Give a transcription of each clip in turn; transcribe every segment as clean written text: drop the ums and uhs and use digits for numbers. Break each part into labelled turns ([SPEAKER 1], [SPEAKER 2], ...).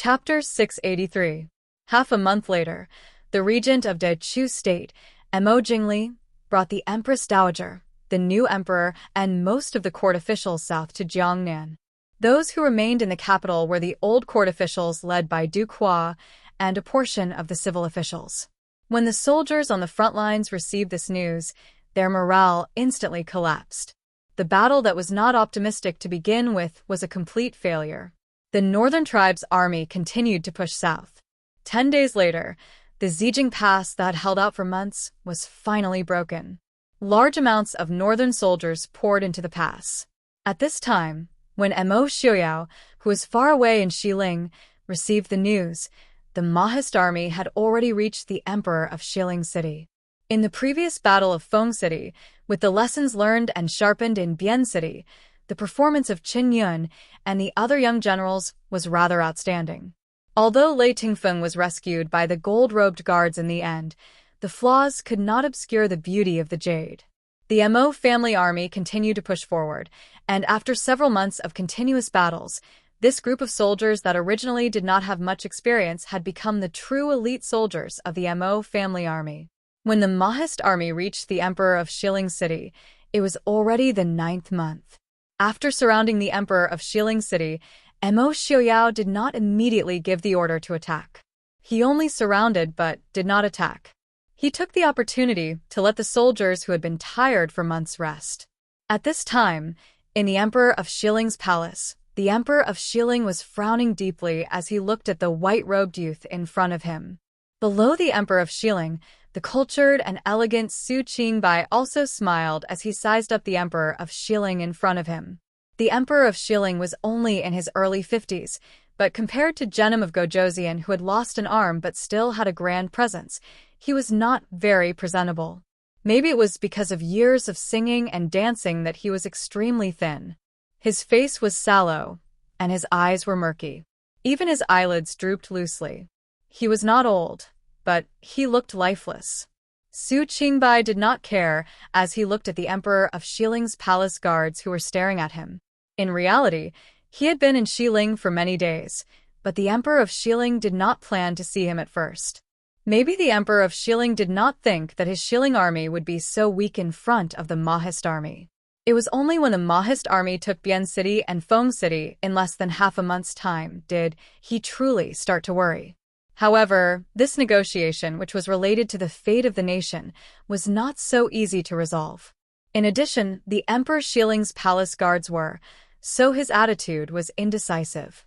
[SPEAKER 1] Chapter 683. Half a month later, the regent of the Chu state, Mo Jingli, brought the Empress Dowager, the new emperor, and most of the court officials south to Jiangnan. Those who remained in the capital were the old court officials led by Du Qua and a portion of the civil officials. When the soldiers on the front lines received this news, their morale instantly collapsed. The battle that was not optimistic to begin with was a complete failure. The northern tribes' army continued to push south. 10 days later, the Zijing Pass that had held out for months was finally broken. Large amounts of northern soldiers poured into the pass. At this time, when Mo Xiuyao, who was far away in Xiling, received the news, the Maoist army had already reached the emperor of Xiling City. In the previous battle of Feng City, with the lessons learned and sharpened in Bian City, the performance of Qin Yun and the other young generals was rather outstanding. Although Lei Tingfeng was rescued by the gold-robed guards in the end, the flaws could not obscure the beauty of the jade. The Mo family army continued to push forward, and after several months of continuous battles, this group of soldiers that originally did not have much experience had become the true elite soldiers of the Mo family army. When the Maoist army reached the emperor of Xiling City, it was already the 9th month. After surrounding the emperor of Xiling City, Mo Xiuyao did not immediately give the order to attack. He only surrounded but did not attack. He took the opportunity to let the soldiers who had been tired for months rest. At this time, in the emperor of Xiling's palace, the emperor of Xiling was frowning deeply as he looked at the white-robed youth in front of him. Below the emperor of Xiling, the cultured and elegant Su Qingbai also smiled as he sized up the emperor of Xiling in front of him. The emperor of Xiling was only in his early 50s, but compared to Genom of Gojoseon, who had lost an arm but still had a grand presence, he was not very presentable. Maybe it was because of years of singing and dancing that he was extremely thin. His face was sallow, and his eyes were murky. Even his eyelids drooped loosely. He was not old, but he looked lifeless. Su Qingbai did not care as he looked at the emperor of Xiling's palace guards who were staring at him. In reality, he had been in Xiling for many days, but the emperor of Xiling did not plan to see him at first. Maybe the emperor of Xiling did not think that his Xiling army would be so weak in front of the Maoist army. It was only when the Maoist army took Bian City and Feng City in less than half a month's time did he truly start to worry. However, this negotiation, which was related to the fate of the nation, was not so easy to resolve. In addition, the Emperor Xiling's palace guards were, so his attitude was indecisive.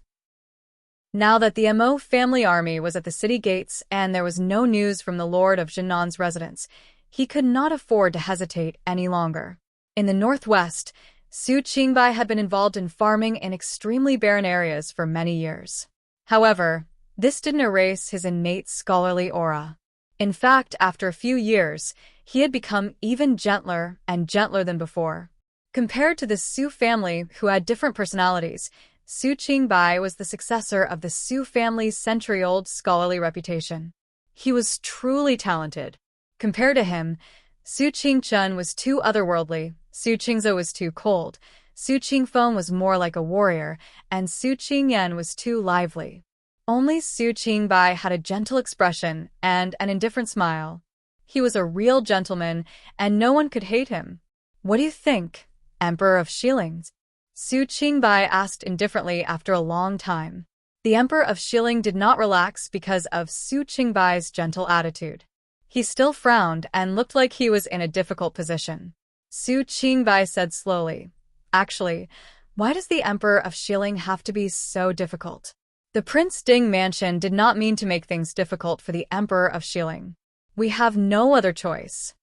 [SPEAKER 1] Now that the Mo family army was at the city gates and there was no news from the Lord of Jinnan's residence, he could not afford to hesitate any longer. In the northwest, Su Qingbai had been involved in farming in extremely barren areas for many years. However, this didn't erase his innate scholarly aura. In fact, after a few years, he had become even gentler and gentler than before. Compared to the Su family, who had different personalities, Su Qingbai was the successor of the Su family's century-old scholarly reputation. He was truly talented. Compared to him, Su Qingchun was too otherworldly, Su Qingzhou was too cold, Su Qingfeng was more like a warrior, and Su Qingyan was too lively. Only Su Qingbai had a gentle expression and an indifferent smile. He was a real gentleman, and no one could hate him. "What do you think, Emperor of Xiling?" Su Qingbai asked indifferently after a long time. The Emperor of Xiling did not relax because of Su Qingbai's gentle attitude. He still frowned and looked like he was in a difficult position. Su Qingbai said slowly, "Actually, why does the Emperor of Xiling have to be so difficult?" The Prince Ding mansion did not mean to make things difficult for the Emperor of Xiling. "We have no other choice."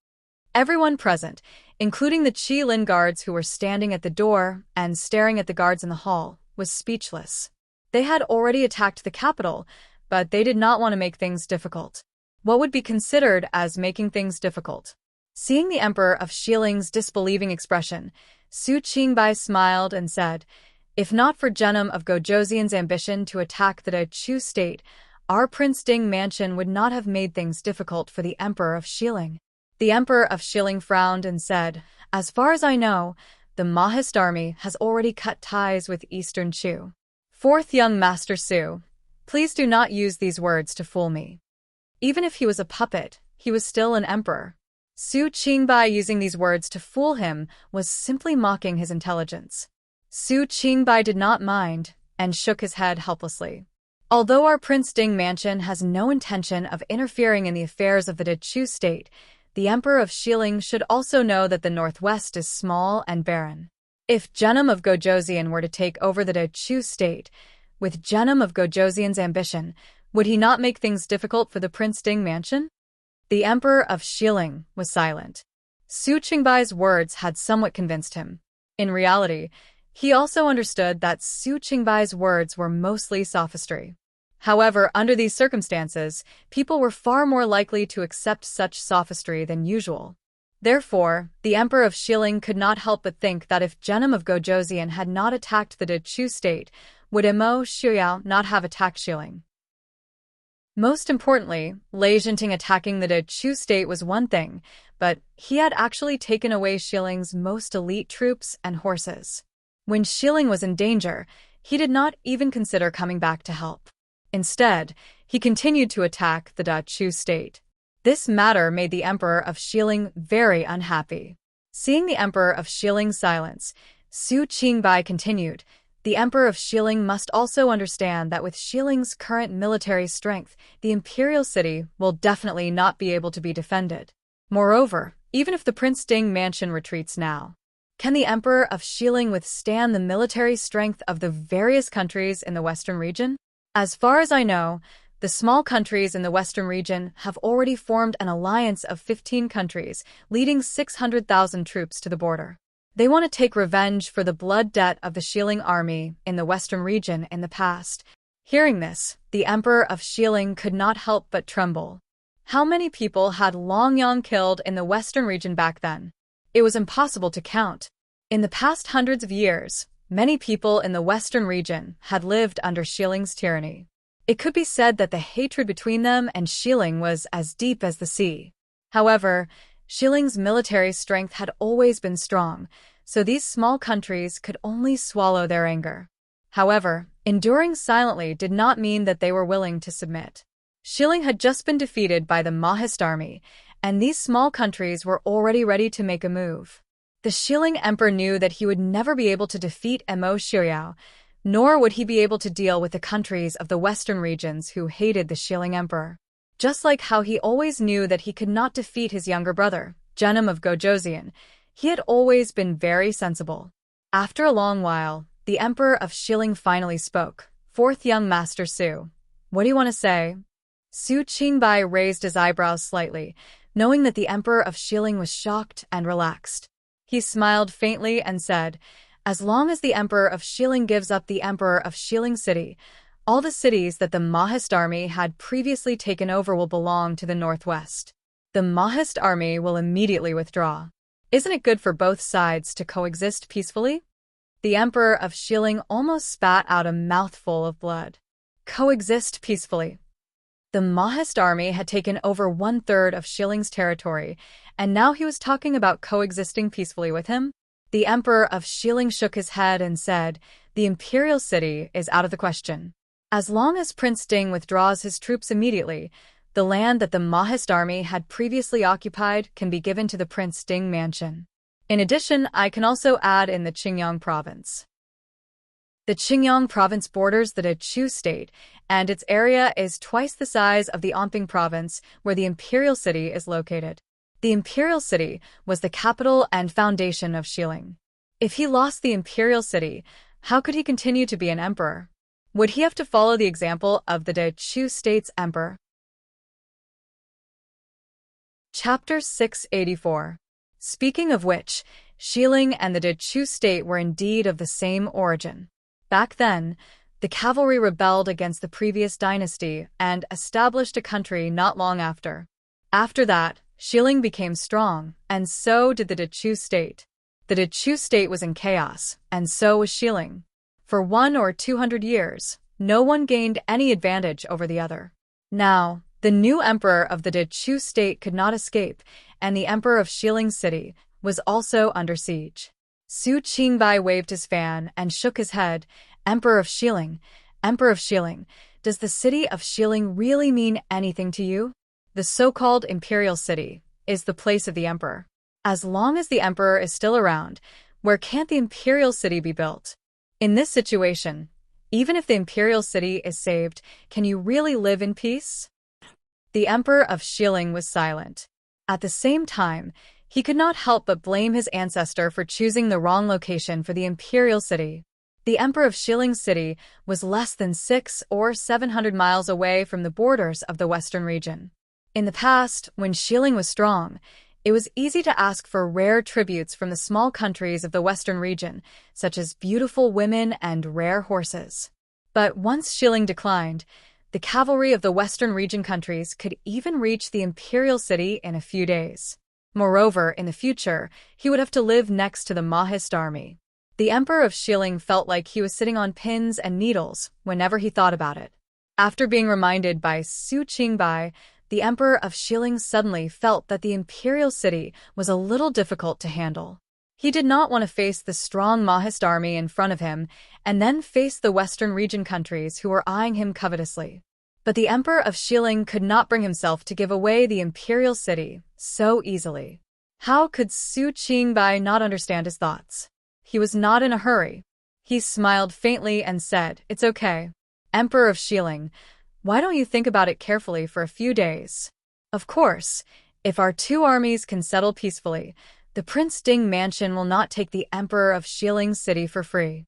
[SPEAKER 1] Everyone present, including the Qi Lin guards who were standing at the door and staring at the guards in the hall, was speechless. They had already attacked the capital, but they did not want to make things difficult. What would be considered as making things difficult? Seeing the Emperor of Xiling's disbelieving expression, Su Qingbai smiled and said, "If not for Genom of Gojoseon's ambition to attack the Chu state, our Prince Ding mansion would not have made things difficult for the Emperor of Xiling." The Emperor of Xiling frowned and said, "As far as I know, the Maoist army has already cut ties with Eastern Chu." Fourth young Master Su, Please do not use these words to fool me. Even if he was a puppet, he was still an emperor. Su Qingbai using these words to fool him was simply mocking his intelligence. Su Qingbai did not mind and shook his head helplessly. Although our Prince Ding mansion has no intention of interfering in the affairs of the Dechu state, the Emperor of Xiling should also know that the northwest is small and barren. If Genum of Gojoseon were to take over the Dechu state, with Genum of Gojoseon's ambition, would he not make things difficult for the Prince Ding mansion? The Emperor of Xiling was silent. Su Qingbai's words had somewhat convinced him. In reality, he also understood that Su Qingbai's words were mostly sophistry. However, under these circumstances, people were far more likely to accept such sophistry than usual. Therefore, the Emperor of Xiling could not help but think that if Genum of Gojoseon had not attacked the Dechu state, would Imo Shuyao not have attacked Xiling? Most importantly, Lei Jinting attacking the Dechu state was one thing, but he had actually taken away Xiling's most elite troops and horses. When Xiling was in danger, he did not even consider coming back to help. Instead, he continued to attack the Dechu state. This matter made the Emperor of Xiling very unhappy. Seeing the Emperor of Xiling's silence, Su Qingbai continued, "The Emperor of Xiling must also understand that with Xiling's current military strength, the imperial city will definitely not be able to be defended. Moreover, even if the Prince Ding mansion retreats now, can the Emperor of Xiling withstand the military strength of the various countries in the western region? As far as I know, the small countries in the western region have already formed an alliance of 15 countries, leading 600,000 troops to the border. They want to take revenge for the blood debt of the Xiling army in the western region in the past." Hearing this, the Emperor of Xiling could not help but tremble. How many people had Long Yang killed in the western region back then? It was impossible to count. In the past hundreds of years, many people in the western region had lived under Xiling's tyranny. It could be said that the hatred between them and Xiling was as deep as the sea. However, Xiling's military strength had always been strong, so these small countries could only swallow their anger. However, enduring silently did not mean that they were willing to submit. Xiling had just been defeated by the Mahist army, and these small countries were already ready to make a move. The Xiling Emperor knew that he would never be able to defeat Imo Shuyao, nor would he be able to deal with the countries of the western regions who hated the Xiling Emperor. Just like how he always knew that he could not defeat his younger brother, Genum of Gojoseon, he had always been very sensible. After a long while, the Emperor of Xiling finally spoke. "Fourth young Master Su, what do you want to say?" Su Qingbai raised his eyebrows slightly, knowing that the Emperor of Xiling was shocked and relaxed. He smiled faintly and said, "As long as the Emperor of Xiling gives up the Emperor of Xiling City, all the cities that the Mahist army had previously taken over will belong to the northwest. The Mahist army will immediately withdraw. Isn't it good for both sides to coexist peacefully?" The Emperor of Xiling almost spat out a mouthful of blood. Coexist peacefully. The Mahist army had taken over 1/3 of Xiling's territory, and now he was talking about coexisting peacefully with him? The Emperor of Xiling shook his head and said, "The imperial city is out of the question. As long as Prince Ding withdraws his troops immediately, the land that the Mahist army had previously occupied can be given to the Prince Ding mansion. In addition, I can also add in the Qingyang province. The Qingyang province borders the Dechu state, and its area is twice the size of the Anping province, where the imperial city is located. The imperial city was the capital and foundation of Xiling. If he lost the imperial city, how could he continue to be an emperor? Would he have to follow the example of the Dechu state's emperor?" Chapter 684. Speaking of which, Xiling and the Dechu state were indeed of the same origin. Back then, the cavalry rebelled against the previous dynasty and established a country not long after. After that, Xiling became strong, and so did the Dechu state. The Dechu state was in chaos, and so was Xiling. For 100 or 200 years, no one gained any advantage over the other. Now, the new emperor of the Dechu state could not escape, and the emperor of Xiling city was also under siege. Su Qingbai waved his fan and shook his head. "Emperor of Xiling, does the city of Shilling really mean anything to you? The so-called imperial city is the place of the emperor. As long as the emperor is still around, where can't the imperial city be built? In this situation, even if the imperial city is saved, can you really live in peace? The emperor of Shilling was silent. At the same time, he could not help but blame his ancestor for choosing the wrong location for the imperial city. The emperor of Shilling City was less than 600 or 700 miles away from the borders of the western region. In the past, when Shilling was strong, it was easy to ask for rare tributes from the small countries of the western region, such as beautiful women and rare horses. But once Shilling declined, the cavalry of the western region countries could even reach the imperial city in a few days. Moreover, in the future, he would have to live next to the Mahist army. The emperor of Shilling felt like he was sitting on pins and needles whenever he thought about it. After being reminded by Su Qingbai, the emperor of Shilling suddenly felt that the imperial city was a little difficult to handle. He did not want to face the strong Mahist army in front of him and then face the western region countries who were eyeing him covetously. But the emperor of Shilling could not bring himself to give away the imperial city so easily. How could Su Qingbai not understand his thoughts? He was not in a hurry. He smiled faintly and said, "It's okay. Emperor of Shilling, why don't you think about it carefully for a few days? Of course, if our two armies can settle peacefully, the Prince Ding mansion will not take the Emperor of Shilling City for free."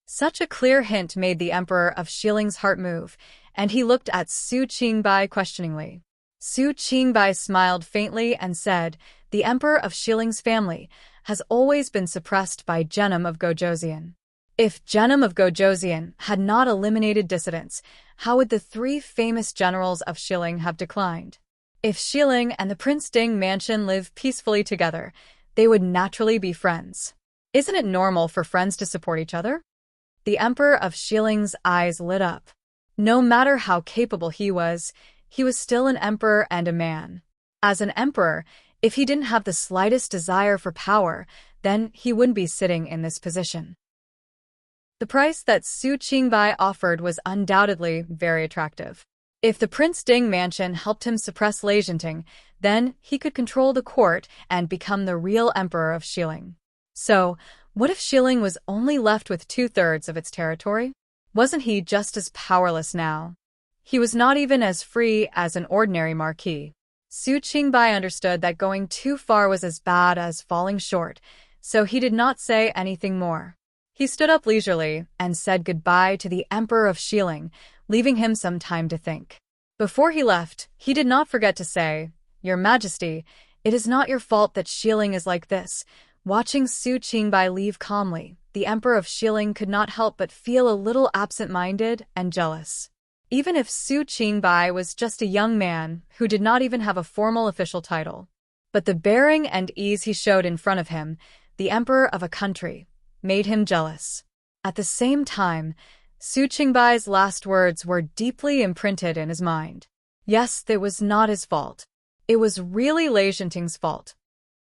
[SPEAKER 1] Such a clear hint made the Emperor of Shilling's heart move, and he looked at Su Qingbai questioningly. Su Qingbai smiled faintly and said, "The Emperor of Shilling's family has always been suppressed by Genum of Gojoseon. If Genum of Gojoseon had not eliminated dissidents, how would the three famous generals of Shilling have declined? If Shilling and the Prince Ding mansion live peacefully together, they would naturally be friends. Isn't it normal for friends to support each other?" The Emperor of Shilling's eyes lit up. No matter how capable he was still an emperor and a man. As an emperor, if he didn't have the slightest desire for power, then he wouldn't be sitting in this position. The price that Su Qingbai offered was undoubtedly very attractive. If the Prince Ding mansion helped him suppress Enchanting, then he could control the court and become the real emperor of Shilling. So, what if Shilling was only left with 2/3 of its territory? Wasn't he just as powerless now? He was not even as free as an ordinary marquis. Su Qingbai understood that going too far was as bad as falling short, so he did not say anything more. He stood up leisurely and said goodbye to the Emperor of Shilling, leaving him some time to think. Before he left, he did not forget to say, "Your Majesty, it is not your fault that Shilling is like this." Watching Su Qingbai leave calmly, the Emperor of Shilling could not help but feel a little absent-minded and jealous. Even if Su Qingbai was just a young man who did not even have a formal official title. But the bearing and ease he showed in front of him, the emperor of a country, made him jealous. At the same time, Su Qingbai's last words were deeply imprinted in his mind. Yes, it was not his fault. It was really Enchanting's fault.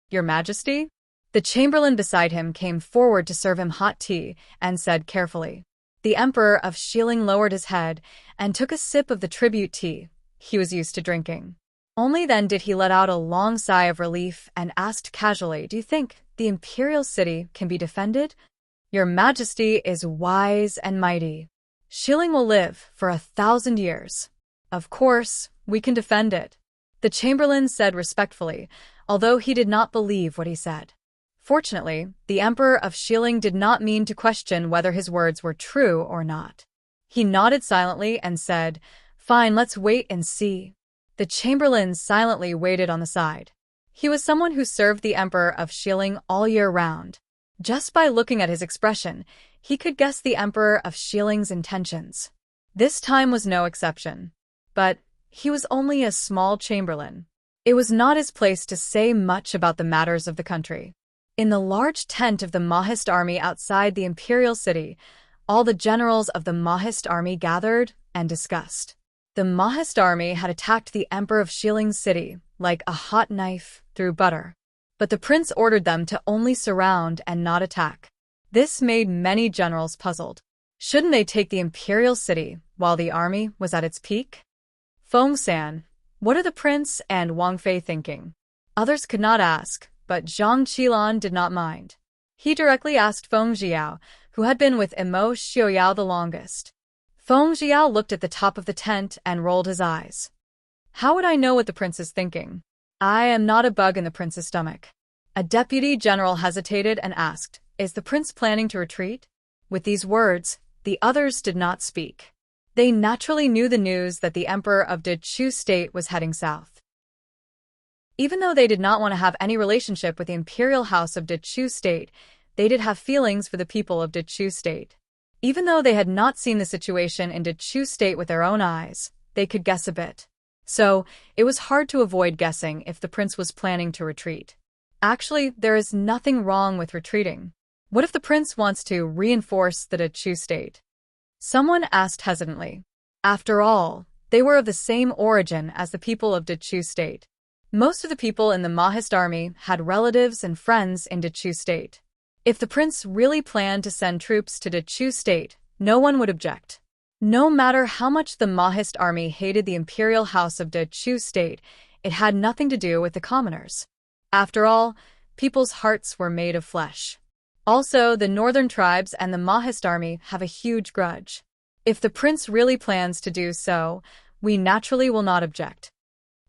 [SPEAKER 1] "Your Majesty?" The chamberlain beside him came forward to serve him hot tea and said carefully. The Emperor of Shilling lowered his head and took a sip of the tribute tea he was used to drinking. Only then did he let out a long sigh of relief and asked casually, "Do you think the imperial city can be defended?" "Your Majesty is wise and mighty. Shilling will live for 1,000 years. Of course, we can defend it," the chamberlain said respectfully, although he did not believe what he said. Fortunately, the Emperor of Shilling did not mean to question whether his words were true or not. He nodded silently and said, "Fine, let's wait and see." The chamberlain silently waited on the side. He was someone who served the Emperor of Shilling all year round. Just by looking at his expression, he could guess the Emperor of Shilling's intentions. This time was no exception. But he was only a small chamberlain. It was not his place to say much about the matters of the country. In the large tent of the Mahist army outside the imperial city, all the generals of the Mahist army gathered and discussed. The Mahist army had attacked the Emperor of Shilling's city like a hot knife through butter. But the prince ordered them to only surround and not attack. This made many generals puzzled. Shouldn't they take the imperial city while the army was at its peak? Feng-san, what are the prince and Wang Fei thinking? Others could not ask, but Zhang Qilan did not mind. He directly asked Feng Jiao, who had been with Immerse Xiaoyao the longest. Feng Jiao looked at the top of the tent and rolled his eyes. How would I know what the prince is thinking? I am not a bug in the prince's stomach. A deputy general hesitated and asked, Is the prince planning to retreat? With these words, the others did not speak. They naturally knew the news that the emperor of the Chu state was heading south. Even though they did not want to have any relationship with the imperial house of the Chu state, they did have feelings for the people of the Chu state. Even though they had not seen the situation in the Chu state with their own eyes, they could guess a bit. So, it was hard to avoid guessing if the prince was planning to retreat. Actually, there is nothing wrong with retreating. What if the prince wants to reinforce the Chu state? Someone asked hesitantly. After all, they were of the same origin as the people of the Chu state. Most of the people in the Mahist army had relatives and friends in the Chu state. If the prince really planned to send troops to the Chu state, no one would object. No matter how much the Mahist army hated the imperial house of the Chu state, it had nothing to do with the commoners. After all, people's hearts were made of flesh. Also, the northern tribes and the Mahist army have a huge grudge. If the prince really plans to do so, we naturally will not object.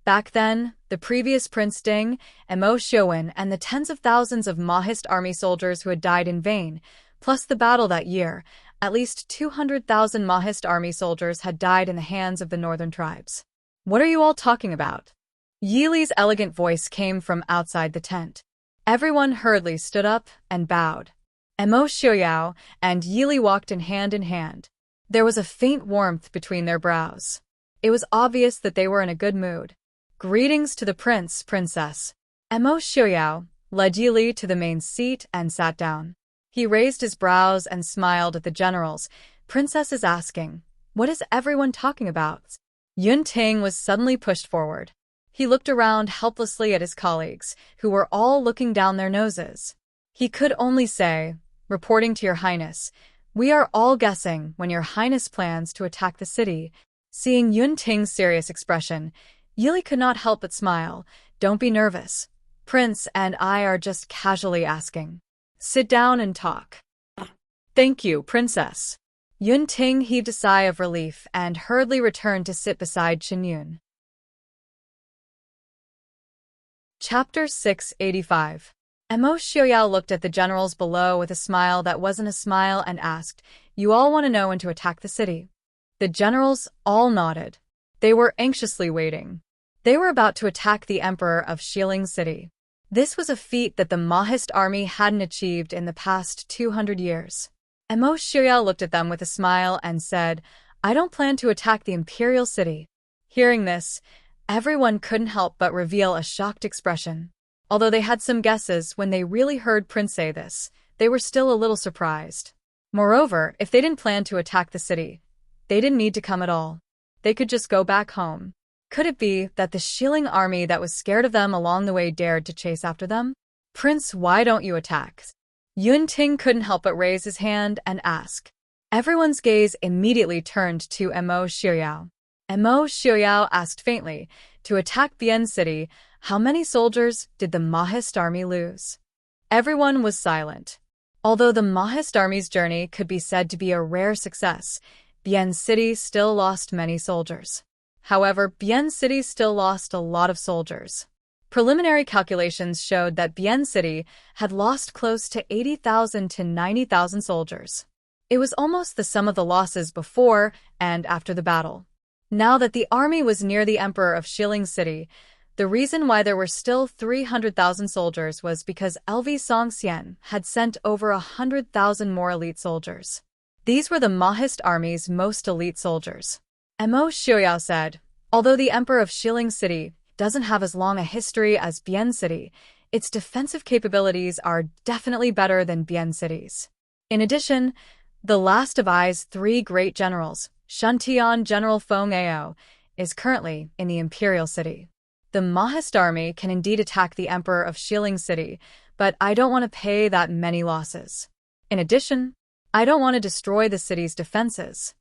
[SPEAKER 1] Back then, the previous Prince Ding, Mo Xiuwen, and the tens of thousands of Mahist army soldiers who had died in vain, plus the battle that year, at least 200,000 Mahist army soldiers had died in the hands of the northern tribes. What are you all talking about? Yi Li's elegant voice came from outside the tent. Everyone hurriedly stood up and bowed. Mo Xiaoyao and Yi Li walked in hand. There was a faint warmth between their brows. It was obvious that they were in a good mood. Greetings to the prince, princess. Mo Xiaoyao led Yi Li to the main seat and sat down. He raised his brows and smiled at the generals. Princess is asking, what is everyone talking about? Enchanting was suddenly pushed forward. He looked around helplessly at his colleagues, who were all looking down their noses. He could only say, reporting to your highness, we are all guessing when your highness plans to attack the city. Seeing Enchanting's serious expression, Yi Li could not help but smile. Don't be nervous. Prince and I are just casually asking. Sit down and talk. Thank you, princess. Enchanting heaved a sigh of relief and hurriedly returned to sit beside Qinyun. Chapter 685. Mo Xiaoyao looked at the generals below with a smile that wasn't a smile and asked, You all want to know when to attack the city? The generals all nodded. They were anxiously waiting. They were about to attack the emperor of Xiling City. This was a feat that the Mahist army hadn't achieved in the past 200 years. Mo Xiaoyao looked at them with a smile and said, I don't plan to attack the imperial city. Hearing this, everyone couldn't help but reveal a shocked expression. Although they had some guesses when they really heard Prince say this, they were still a little surprised. Moreover, if they didn't plan to attack the city, they didn't need to come at all. They could just go back home. Could it be that the Xiling army that was scared of them along the way dared to chase after them? Prince, why don't you attack? Enchanting couldn't help but raise his hand and ask. Everyone's gaze immediately turned to Mo Xiaoyao. Mo Xiaoyao asked faintly, to attack Bian City, how many soldiers did the Mahist army lose? Everyone was silent. Although the Mahist army's journey could be said to be a rare success, Bian City still lost many soldiers. However, Bian City still lost a lot of soldiers. Preliminary calculations showed that Bian City had lost close to 80,000 to 90,000 soldiers. It was almost the sum of the losses before and after the battle. Now that the army was near the emperor of Xiling City, the reason why there were still 300,000 soldiers was because LV Songxian had sent over 100,000 more elite soldiers. These were the Mahist army's most elite soldiers. Mo Xiaoyao said, although the emperor of Xiling City doesn't have as long a history as Bian City, its defensive capabilities are definitely better than Bian City's. In addition, the last of Ai's three great generals, Shuntian General Feng Ao, is currently in the imperial city. The Mahist army can indeed attack the emperor of Xiling City, but I don't want to pay that many losses. In addition, I don't want to destroy the city's defenses.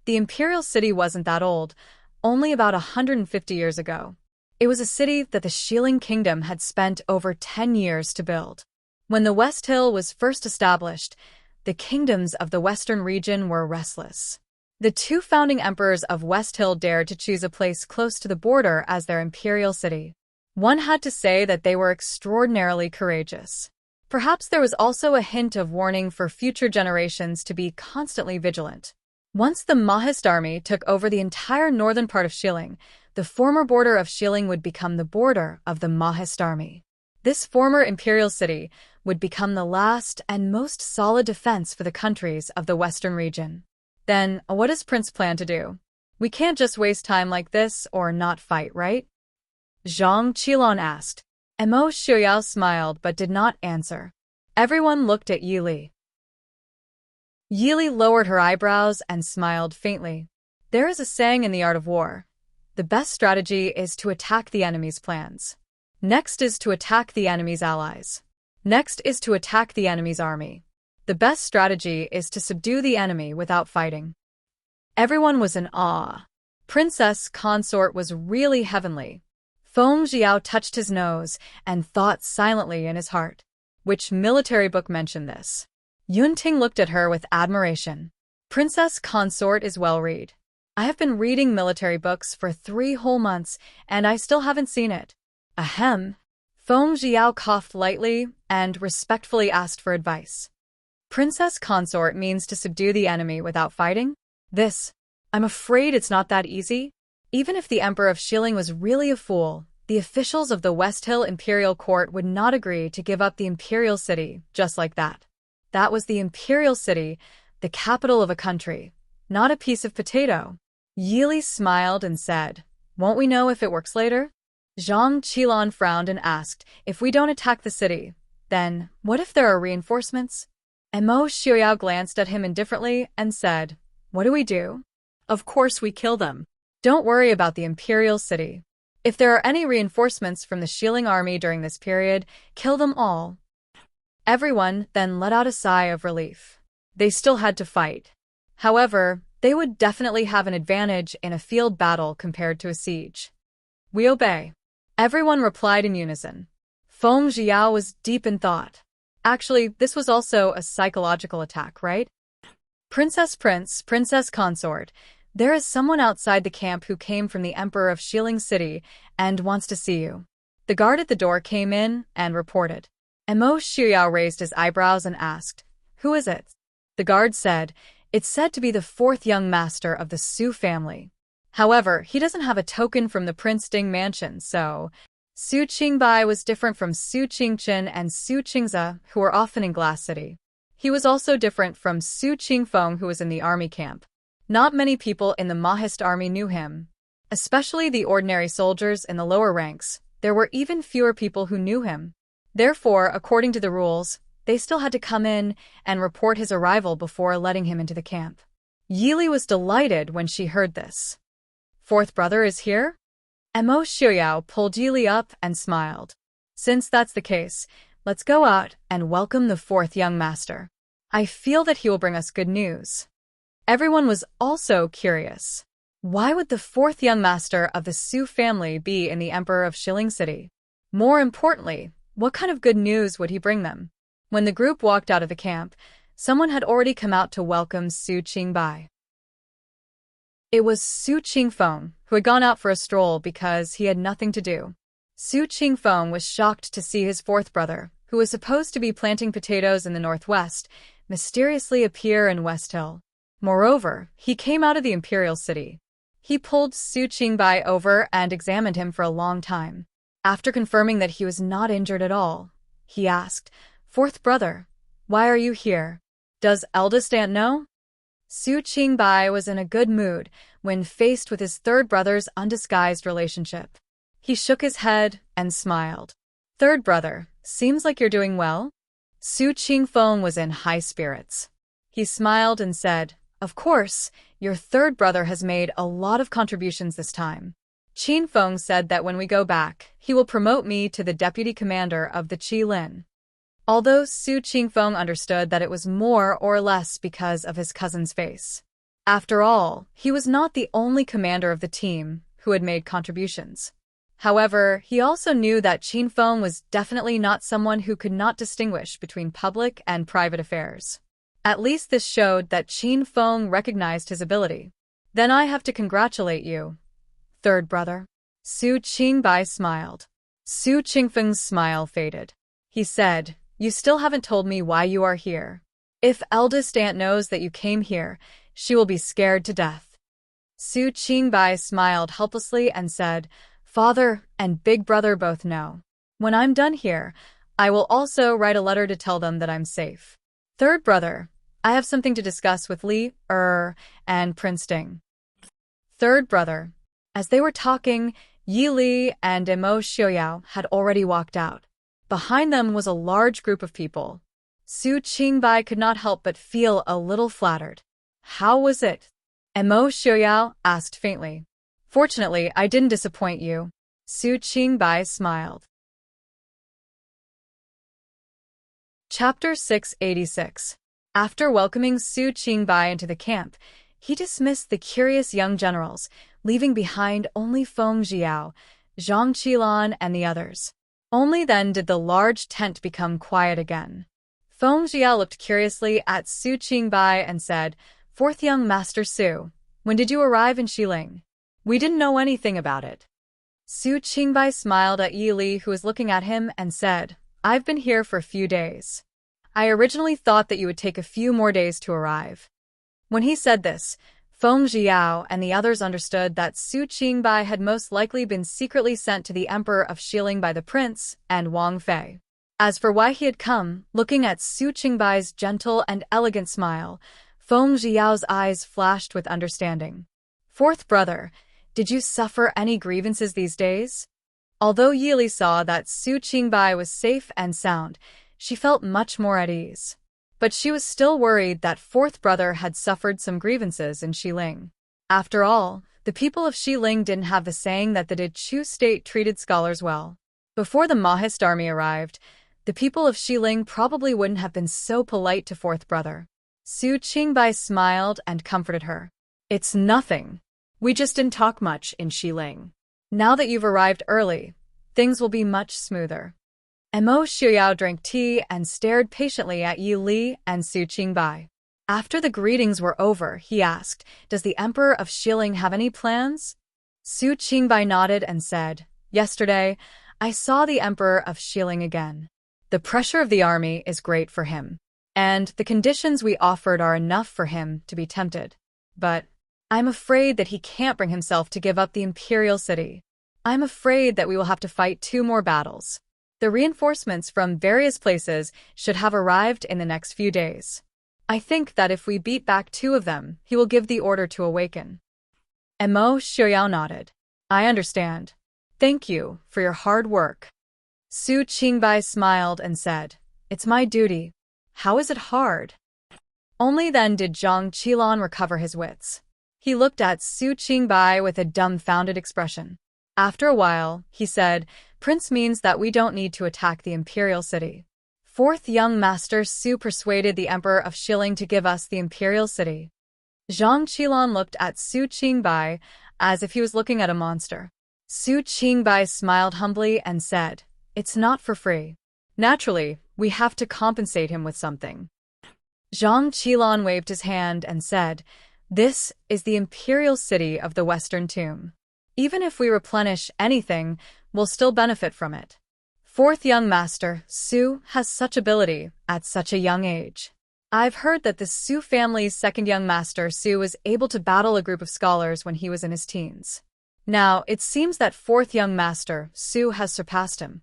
[SPEAKER 1] The imperial city wasn't that old, only about 150 years ago. It was a city that the Shilling Kingdom had spent over 10 years to build. When the West Hill was first established, the kingdoms of the western region were restless. The two founding emperors of West Hill dared to choose a place close to the border as their imperial city. One had to say that they were extraordinarily courageous. Perhaps there was also a hint of warning for future generations to be constantly vigilant. Once the Mahist army took over the entire northern part of Shilling, the former border of Shilling would become the border of the Mahist army. This former imperial city would become the last and most solid defense for the countries of the western region. Then, what does Prince plan to do? We can't just waste time like this or not fight, right? Zhang Qilin asked. Mo Xiuyao smiled but did not answer. Everyone looked at Yili. Yili lowered her eyebrows and smiled faintly. There is a saying in the art of war. The best strategy is to attack the enemy's plans. Next is to attack the enemy's allies. Next is to attack the enemy's army. The best strategy is to subdue the enemy without fighting. Everyone was in awe. Princess Consort was really heavenly. Feng Jiao touched his nose and thought silently in his heart. Which military book mentioned this? Yunting looked at her with admiration. Princess Consort is well-read. I have been reading military books for 3 whole months, and I still haven't seen it. Ahem. Feng Jiao coughed lightly and respectfully asked for advice. Princess Consort means to subdue the enemy without fighting? I'm afraid it's not that easy. Even if the Emperor of Shilling was really a fool, the officials of the West Hill Imperial Court would not agree to give up the imperial city just like that. That was the imperial city, the capital of a country, not a piece of potato. Yili smiled and said, "Won't we know if it works later?" Zhang Qilin frowned and asked, "If we don't attack the city, then what if there are reinforcements?" Mo Xiuyao glanced at him indifferently and said, "What do we do?" "Of course we kill them. Don't worry about the imperial city. If there are any reinforcements from the Shilling army during this period, kill them all." Everyone then let out a sigh of relief. They still had to fight. However, they would definitely have an advantage in a field battle compared to a siege. "We obey." Everyone replied in unison. Feng Jiao was deep in thought. Actually, this was also a psychological attack, right? Princess Consort, there is someone outside the camp who came from the Emperor of Shilling City and wants to see you. The guard at the door came in and reported. Mo Xiuyao raised his eyebrows and asked, "Who is it?" The guard said, "It's said to be the 4th young master of the Su family. However, he doesn't have a token from the Prince Ding mansion, so..." Su Qingbai was different from Su Qingchen and Su Qingze, who were often in Glass City. He was also different from Su Qingfeng, who was in the army camp. Not many people in the Mahist army knew him. Especially the ordinary soldiers in the lower ranks, there were even fewer people who knew him. Therefore, according to the rules, they still had to come in and report his arrival before letting him into the camp. Yili was delighted when she heard this. "Fourth brother is here?" Mo Xiuyao pulled Yili up and smiled. "Since that's the case, let's go out and welcome the 4th young master. I feel that he will bring us good news." Everyone was also curious. Why would the 4th young master of the Su family be in the Emperor of Shilling City? More importantly, what kind of good news would he bring them? When the group walked out of the camp, someone had already come out to welcome Su Qingbai. It was Su Qingfeng, who had gone out for a stroll because he had nothing to do. Su Qingfeng was shocked to see his 4th brother, who was supposed to be planting potatoes in the northwest, mysteriously appear in West Hill. Moreover, he came out of the imperial city. He pulled Su Qingbai over and examined him for a long time. After confirming that he was not injured at all, he asked, "Fourth brother, why are you here? Does eldest aunt know?" Su Qingbai was in a good mood when faced with his 3rd brother's undisguised relationship. He shook his head and smiled. "Third brother, seems like you're doing well?" Su Qingfeng was in high spirits. He smiled and said, "Of course, your 3rd brother has made a lot of contributions this time. Qingfeng said that when we go back, he will promote me to the deputy commander of the Qi Lin." although Su Qingfeng understood that it was more or less because of his cousin's face. After all, he was not the only commander of the team who had made contributions. However, he also knew that Qingfeng was definitely not someone who could not distinguish between public and private affairs. At least this showed that Qingfeng recognized his ability. Then I have to congratulate you, third brother. Su Qingbai smiled. Su Qingfeng's smile faded. He said, "You still haven't told me why you are here. If eldest aunt knows that you came here, she will be scared to death." Su Qingbai smiled helplessly and said, "Father and big brother both know. When I'm done here, I will also write a letter to tell them that I'm safe. Third brother, I have something to discuss with Li, and Prince Ding." Third brother. As they were talking, Yi Li and Emo Xiaoyao had already walked out. Behind them was a large group of people. Su Qingbai could not help but feel a little flattered. "How was it?" Emo Xiaoyao asked faintly. "Fortunately, I didn't disappoint you." Su Qingbai smiled. Chapter 686. After welcoming Su Qingbai into the camp, he dismissed the curious young generals, leaving behind only Feng Jiao, Zhang Qilan, and the others. Only then did the large tent become quiet again. Feng Jiao looked curiously at Su Qingbai and said, "Fourth young Master Su, when did you arrive in Xiling? We didn't know anything about it." Su Qingbai smiled at Yi Li, who was looking at him, and said, "I've been here for a few days. I originally thought that you would take a few more days to arrive." When he said this, Feng Jiao and the others understood that Su Qingbai had most likely been secretly sent to the Emperor of Xiling by the prince and Wang Fei. As for why he had come, looking at Su Qingbai's gentle and elegant smile, Feng Jiao's eyes flashed with understanding. "Fourth brother, did you suffer any grievances these days?" Although Yi Li saw that Su Qingbai was safe and sound, she felt much more at ease. But she was still worried that fourth brother had suffered some grievances in Xiling. After all, the people of Xiling didn't have the saying that the Dechu state treated scholars well. Before the Mahist army arrived, the people of Xiling probably wouldn't have been so polite to fourth brother. Su Qingbai smiled and comforted her. "It's nothing. We just didn't talk much in Xiling. Now that you've arrived early, things will be much smoother." Emo Xiaoyao drank tea and stared patiently at Yi Li and Su Qingbai. After the greetings were over, he asked, "Does the Emperor of Xiling have any plans?" Su Qingbai nodded and said, "Yesterday, I saw the Emperor of Xiling again. The pressure of the army is great for him, and the conditions we offered are enough for him to be tempted. But I'm afraid that he can't bring himself to give up the imperial city. I'm afraid that we will have to fight 2 more battles. The reinforcements from various places should have arrived in the next few days. I think that if we beat back 2 of them, he will give the order to awaken." Emo Xiaoyao nodded. "I understand. Thank you for your hard work." Su Qingbai smiled and said, "It's my duty. How is it hard?" Only then did Zhang Qilan recover his wits. He looked at Su Qingbai with a dumbfounded expression. After a while, he said, "Prince means that we don't need to attack the imperial city. Fourth young master Su persuaded the Emperor of Xiling to give us the imperial city." Zhang Qilan looked at Su Qingbai as if he was looking at a monster. Su Qingbai smiled humbly and said, "It's not for free. Naturally, we have to compensate him with something." Zhang Qilan waved his hand and said, "This is the imperial city of the Western Tomb. Even if we replenish anything, we'll still benefit from it. Fourth young master, Su, has such ability at such a young age. I've heard that the Su family's second young master, Su, was able to battle a group of scholars when he was in his teens. Now, it seems that fourth young master, Su, has surpassed him."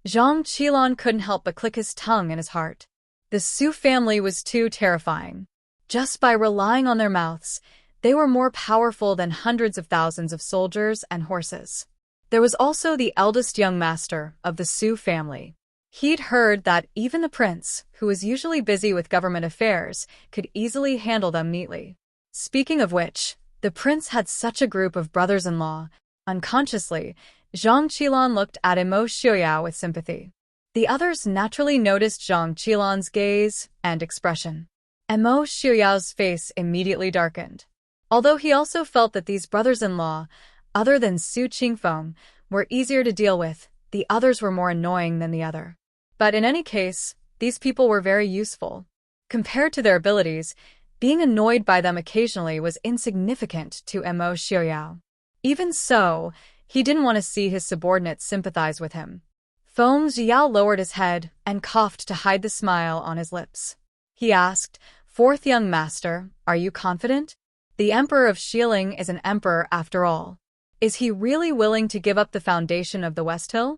[SPEAKER 1] Zhang Qilan couldn't help but click his tongue in his heart. The Su family was too terrifying. Just by relying on their mouths, they were more powerful than hundreds of thousands of soldiers and horses. There was also the eldest young master of the Su family. He'd heard that even the prince, who was usually busy with government affairs, could easily handle them neatly. Speaking of which, the prince had such a group of brothers-in-law. Unconsciously, Zhang Qilan looked at Emo Xiaoyao with sympathy. The others naturally noticed Zhang Qilan's gaze and expression. Mo Xiaoyao's face immediately darkened. Although he also felt that these brothers-in-law, other than Su Qingfeng, were easier to deal with, the others were more annoying than the other. But in any case, these people were very useful. Compared to their abilities, being annoyed by them occasionally was insignificant to Mo Xiaoyao. Even so, he didn't want to see his subordinates sympathize with him. Feng Ziyao lowered his head and coughed to hide the smile on his lips. He asked, "Fourth young master, are you confident? The Emperor of Xiling is an emperor after all. Is he really willing to give up the foundation of the West Hill?"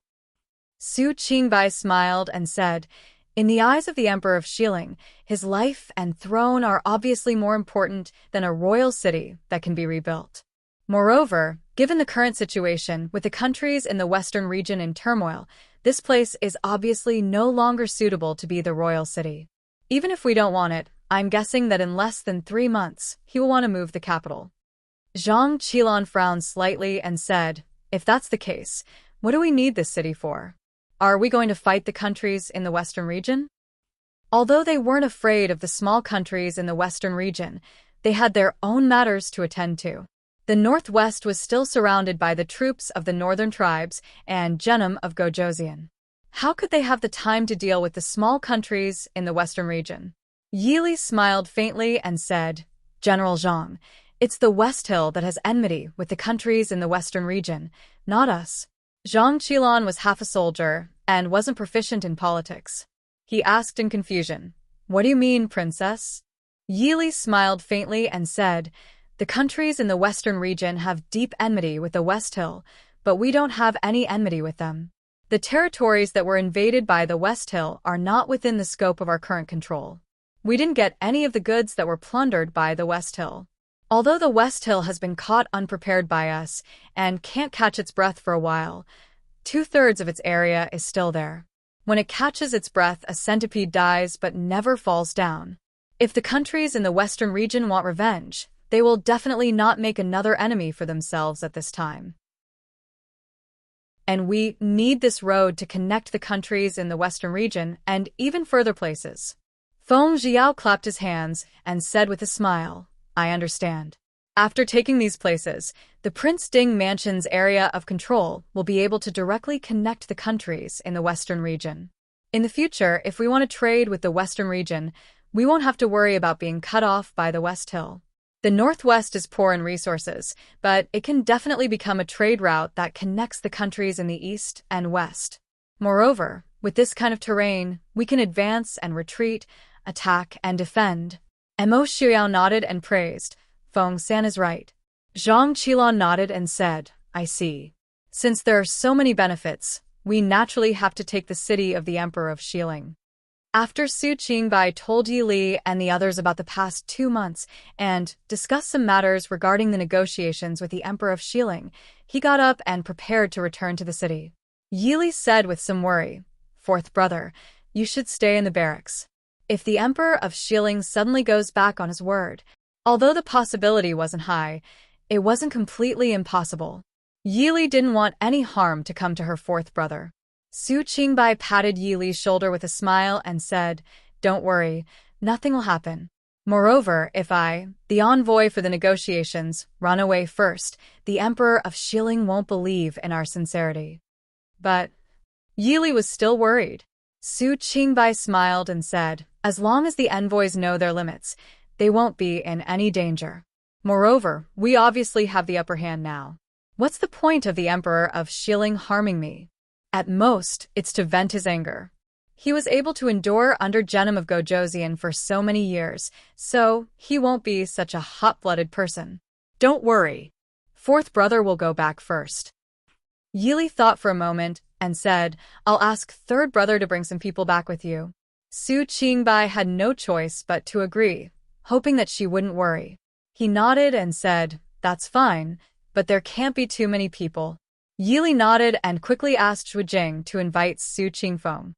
[SPEAKER 1] Su Qingbai smiled and said, "In the eyes of the Emperor of Xiling, his life and throne are obviously more important than a royal city that can be rebuilt. Moreover, given the current situation with the countries in the western region in turmoil, this place is obviously no longer suitable to be the royal city. Even if we don't want it, I'm guessing that in less than 3 months, he will want to move the capital." Zhang Qilan frowned slightly and said, "If that's the case, what do we need this city for? Are we going to fight the countries in the western region?" Although they weren't afraid of the small countries in the western region, they had their own matters to attend to. The northwest was still surrounded by the troops of the northern tribes and Genom of Gojoseon. How could they have the time to deal with the small countries in the western region? Yili smiled faintly and said, "General Zhang, it's the West Hill that has enmity with the countries in the western region, not us." Zhang Qilan was half a soldier and wasn't proficient in politics. He asked in confusion, "What do you mean, princess?" Yili smiled faintly and said, "The countries in the western region have deep enmity with the West Hill, but we don't have any enmity with them. The territories that were invaded by the West Hill are not within the scope of our current control. We didn't get any of the goods that were plundered by the West Hill. Although the West Hill has been caught unprepared by us and can't catch its breath for a while, 2/3 of its area is still there. When it catches its breath, a centipede dies but never falls down. If the countries in the western region want revenge, they will definitely not make another enemy for themselves at this time. And we need this road to connect the countries in the western region and even further places." Feng Ziyao clapped his hands and said with a smile, "I understand. After taking these places, the Prince Ding Mansion's area of control will be able to directly connect the countries in the western region. In the future, if we want to trade with the western region, we won't have to worry about being cut off by the West Hill. The Northwest is poor in resources, but it can definitely become a trade route that connects the countries in the East and West. Moreover, with this kind of terrain, we can advance and retreat, attack and defend." Mo Xiaoyao nodded and praised, "Feng San is right." Zhang Qilan nodded and said, "I see. Since there are so many benefits, we naturally have to take the city of the Emperor of Xiling." After Su Qingbai told Yi Li and the others about the past 2 months and discussed some matters regarding the negotiations with the Emperor of Xiling, he got up and prepared to return to the city. Yi Li said with some worry, "Fourth brother, you should stay in the barracks. If the Emperor of Xiling suddenly goes back on his word," although the possibility wasn't high, it wasn't completely impossible. Yi Li didn't want any harm to come to her fourth brother. Su Qingbai patted Yi Li's shoulder with a smile and said, "Don't worry, nothing will happen. Moreover, if I, the envoy for the negotiations, run away first, the Emperor of Xiling won't believe in our sincerity." But Yi Li was still worried. Su Qingbai smiled and said, "As long as the envoys know their limits, they won't be in any danger. Moreover, we obviously have the upper hand now. What's the point of the Emperor of Xiling harming me? At most, it's to vent his anger. He was able to endure under Genom of Gojoseon for so many years, so he won't be such a hot-blooded person. Don't worry. Fourth brother will go back first." Yi Li thought for a moment and said, "I'll ask third brother to bring some people back with you." Su Qingbai had no choice but to agree, hoping that she wouldn't worry. He nodded and said, "That's fine, but there can't be too many people." Yi Li nodded and quickly asked Zhu Jing to invite Su Qingfeng.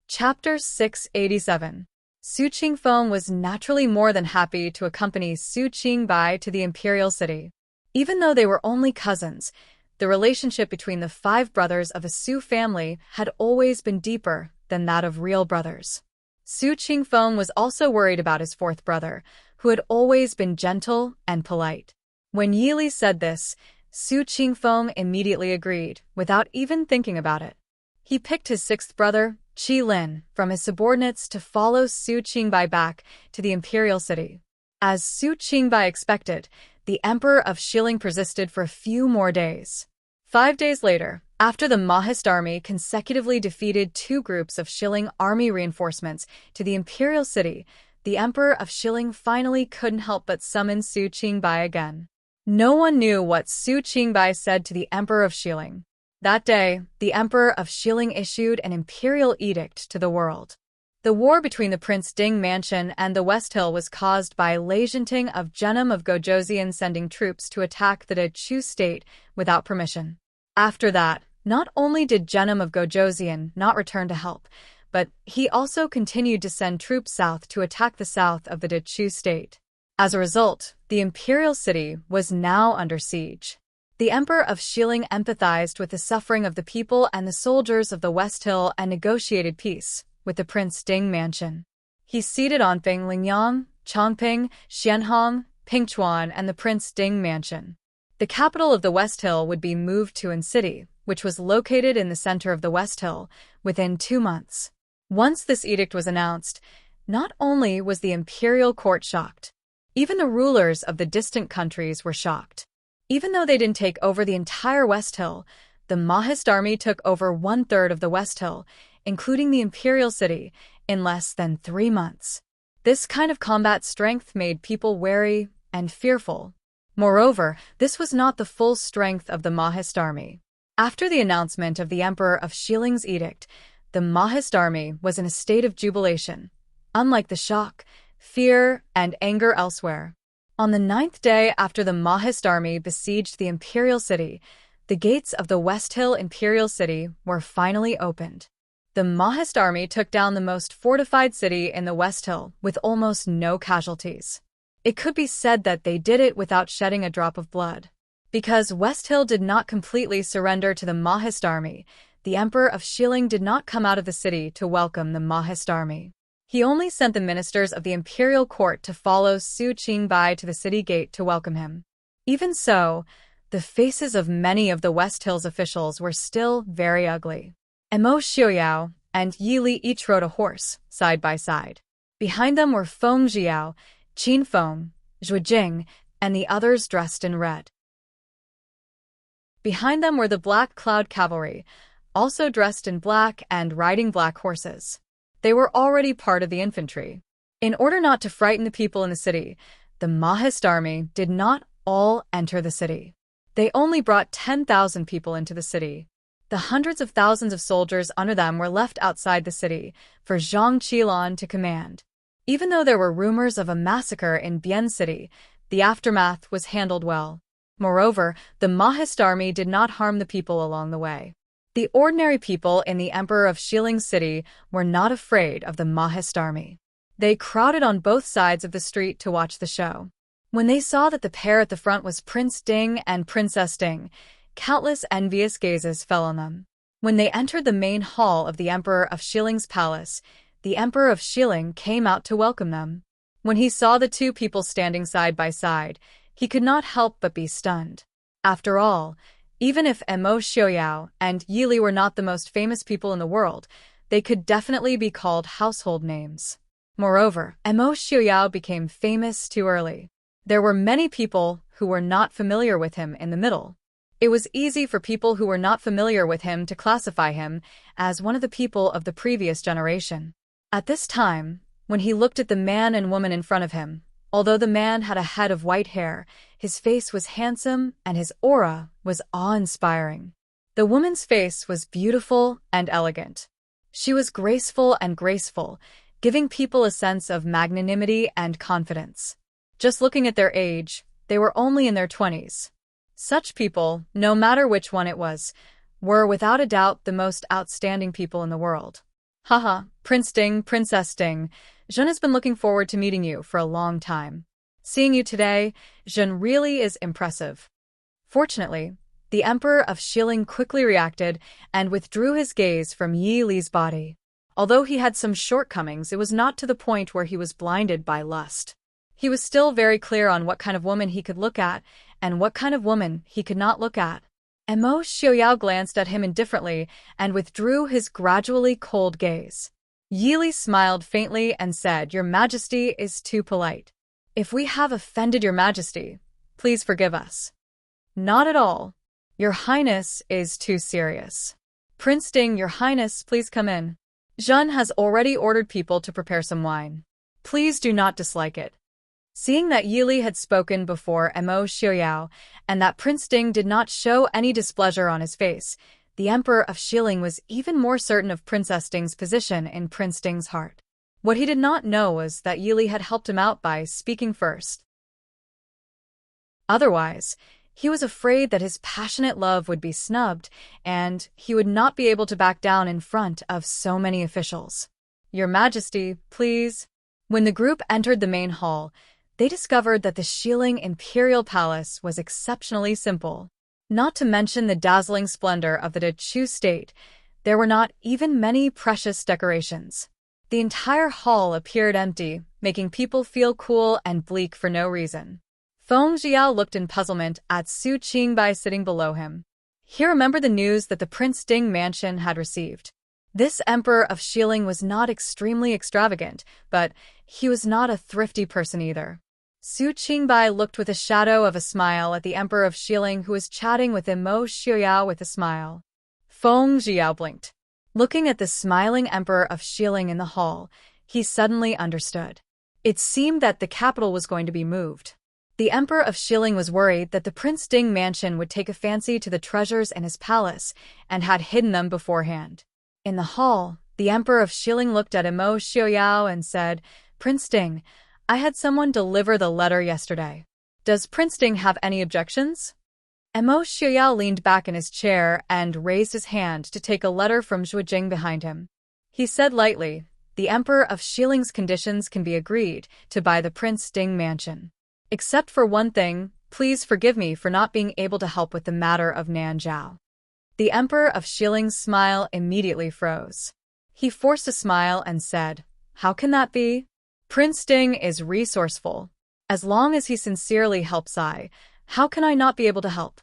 [SPEAKER 1] Chapter 687. Su Qingfeng was naturally more than happy to accompany Su Qingbai to the imperial city. Even though they were only cousins, the relationship between the 5 brothers of a Su family had always been deeper than that of real brothers. Su Qingfeng was also worried about his 4th brother, who had always been gentle and polite. When Yili said this, Su Qingfeng immediately agreed, without even thinking about it. He picked his 6th brother, Qi Lin, from his subordinates to follow Su Qingbai back to the imperial city. As Su Qingbai expected, the Emperor of Shilling persisted for a few more days. 5 days later, after the Mahist army consecutively defeated 2 groups of Shilling army reinforcements to the imperial city, the Emperor of Shilling finally couldn't help but summon Su Qingbai again. No one knew what Su Qingbai said to the Emperor of Shilling. That day, the Emperor of Shilling issued an imperial edict to the world. The war between the Prince Ding Mansion and the West Hill was caused by Enchanting of Genom of Gojoseon sending troops to attack the Dechu state without permission. After that, not only did Genom of Gojoseon not return to help, but he also continued to send troops south to attack the south of the Dechu state. As a result, the imperial city was now under siege. The Emperor of Shilling empathized with the suffering of the people and the soldiers of the West Hill and negotiated peace with the Prince Ding Mansion. He ceded Anping Lingyang, Chongping, Xianhong, Pingchuan, and the Prince Ding Mansion. The capital of the West Hill would be moved to An City, which was located in the center of the West Hill, within 2 months. Once this edict was announced, not only was the imperial court shocked, even the rulers of the distant countries were shocked. Even though they didn't take over the entire West Hill, the Mahist army took over 1/3 of the West Hill, including the imperial city, in less than 3 months. This kind of combat strength made people wary and fearful. Moreover, this was not the full strength of the Mahist army. After the announcement of the Emperor of Shilling's edict, the Mahist army was in a state of jubilation, unlike the shock, fear, and anger elsewhere. On the 9th day after the Mahist army besieged the imperial city, the gates of the West Hill imperial city were finally opened. The Mahist army took down the most fortified city in the West Hill with almost no casualties. It could be said that they did it without shedding a drop of blood. Because West Hill did not completely surrender to the Mahist army, the Emperor of Shilling did not come out of the city to welcome the Mahist army. He only sent the ministers of the imperial court to follow Su Qingbai to the city gate to welcome him. Even so, the faces of many of the West Hills officials were still very ugly. Mo Xiaoyao and Yi Li each rode a horse, side by side. Behind them were Feng Jiao, Qin Feng, Zhu Jing, and the others dressed in red. Behind them were the Black Cloud Cavalry, also dressed in black and riding black horses. They were already part of the infantry. In order not to frighten the people in the city, the Mahist army did not all enter the city. They only brought 10,000 people into the city. The hundreds of thousands of soldiers under them were left outside the city for Zhang Qilan to command. Even though there were rumors of a massacre in Bian City, the aftermath was handled well. Moreover, the Mahist army did not harm the people along the way. The ordinary people in the Emperor of Shilling's city were not afraid of the Mahist army. They crowded on both sides of the street to watch the show. When they saw that the pair at the front was Prince Ding and Princess Ding, countless envious gazes fell on them. When they entered the main hall of the Emperor of Shilling's palace, the Emperor of Shilling came out to welcome them. When he saw the 2 people standing side by side, he could not help but be stunned. After all, even if Mo Xiaoyao and Yi Li were not the most famous people in the world, they could definitely be called household names. Moreover, Mo Xiaoyao became famous too early. There were many people who were not familiar with him in the middle. It was easy for people who were not familiar with him to classify him as one of the people of the previous generation. At this time, when he looked at the man and woman in front of him, although the man had a head of white hair, his face was handsome and his aura was awe-inspiring. The woman's face was beautiful and elegant. She was graceful and graceful, giving people a sense of magnanimity and confidence. Just looking at their age, they were only in their 20s. Such people, no matter which one it was, were without a doubt the most outstanding people in the world. Haha, Prince Ding, Princess Ding, Zhen has been looking forward to meeting you for a long time. Seeing you today, Zhen really is impressive. Fortunately, The Emperor of Shilling quickly reacted and withdrew his gaze from Yi Li's body. Although he had some shortcomings, it was not to the point where he was blinded by lust. He was still very clear on what kind of woman he could look at and what kind of woman he could not look at. Mo Xiaoyao glanced at him indifferently and withdrew his gradually cold gaze. Yi Li smiled faintly and said, "Your Majesty is too polite. If we have offended Your Majesty, please forgive us." "Not at all. Your Highness is too serious." "Prince Ding, Your Highness, please come in. Zhen has already ordered people to prepare some wine. Please do not dislike it." Seeing that Yi Li had spoken before Mo Xiaoyao and that Prince Ding did not show any displeasure on his face, the Emperor of Shilling was even more certain of Princess Ding's position in Prince Ding's heart. What he did not know was that Yi Li had helped him out by speaking first. Otherwise, he was afraid that his passionate love would be snubbed, and he would not be able to back down in front of so many officials. "Your Majesty, please." When the group entered the main hall, they discovered that the Shilling Imperial Palace was exceptionally simple. Not to mention the dazzling splendor of the Dechu state, there were not even many precious decorations. The entire hall appeared empty, making people feel cool and bleak for no reason. Feng Jiao looked in puzzlement at Su Qingbai sitting below him. He remembered the news that the Prince Ding mansion had received. This Emperor of Shilling was not extremely extravagant, but he was not a thrifty person either. Su Qingbai looked with a shadow of a smile at the Emperor of Shilling, who was chatting with Mo Xiaoyao with a smile. Feng Jiao blinked. Looking at the smiling Emperor of Shilling in the hall, he suddenly understood. It seemed that the capital was going to be moved. The Emperor of Shilling was worried that the Prince Ding mansion would take a fancy to the treasures in his palace and had hidden them beforehand. In the hall, the Emperor of Shilling looked at Mo Xiaoyao and said, "Prince Ding, I had someone deliver the letter yesterday. Does Prince Ding have any objections?" Mo Xiaoyao leaned back in his chair and raised his hand to take a letter from Zhuijing behind him. He said lightly, "The Emperor of Shilling's conditions can be agreed to by the Prince Ding mansion. Except for one thing, please forgive me for not being able to help with the matter of Nanzhao." The Emperor of Shilling's smile immediately froze. He forced a smile and said, "How can that be? Prince Ding is resourceful. As long as he sincerely helps how can I not be able to help?"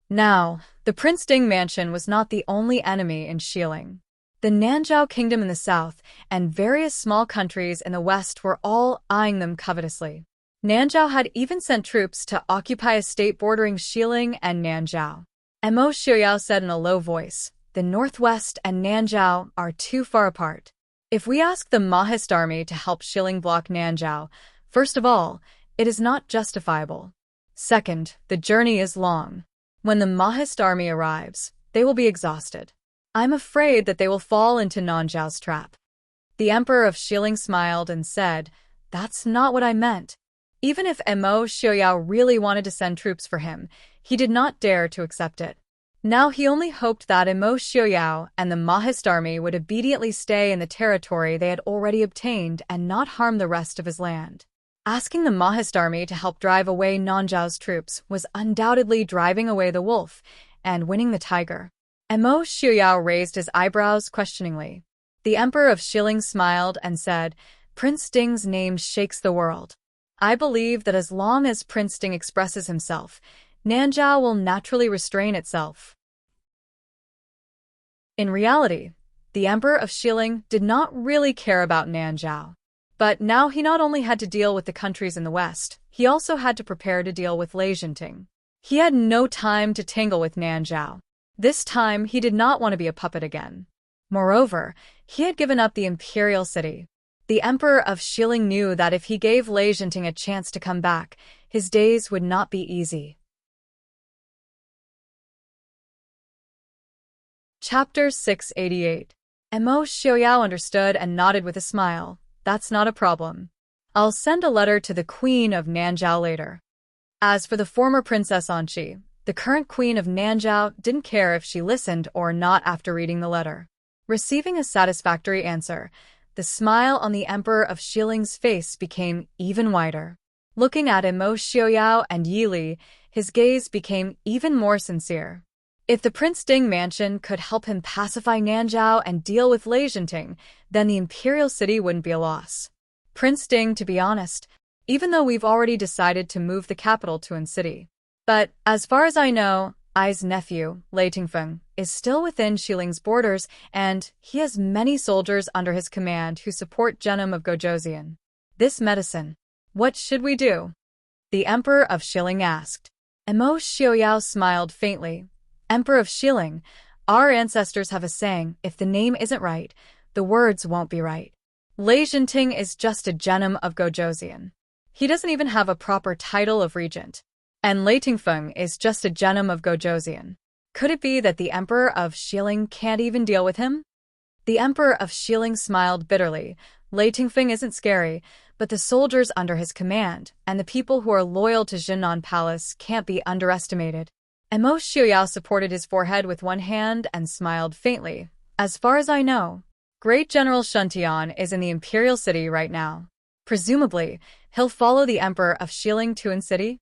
[SPEAKER 1] Now, the Prince Ding mansion was not the only enemy in Shilling. The Nanzhao Kingdom in the south and various small countries in the west were all eyeing them covetously. Nanzhao had even sent troops to occupy a state bordering Shilling and Nanzhao. Mo Xiaoyao said in a low voice, "The northwest and Nanzhao are too far apart. If we ask the Mahist army to help Shilling block Nanzhao, first of all, it is not justifiable. Second, the journey is long. When the Mahist army arrives, they will be exhausted. I'm afraid that they will fall into Nanzhao's trap." The Emperor of Shilling smiled and said, "That's not what I meant." Even if Mo Xiaoyao really wanted to send troops for him, he did not dare to accept it. Now he only hoped that Mo Xiaoyao and the Mahist army would obediently stay in the territory they had already obtained and not harm the rest of his land. Asking the Mahist army to help drive away Nanzhao's troops was undoubtedly driving away the wolf and winning the tiger. Mo Xiaoyao raised his eyebrows questioningly. The Emperor of Shilling smiled and said, "Prince Ding's name shakes the world. I believe that as long as Prince Ding expresses himself, Nanzhao will naturally restrain itself." In reality, the Emperor of Shilling did not really care about Nanzhao. But now he not only had to deal with the countries in the west, he also had to prepare to deal with Enchanting. He had no time to tangle with Nanzhao. This time he did not want to be a puppet again. Moreover, he had given up the imperial city. The Emperor of Shilling knew that if he gave Enchanting a chance to come back, his days would not be easy. Chapter 688. Mo Xiaoyao understood and nodded with a smile. "That's not a problem. I'll send a letter to the Queen of Nanzhao later." As for the former Princess Anqi, the current Queen of Nanzhao didn't care if she listened or not after reading the letter. Receiving a satisfactory answer, the smile on the Emperor of Shilling's face became even wider. Looking at Mo Xiaoyao and Yi Li, his gaze became even more sincere. If the Prince Ding mansion could help him pacify Nanzhao and deal with Enchanting, then the imperial city wouldn't be a loss. Prince Ding, to be honest, even though we've already decided to move the capital to An City. But, as far as I know, Ai's nephew, Lei Tingfeng, is still within Xiling's borders, and he has many soldiers under his command who support Genom of Gojoseon. This medicine. What should we do? The Emperor of Xiling asked. Emo Xiaoyao smiled faintly. Emperor of Xiling, our ancestors have a saying, if the name isn't right, the words won't be right. Lei Jinting is just a Genom of Gojoseon. He doesn't even have a proper title of regent. And Lei Tingfeng is just a Genom of Gojoseon. Could it be that the Emperor of Xiling can't even deal with him? The Emperor of Xiling smiled bitterly. Lei Tingfeng isn't scary, but the soldiers under his command and the people who are loyal to Jinnan Palace can't be underestimated. Emo Xiaoyao supported his forehead with one hand and smiled faintly. As far as I know, Great General Shuntian is in the Imperial City right now. Presumably, he'll follow the Emperor of Xiling to An City?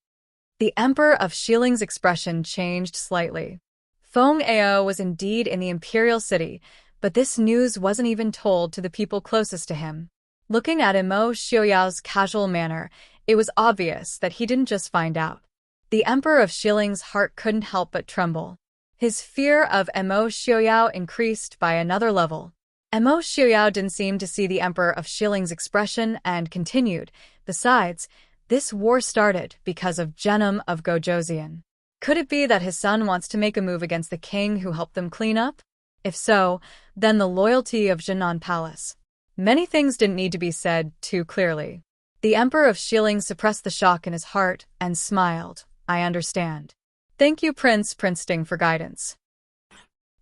[SPEAKER 1] The Emperor of Xiling's expression changed slightly. Feng Ao was indeed in the Imperial City, but this news wasn't even told to the people closest to him. Looking at Emo Xiaoyao's casual manner, it was obvious that he didn't just find out. The Emperor of Xiling's heart couldn't help but tremble. His fear of Emo Xiaoyao increased by another level. Emo Xiaoyao didn't seem to see the Emperor of Xiling's expression and continued. Besides, this war started because of Genom of Gojoseon. Could it be that his son wants to make a move against the king who helped them clean up? If so, then the loyalty of Jinnan Palace. Many things didn't need to be said too clearly. The Emperor of Xiling suppressed the shock in his heart and smiled. I understand. Thank you, Prince Ding, for guidance.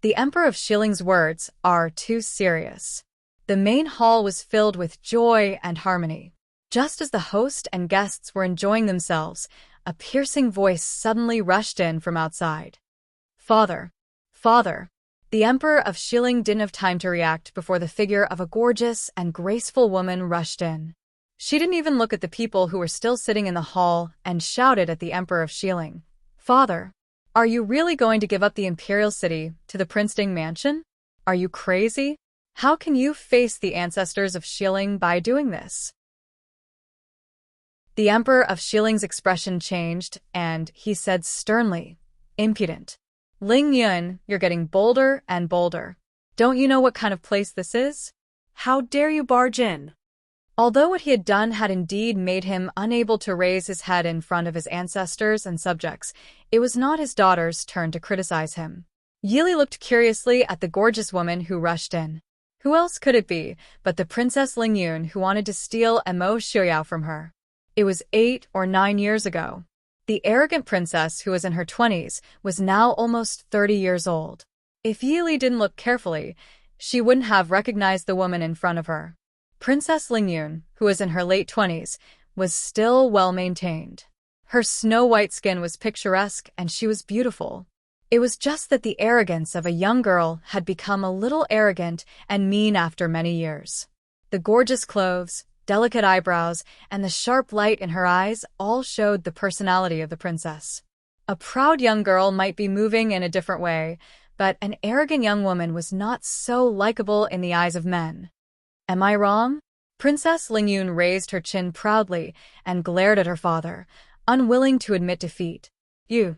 [SPEAKER 1] The Emperor of Xiling's words are too serious. The main hall was filled with joy and harmony. Just as the host and guests were enjoying themselves, a piercing voice suddenly rushed in from outside. Father! Father! The Emperor of Xiling didn't have time to react before the figure of a gorgeous and graceful woman rushed in. She didn't even look at the people who were still sitting in the hall and shouted at the Emperor of Xiling. Father, are you really going to give up the Imperial City to the Prince Ding mansion? Are you crazy? How can you face the ancestors of Xiling by doing this? The Emperor of Xiling's expression changed, and he said sternly, Impudent. Ling Yun, you're getting bolder and bolder. Don't you know what kind of place this is?
[SPEAKER 2] How dare you barge in?
[SPEAKER 1] Although what he had done had indeed made him unable to raise his head in front of his ancestors and subjects, it was not his daughter's turn to criticize him. Yili looked curiously at the gorgeous woman who rushed in. Who else could it be but the Princess Ling Yun who wanted to steal Emo Xiaoyao from her? It was 8 or 9 years ago. The arrogant princess who was in her 20s was now almost 30 years old. If Yili didn't look carefully, she wouldn't have recognized the woman in front of her. Princess Ling Yun, who was in her late 20s, was still well-maintained. Her snow-white skin was picturesque and she was beautiful. It was just that the arrogance of a young girl had become a little arrogant and mean after many years. The gorgeous clothes, delicate eyebrows, and the sharp light in her eyes all showed the personality of the princess. A proud young girl might be moving in a different way, but an arrogant young woman was not so likable in the eyes of men. Am I wrong? Princess Ling Yun raised her chin proudly and glared at her father, unwilling to admit defeat. You.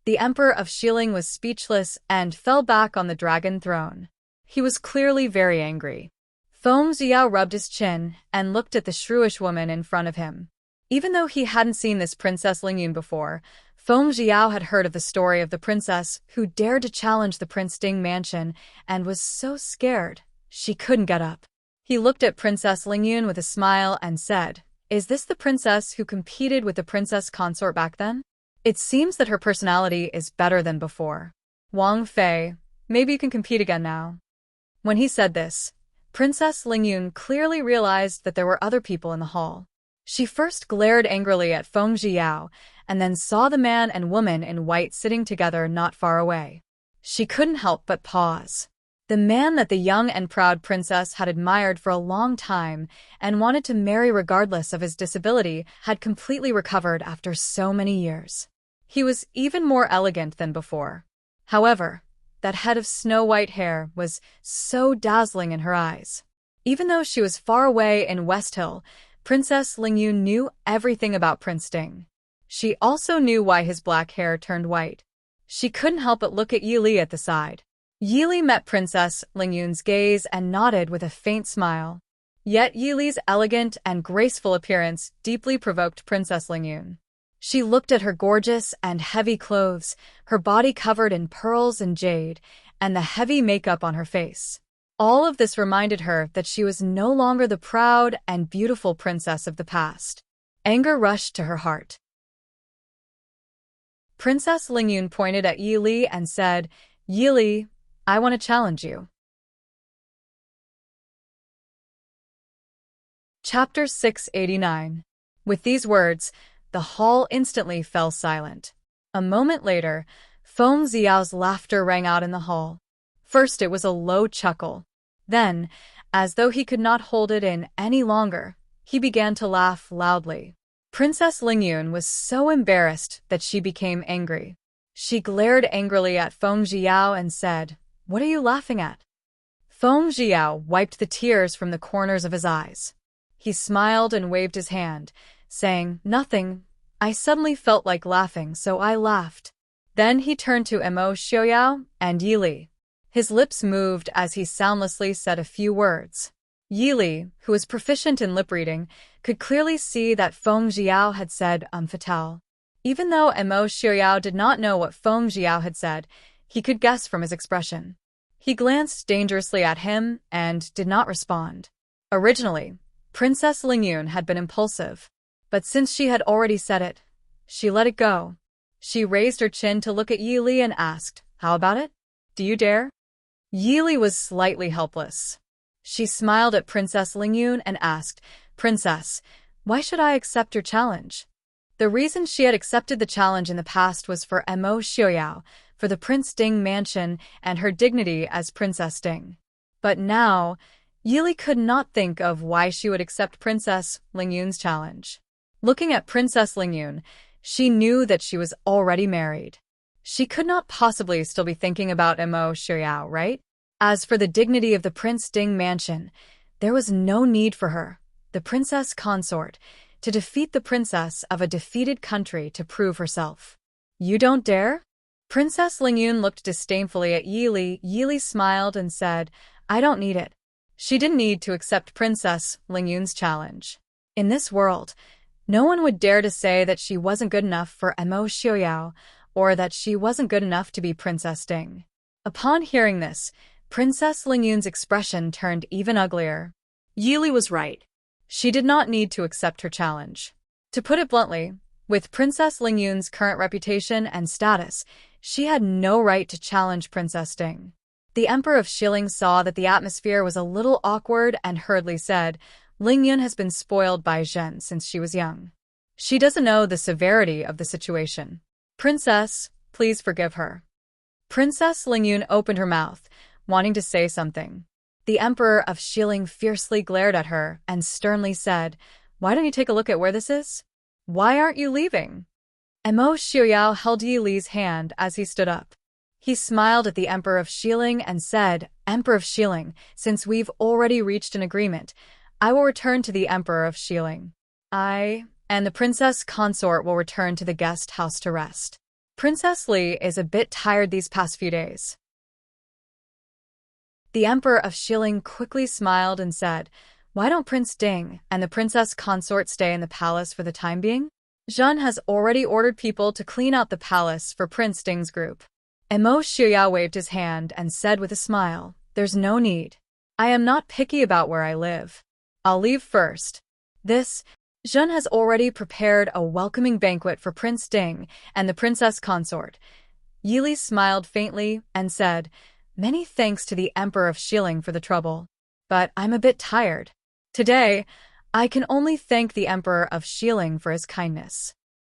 [SPEAKER 1] The Emperor of Xiling was speechless and fell back on the dragon throne. He was clearly very angry. Feng Ziyao rubbed his chin and looked at the shrewish woman in front of him. Even though he hadn't seen this Princess Ling Yun before, Feng Ziyao had heard of the story of the princess who dared to challenge the Prince Ding mansion and was so scared she couldn't get up. He looked at Princess Ling Yun with a smile and said, Is this the princess who competed with the princess consort back then? It seems that her personality is better than before. Wang Fei, maybe you can compete again now. When he said this, Princess Ling Yun clearly realized that there were other people in the hall. She first glared angrily at Feng Ziyao and then saw the man and woman in white sitting together not far away. She couldn't help but pause. The man that the young and proud princess had admired for a long time and wanted to marry regardless of his disability had completely recovered after so many years. He was even more elegant than before. However, that head of snow-white hair was so dazzling in her eyes. Even though she was far away in West Hill, Princess Lingyun knew everything about Prince Ding. She also knew why his black hair turned white. She couldn't help but look at Yi Li at the side. Yi Li met Princess Lingyun's gaze and nodded with a faint smile. Yet Yi Li's elegant and graceful appearance deeply provoked Princess Lingyun. She looked at her gorgeous and heavy clothes, her body covered in pearls and jade, and the heavy makeup on her face. All of this reminded her that she was no longer the proud and beautiful princess of the past. Anger rushed to her heart. Princess Lingyun pointed at Yi Li and said, "Yi Li, I want to challenge you." Chapter 689. With these words, the hall instantly fell silent. A moment later, Feng Xiao's laughter rang out in the hall. First it was a low chuckle. Then, as though he could not hold it in any longer, he began to laugh loudly. Princess Lingyun was so embarrassed that she became angry. She glared angrily at Feng Xiao and said, "What are you laughing at?" Feng Xiao wiped the tears from the corners of his eyes. He smiled and waved his hand, saying, "Nothing. I suddenly felt like laughing, so I laughed." Then he turned to Mo Xiaoyao and Yi Li. His lips moved as he soundlessly said a few words. Yi Li, who was proficient in lip reading, could clearly see that Feng Xiao had said fatale. Even though Mo Xiaoyao did not know what Feng Xiao had said, he could guess from his expression. He glanced dangerously at him and did not respond. Originally, Princess Lingyun had been impulsive, but since she had already said it, she let it go. She raised her chin to look at Yi Li and asked, "How about it? Do you dare?" Yi Li was slightly helpless. She smiled at Princess Lingyun and asked, "Princess, why should I accept your challenge?" The reason she had accepted the challenge in the past was for Mo Xiaoyao, for the Prince Ding mansion and her dignity as Princess Ding. But now, Yi Li could not think of why she would accept Princess Lingyun's challenge. Looking at Princess Lingyun, she knew that she was already married. She could not possibly still be thinking about Mo Xiaoyao, right? As for the dignity of the Prince Ding mansion, there was no need for her, the princess consort, to defeat the princess of a defeated country to prove herself. "You don't dare?" Princess Lingyun looked disdainfully at Yi Li. Yi Li smiled and said, "I don't need it." She didn't need to accept Princess Lingyun's challenge. In this world, no one would dare to say that she wasn't good enough for Mo Xiaoyao, or that she wasn't good enough to be Princess Ding. Upon hearing this, Princess Lingyun's expression turned even uglier.
[SPEAKER 2] Yi Li was right.
[SPEAKER 1] She did not need to accept her challenge. To put it bluntly, with Princess Lingyun's current reputation and status, she had no right to challenge Princess Ding. The Emperor of Shilling saw that the atmosphere was a little awkward and hurriedly said, "Lingyun has been spoiled by Zhen since she was young. She doesn't know the severity of the situation. Princess, please forgive her." Princess Lingyun opened her mouth, wanting to say something. The Emperor of Shilling fiercely glared at her and sternly said, "Why don't you take a look at where this is? Why aren't you leaving?" Mo Xiaoyao held Yi Li's hand as he stood up. He smiled at the Emperor of Shilling and said, "Emperor of Shilling, since we've already reached an agreement, I will return to the Emperor of Shilling. I and the princess consort will return to the guest house to rest. Princess Li is a bit tired these past few days." The Emperor of Shilling quickly smiled and said, "Why don't Prince Ding and the princess consort stay in the palace for the time being? Zhen has already ordered people to clean out the palace for Prince Ding's group." Mo Xiaoyao waved his hand and said with a smile, "There's no need. I am not picky about where I live. I'll leave first." Zhen has already prepared a welcoming banquet for Prince Ding and the princess consort. Yi Li smiled faintly and said, "Many thanks to the Emperor of Shilling for the trouble, but I'm a bit tired. Today, I can only thank the Emperor of Shilling for his kindness."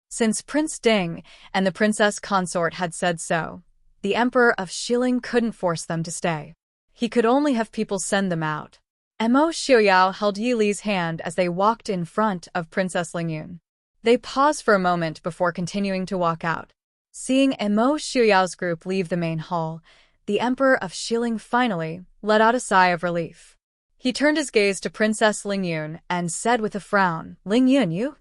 [SPEAKER 1] Since Prince Ding and the princess consort had said so, the Emperor of Shilling couldn't force them to stay. He could only have people send them out. Mo Xiaoyao held Yi Li's hand as they walked in front of Princess Lingyun. They paused for a moment before continuing to walk out. Seeing Emo Xiuyao's group leave the main hall, the Emperor of Xiling finally let out a sigh of relief. He turned his gaze to Princess Lingyun and said with a frown, "Lingyun, you?"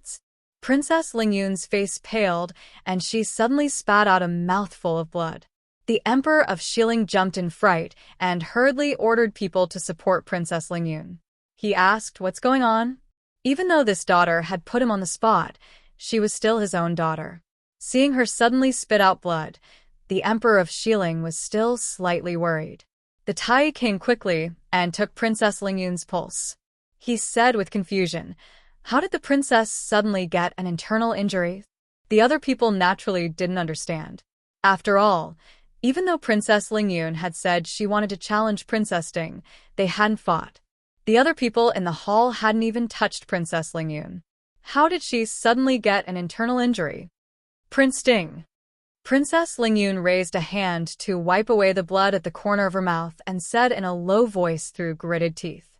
[SPEAKER 1] Princess Lingyun's face paled, and she suddenly spat out a mouthful of blood. The Emperor of Xiling jumped in fright and hurriedly ordered people to support Princess Lingyun. He asked, "What's going on?" Even though this daughter had put him on the spot, she was still his own daughter. Seeing her suddenly spit out blood, the Emperor of Xiling was still slightly worried. The Tai came quickly and took Princess Lingyun's pulse. He said with confusion, "How did the princess suddenly get an internal injury?" The other people naturally didn't understand. After all, even though Princess Lingyun had said she wanted to challenge Princess Ding, they hadn't fought. The other people in the hall hadn't even touched Princess Lingyun. How did she suddenly get an internal injury? Prince Ding. Princess Lingyun raised a hand to wipe away the blood at the corner of her mouth and said in a low voice through gritted teeth.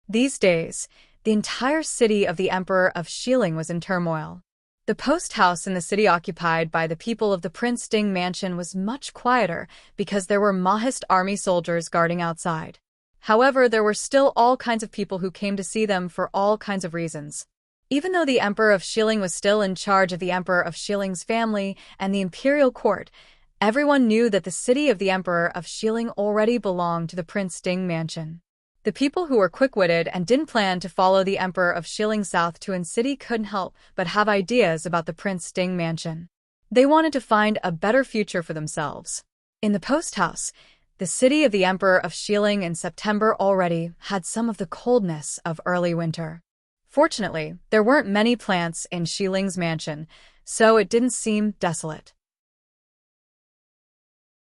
[SPEAKER 1] These days, the entire city of the Emperor of Xiling was in turmoil. The post house in the city occupied by the people of the Prince Ding mansion was much quieter because there were Mahist army soldiers guarding outside. However, there were still all kinds of people who came to see them for all kinds of reasons. Even though the Emperor of Xiling was still in charge of the Emperor of Xiling's family and the imperial court, everyone knew that the city of the Emperor of Xiling already belonged to the Prince Ding mansion. The people who were quick-witted and didn't plan to follow the Emperor of Xiling south to An City couldn't help but have ideas about the Prince Ding mansion. They wanted to find a better future for themselves. In the post house, the city of the Emperor of Xiling in September already had some of the coldness of early winter. Fortunately, there weren't many plants in Xiling's mansion, so it didn't seem desolate.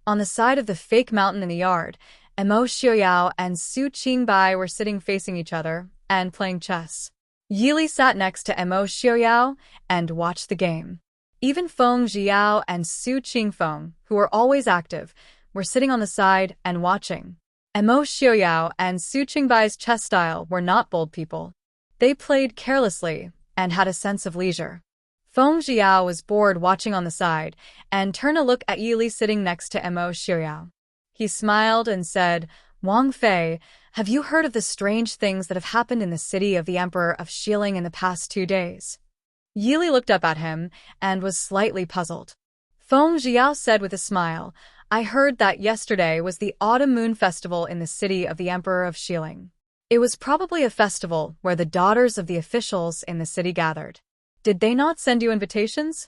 [SPEAKER 1] On the side of the fake mountain in the yard, Emo Xiuyao and Su Qingbai were sitting facing each other and playing chess. Yili sat next to Emo Xiuyao and watched the game. Even Feng Jiao and Su Qingfeng, who were always active, were sitting on the side and watching. Emo Xiuyao and Su Qingbai's chess style were not bold people. They played carelessly and had a sense of leisure. Feng Jiao was bored watching on the side and turned to look at Yili sitting next to Emo Xiuyao. He smiled and said, "Wang Fei, have you heard of the strange things that have happened in the city of the Emperor of Xiling in the past 2 days?" Yili looked up at him and was slightly puzzled. Feng Jiao said with a smile, "I heard that yesterday was the Autumn Moon Festival in the city of the Emperor of Xiling. It was probably a festival where the daughters of the officials in the city gathered. Did they not send you invitations?"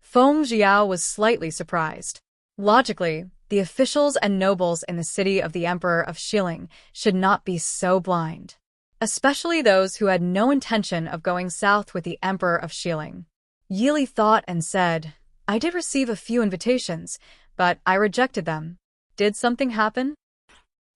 [SPEAKER 1] Feng Jiao was slightly surprised. Logically, the officials and nobles in the city of the Emperor of Xiling should not be so blind, especially those who had no intention of going south with the Emperor of Xiling. Yili thought and said, "I did receive a few invitations, but I rejected them. Did something happen?"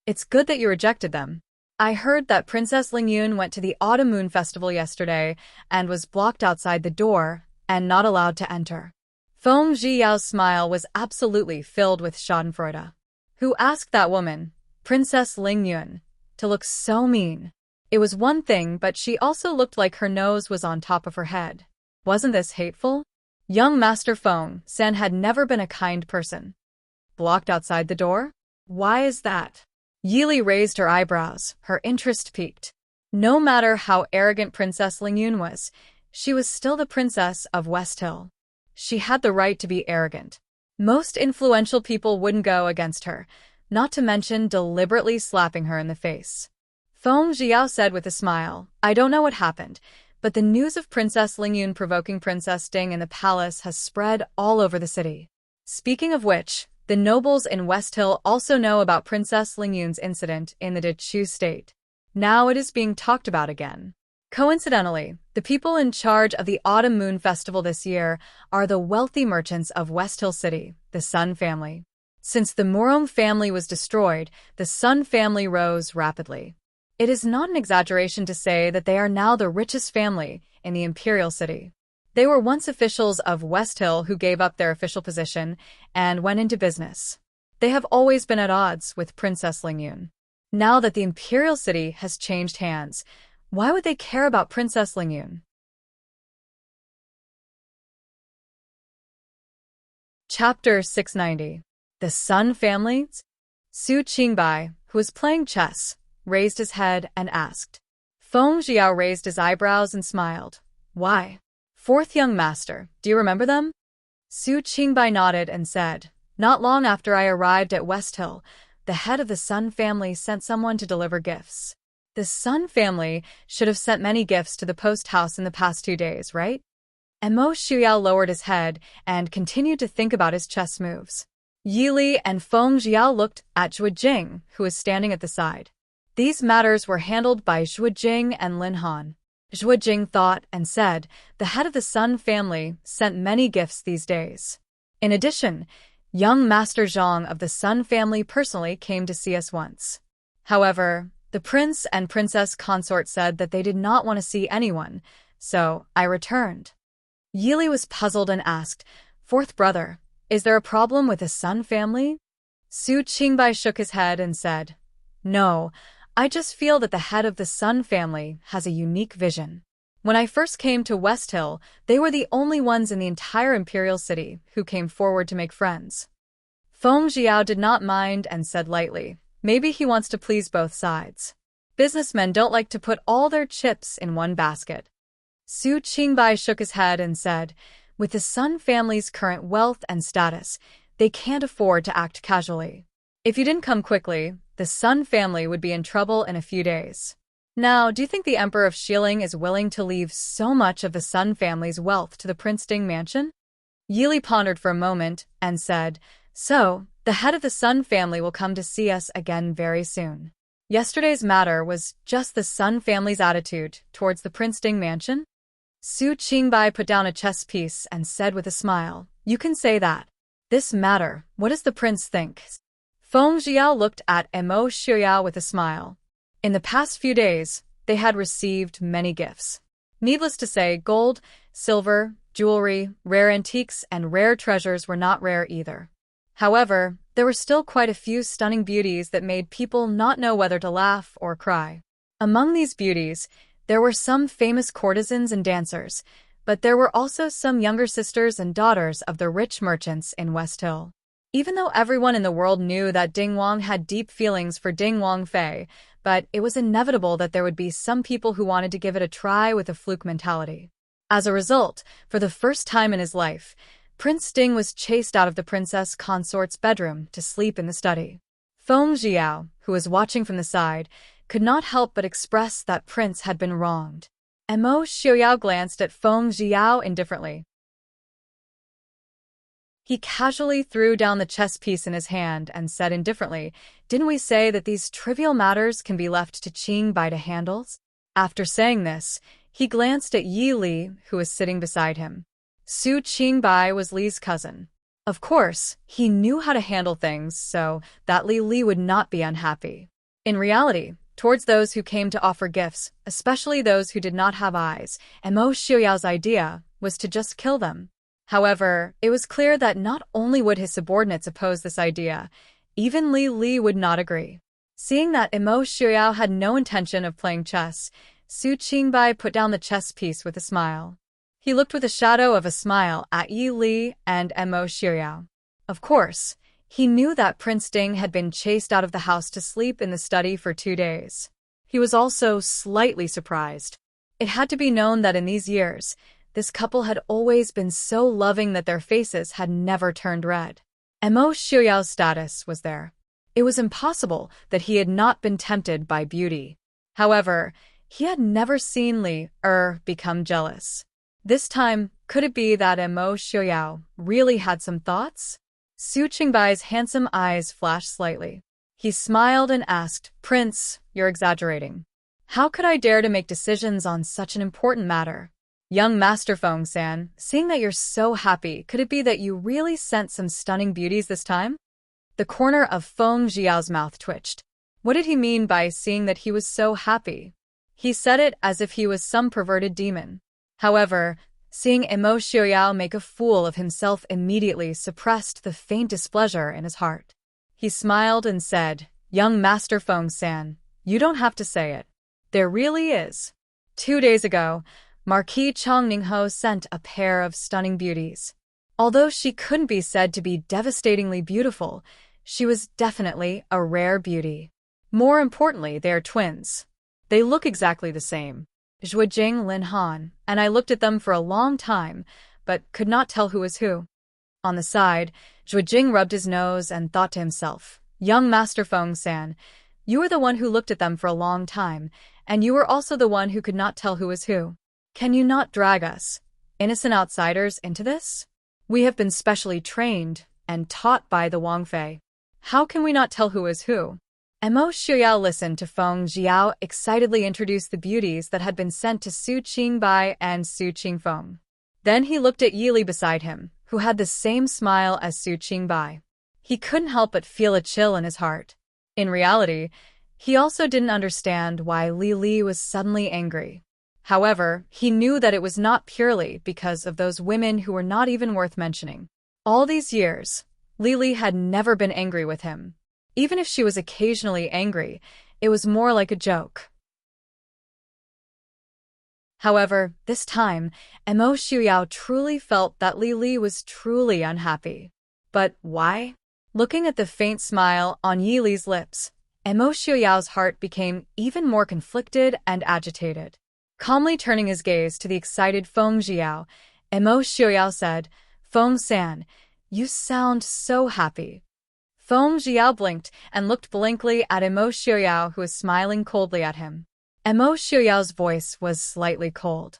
[SPEAKER 1] "It's good that you rejected them. I heard that Princess Lingyun went to the Autumn Moon Festival yesterday and was blocked outside the door and not allowed to enter." Feng Jiao's smile was absolutely filled with schadenfreude. Who asked that woman, Princess Lingyun, to look so mean? It was one thing, but she also looked like her nose was on top of her head. Wasn't this hateful? Young Master Feng San had never been a kind person. Blocked outside the door? Why is that? Yili raised her eyebrows, her interest piqued. No matter how arrogant Princess Lingyun was, she was still the princess of West Hill. She had the right to be arrogant. Most influential people wouldn't go against her, not to mention deliberately slapping her in the face. Feng Jiao said with a smile, "I don't know what happened, but the news of Princess Lingyun provoking Princess Ding in the palace has spread all over the city. Speaking of which, the nobles in West Hill also know about Princess Lingyun's incident in the Dechu state. Now it is being talked about again." Coincidentally, the people in charge of the Autumn Moon Festival this year are the wealthy merchants of West Hill City, the Sun family. Since the Murong family was destroyed, the Sun family rose rapidly. It is not an exaggeration to say that they are now the richest family in the imperial city. They were once officials of West Hill who gave up their official position and went into business. They have always been at odds with Princess Lingyun. Now that the imperial city has changed hands, why would they care about Princess Lingyun? Chapter 690. The Sun Family? Su Qingbai, who was playing chess, raised his head and asked. Feng Jiao raised his eyebrows and smiled. Why? Fourth young master, do you remember them? Su Qingbai nodded and said, Not long after I arrived at West Hill, the head of the Sun family sent someone to deliver gifts. The Sun family should have sent many gifts to the post house in the past 2 days, right? And Mo Shuyao lowered his head and continued to think about his chess moves. Yi Li and Feng Jiao looked at Zhuo Jing, who was standing at the side. These matters were handled by Zhuo Jing and Lin Han. Zhuo Jing thought and said, the head of the Sun family sent many gifts these days. In addition, young Master Zhang of the Sun family personally came to see us once. However, the prince and princess consort said that they did not want to see anyone, so I returned. Yi Li was puzzled and asked, Fourth brother, is there a problem with the Sun family? Su Qingbai shook his head and said, No, I just feel that the head of the Sun family has a unique vision. When I first came to West Hill, they were the only ones in the entire imperial city who came forward to make friends. Feng Jiao did not mind and said lightly, Maybe he wants to please both sides. Businessmen don't like to put all their chips in one basket. Su Qingbai shook his head and said, With the Sun family's current wealth and status, they can't afford to act casually. If you didn't come quickly, the Sun family would be in trouble in a few days. Now, do you think the Emperor of Xiling is willing to leave so much of the Sun family's wealth to the Prince Ding mansion? Yi Li pondered for a moment and said, So, the head of the Sun family will come to see us again very soon. Yesterday's matter was just the Sun family's attitude towards the Prince Ding mansion? Su Qingbai put down a chess piece and said with a smile, You can say that. This matter, what does the prince think? Feng Jiao looked at Mo Shuyao with a smile. In the past few days, they had received many gifts. Needless to say, gold, silver, jewelry, rare antiques, and rare treasures were not rare either. However, there were still quite a few stunning beauties that made people not know whether to laugh or cry. Among these beauties, there were some famous courtesans and dancers, but there were also some younger sisters and daughters of the rich merchants in West Hill. Even though everyone in the world knew that Ding Wang had deep feelings for Ding Wangfei, but it was inevitable that there would be some people who wanted to give it a try with a fluke mentality. As a result, for the first time in his life, Prince Ding was chased out of the princess consort's bedroom to sleep in the study. Feng Jiao, who was watching from the side, could not help but express that Prince had been wronged. Mo Shuyao glanced at Feng Jiao indifferently. He casually threw down the chess piece in his hand and said indifferently, Didn't we say that these trivial matters can be left to Qingbai to handle? After saying this, he glanced at Yi Li, who was sitting beside him. Su Qingbai was Li's cousin. Of course, he knew how to handle things so that Li would not be unhappy. In reality, towards those who came to offer gifts, especially those who did not have eyes, Mo Shuyao's idea was to just kill them. However, it was clear that not only would his subordinates oppose this idea, even Li would not agree. Seeing that Mo Shuyao had no intention of playing chess, Su Qingbai put down the chess piece with a smile. He looked with a shadow of a smile at Yi Li and Mo Shuyao. Of course, he knew that Prince Ding had been chased out of the house to sleep in the study for 2 days. He was also slightly surprised. It had to be known that in these years, this couple had always been so loving that their faces had never turned red. Mo Shuyao's status was there. It was impossible that he had not been tempted by beauty. However, he had never seen Li become jealous. This time, could it be that Mo Shuyao really had some thoughts? Su Qingbai's handsome eyes flashed slightly. He smiled and asked, Prince, you're exaggerating. How could I dare to make decisions on such an important matter? Young Master Feng-san, seeing that you're so happy, could it be that you really sent some stunning beauties this time? The corner of Feng Jiao's mouth twitched. What did he mean by seeing that he was so happy? He said it as if he was some perverted demon. However, seeing Mo Shuyao make a fool of himself immediately suppressed the faint displeasure in his heart. He smiled and said, Young Master Feng-san, you don't have to say it. There really is. 2 days ago, Marquis Chong Ningho sent a pair of stunning beauties. Although she couldn't be said to be devastatingly beautiful, she was definitely a rare beauty. More importantly, they are twins. They look exactly the same. Zhuojing Lin Han, and I looked at them for a long time, but could not tell who was who. On the side, Zhuojing rubbed his nose and thought to himself, "Young Master Feng-san, you were the one who looked at them for a long time, and you were also the one who could not tell who was who. Can you not drag us, innocent outsiders, into this? We have been specially trained and taught by the Wangfei. How can we not tell who is who?" Mo Xiuyao listened to Feng Jiao excitedly introduce the beauties that had been sent to Su Qingbai and Su Qingfeng. Then he looked at Yili beside him, who had the same smile as Su Qingbai. He couldn't help but feel a chill in his heart. In reality, he also didn't understand why Li Li was suddenly angry. However, he knew that it was not purely because of those women who were not even worth mentioning. All these years, Li Li had never been angry with him. Even if she was occasionally angry, it was more like a joke. However, this time, Mo Xiuyao truly felt that Li Li was truly unhappy. But why? Looking at the faint smile on Yi Li's lips, Mo Xiuyao's heart became even more conflicted and agitated. Calmly turning his gaze to the excited Feng Jiao, Mo Xiuyao said, "Feng-san, you sound so happy." Feng Jiao blinked and looked blankly at Mo Xiuyao, who was smiling coldly at him. Mo Xiuyao's voice was slightly cold.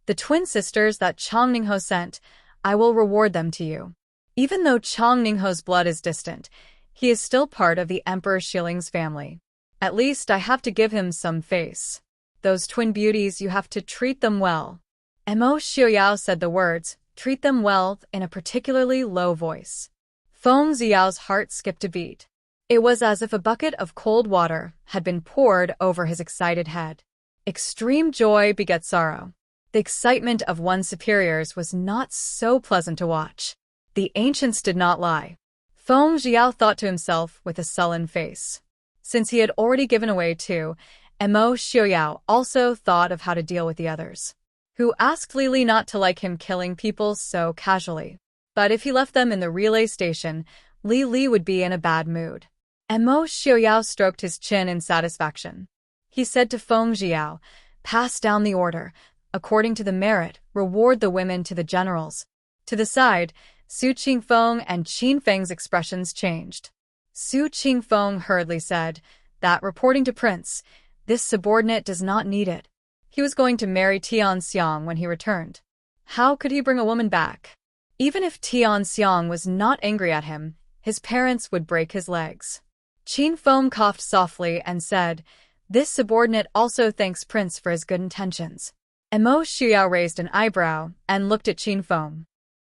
[SPEAKER 1] "The twin sisters that Chang Ningho sent, I will reward them to you. Even though Chang Ningho's blood is distant, he is still part of the Emperor Shiling's family. At least I have to give him some face. Those twin beauties, you have to treat them well." Mo Xiuyao said the words, "treat them well," in a particularly low voice. Feng Jiao's heart skipped a beat. It was as if a bucket of cold water had been poured over his excited head. Extreme joy begets sorrow. The excitement of one's superiors was not so pleasant to watch. The ancients did not lie. Feng Jiao thought to himself with a sullen face. Since he had already given away two, Mo Xiuyao also thought of how to deal with the others, who asked Li Li not to like him killing people so casually. But if he left them in the relay station, Li Li would be in a bad mood. Mo Xiuyao stroked his chin in satisfaction. He said to Feng Jiao, "Pass down the order. According to the merit, reward the women to the generals." To the side, Su Qingfeng and Qin Feng's expressions changed. Su Qingfeng hurriedly said that, reporting to Prince, this subordinate does not need it. He was going to marry Tian Xiang when he returned. How could he bring a woman back? Even if Tian Xiang was not angry at him, his parents would break his legs. Qin Feng coughed softly and said, "This subordinate also thanks Prince for his good intentions." Mo Xiuyao raised an eyebrow and looked at Qin Feng.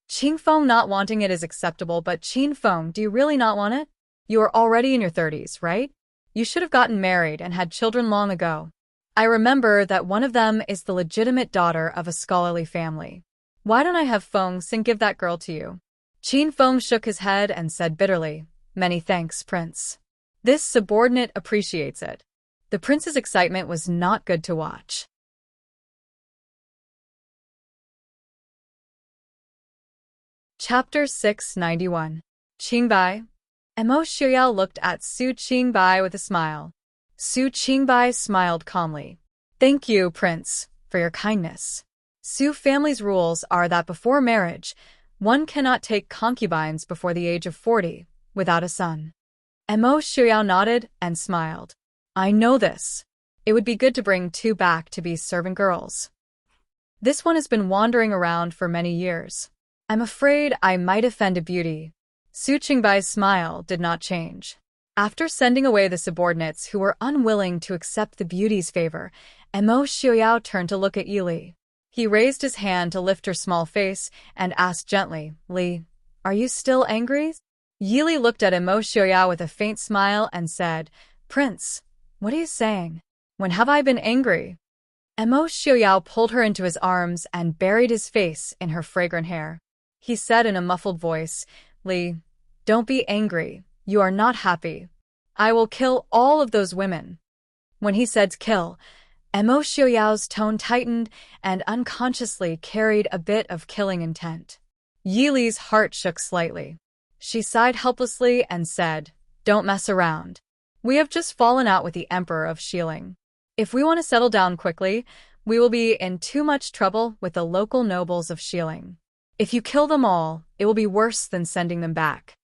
[SPEAKER 1] Qin Feng not wanting it is acceptable, but Qin Feng, do you really not want it? You are already in your 30s, right? You should have gotten married and had children long ago. I remember that one of them is the legitimate daughter of a scholarly family. Why don't I have Feng Xin give that girl to you?" Qin Feng shook his head and said bitterly, "Many thanks, Prince. This subordinate appreciates it." The prince's excitement was not good to watch. Chapter 691. Qingbai. Mo Xiuyao looked at Su Qingbai with a smile. Su Qingbai smiled calmly. "Thank you, Prince, for your kindness. Su family's rules are that before marriage, one cannot take concubines before the age of 40, without a son." Mo Xiuyao nodded and smiled. "I know this. It would be good to bring two back to be servant girls. This one has been wandering around for many years. I'm afraid I might offend a beauty." Su Qingbai's smile did not change. After sending away the subordinates who were unwilling to accept the beauty's favor, Mo Xiuyao turned to look at Yili. He raised his hand to lift her small face and asked gently, "Li, are you still angry?" Yili looked at Mo Xiuyao with a faint smile and said, "Prince, what are you saying? When have I been angry?" Mo Xiuyao pulled her into his arms and buried his face in her fragrant hair. He said in a muffled voice, "Li, don't be angry. You are not happy. I will kill all of those women." When he said kill, Mo Xiuyao's tone tightened and unconsciously carried a bit of killing intent. Yili's heart shook slightly. She sighed helplessly and said, "Don't mess around. We have just fallen out with the Emperor of Shieling. If we want to settle down quickly, we will be in too much trouble with the local nobles of Shieling. If you kill them all, it will be worse than sending them back."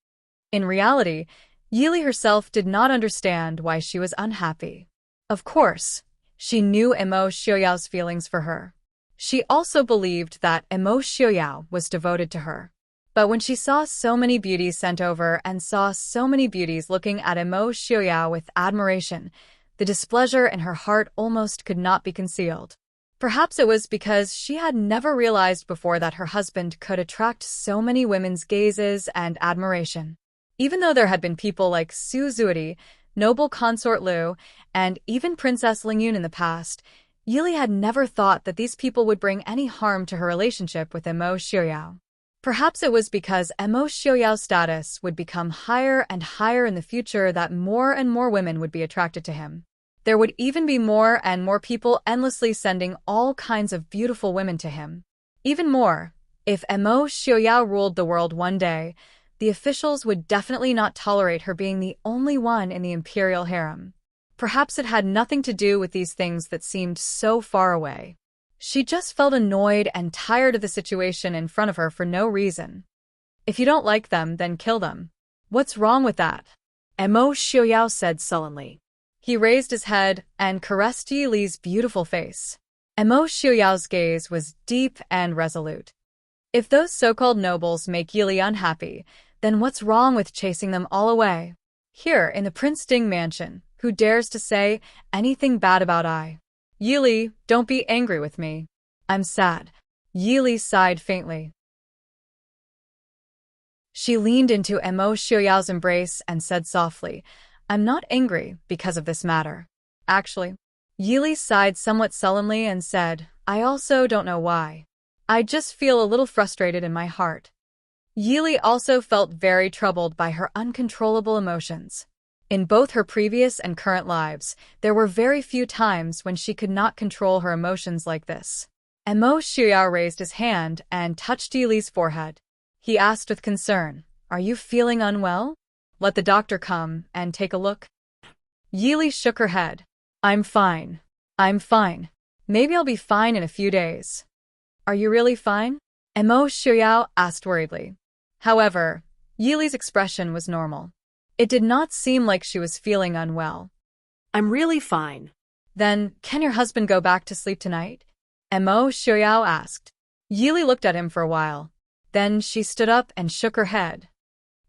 [SPEAKER 1] In reality, Yili herself did not understand why she was unhappy. Of course, she knew Emo Xiaoyao's feelings for her. She also believed that Emo Xiaoyao was devoted to her. But when she saw so many beauties sent over and saw so many beauties looking at Emo Xiaoyao with admiration, the displeasure in her heart almost could not be concealed. Perhaps it was because she had never realized before that her husband could attract so many women's gazes and admiration. Even though there had been people like Su Zuidi, noble consort Lu, and even Princess Lingyun in the past, Yili had never thought that these people would bring any harm to her relationship with Emo Xiaoyao. Perhaps it was because Emo Xiaoyao's status would become higher and higher in the future that more and more women would be attracted to him. There would even be more and more people endlessly sending all kinds of beautiful women to him. Even more, if Emo Xiaoyao ruled the world one day, the officials would definitely not tolerate her being the only one in the imperial harem. Perhaps it had nothing to do with these things that seemed so far away. She just felt annoyed and tired of the situation in front of her for no reason. If you don't like them, then kill them. What's wrong with that?
[SPEAKER 2] Emo Xiaoyao said sullenly.
[SPEAKER 1] He raised his head and caressed Yili's beautiful face. Emo Xiaoyao's gaze was deep and resolute. If those so-called nobles make Yili unhappy, then what's wrong with chasing them all away? Here, in the Prince Ding mansion, who dares to say anything bad about I? Yili, don't be angry with me. I'm sad. Yili sighed faintly. She leaned into Emo Xiaoyao's embrace and said softly, "I'm not angry because of this matter. Actually." Yili sighed somewhat sullenly and said, "I also don't know why. I just feel a little frustrated in my heart." Yili also felt very troubled by her uncontrollable emotions. In both her previous and current lives, there were very few times when she could not control her emotions like this. Emo Xiaoyao raised his hand and touched Yili's forehead. He asked with concern, "Are you feeling unwell? Let the doctor come and take a look." Yili shook her head. I'm fine. Maybe I'll be fine in a few days." "Are you really fine?" Emo Xiaoyao asked worriedly. However, Yili's expression was normal. It did not seem like she was feeling unwell.
[SPEAKER 2] "I'm really fine."
[SPEAKER 1] "Then, can your husband go back to sleep tonight?" Emo Xiaoyao asked. Yili looked at him for a while. Then she stood up and shook her head.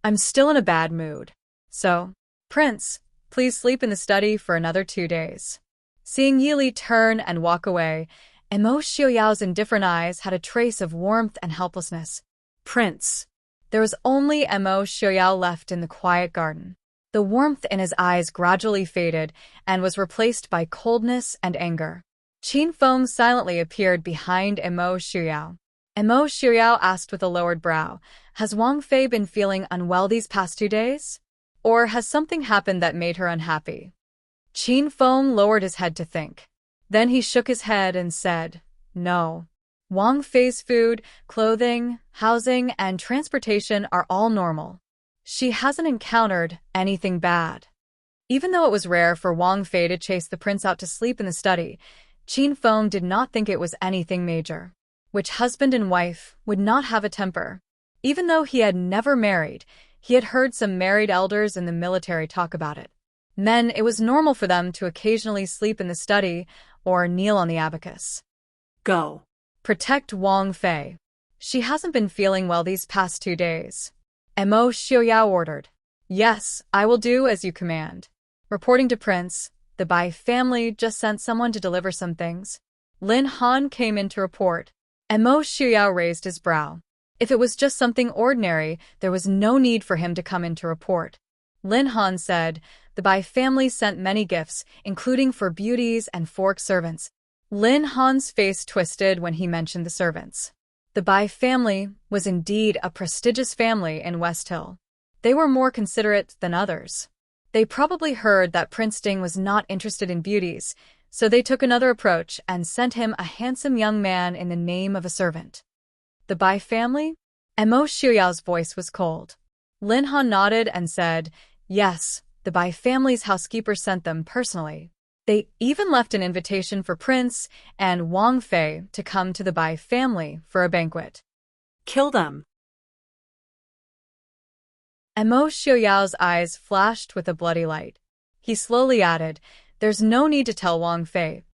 [SPEAKER 1] "I'm still in a bad mood. So, Prince, please sleep in the study for another 2 days." Seeing Yili turn and walk away, Emo Xiaoyao's indifferent eyes had a trace of warmth and helplessness. "Prince." There was only Emo Xiaoyao left in the quiet garden. The warmth in his eyes gradually faded and was replaced by coldness and anger. Qin Feng silently appeared behind Emo Xiaoyao. Emo Xiaoyao asked with a lowered brow, "Has Wang Fei been feeling unwell these past 2 days? Or has something happened that made her unhappy?" Qin Feng lowered his head to think. Then he shook his head and said, "No. Wang Fei's food, clothing, housing, and transportation are all normal. She hasn't encountered anything bad." Even though it was rare for Wang Fei to chase the prince out to sleep in the study, Qin Feng did not think it was anything major. Which husband and wife would not have a temper? Even though he had never married, he had heard some married elders in the military talk about it. Men, it was normal for them to occasionally sleep in the study or kneel on the abacus.
[SPEAKER 2] "Go.
[SPEAKER 1] Protect Wang Fei. She hasn't been feeling well these past 2 days." Emo Xiaoyao ordered. "Yes, I will do as you command." Reporting to Prince, the Bai family just sent someone to deliver some things. Lin Han came in to report. Emo Xiaoyao raised his brow. If it was just something ordinary, there was no need for him to come in to report. Lin Han said, "The Bai family sent many gifts, including for beauties and fork servants." Lin Han's face twisted when he mentioned the servants. The Bai family was indeed a prestigious family in West Hill. They were more considerate than others. They probably heard that Prince Ding was not interested in beauties, so they took another approach and sent him a handsome young man in the name of a servant. The Bai family? Mo Xiuyao's voice was cold. Lin Han nodded and said, "Yes, the Bai family's housekeeper sent them personally. They even left an invitation for Prince and Wang Fei to come to the Bai family for a banquet."
[SPEAKER 2] Kill them.
[SPEAKER 1] Mo Xiuyao's eyes flashed with a bloody light. He slowly added, "There's no need to tell Wang Fei."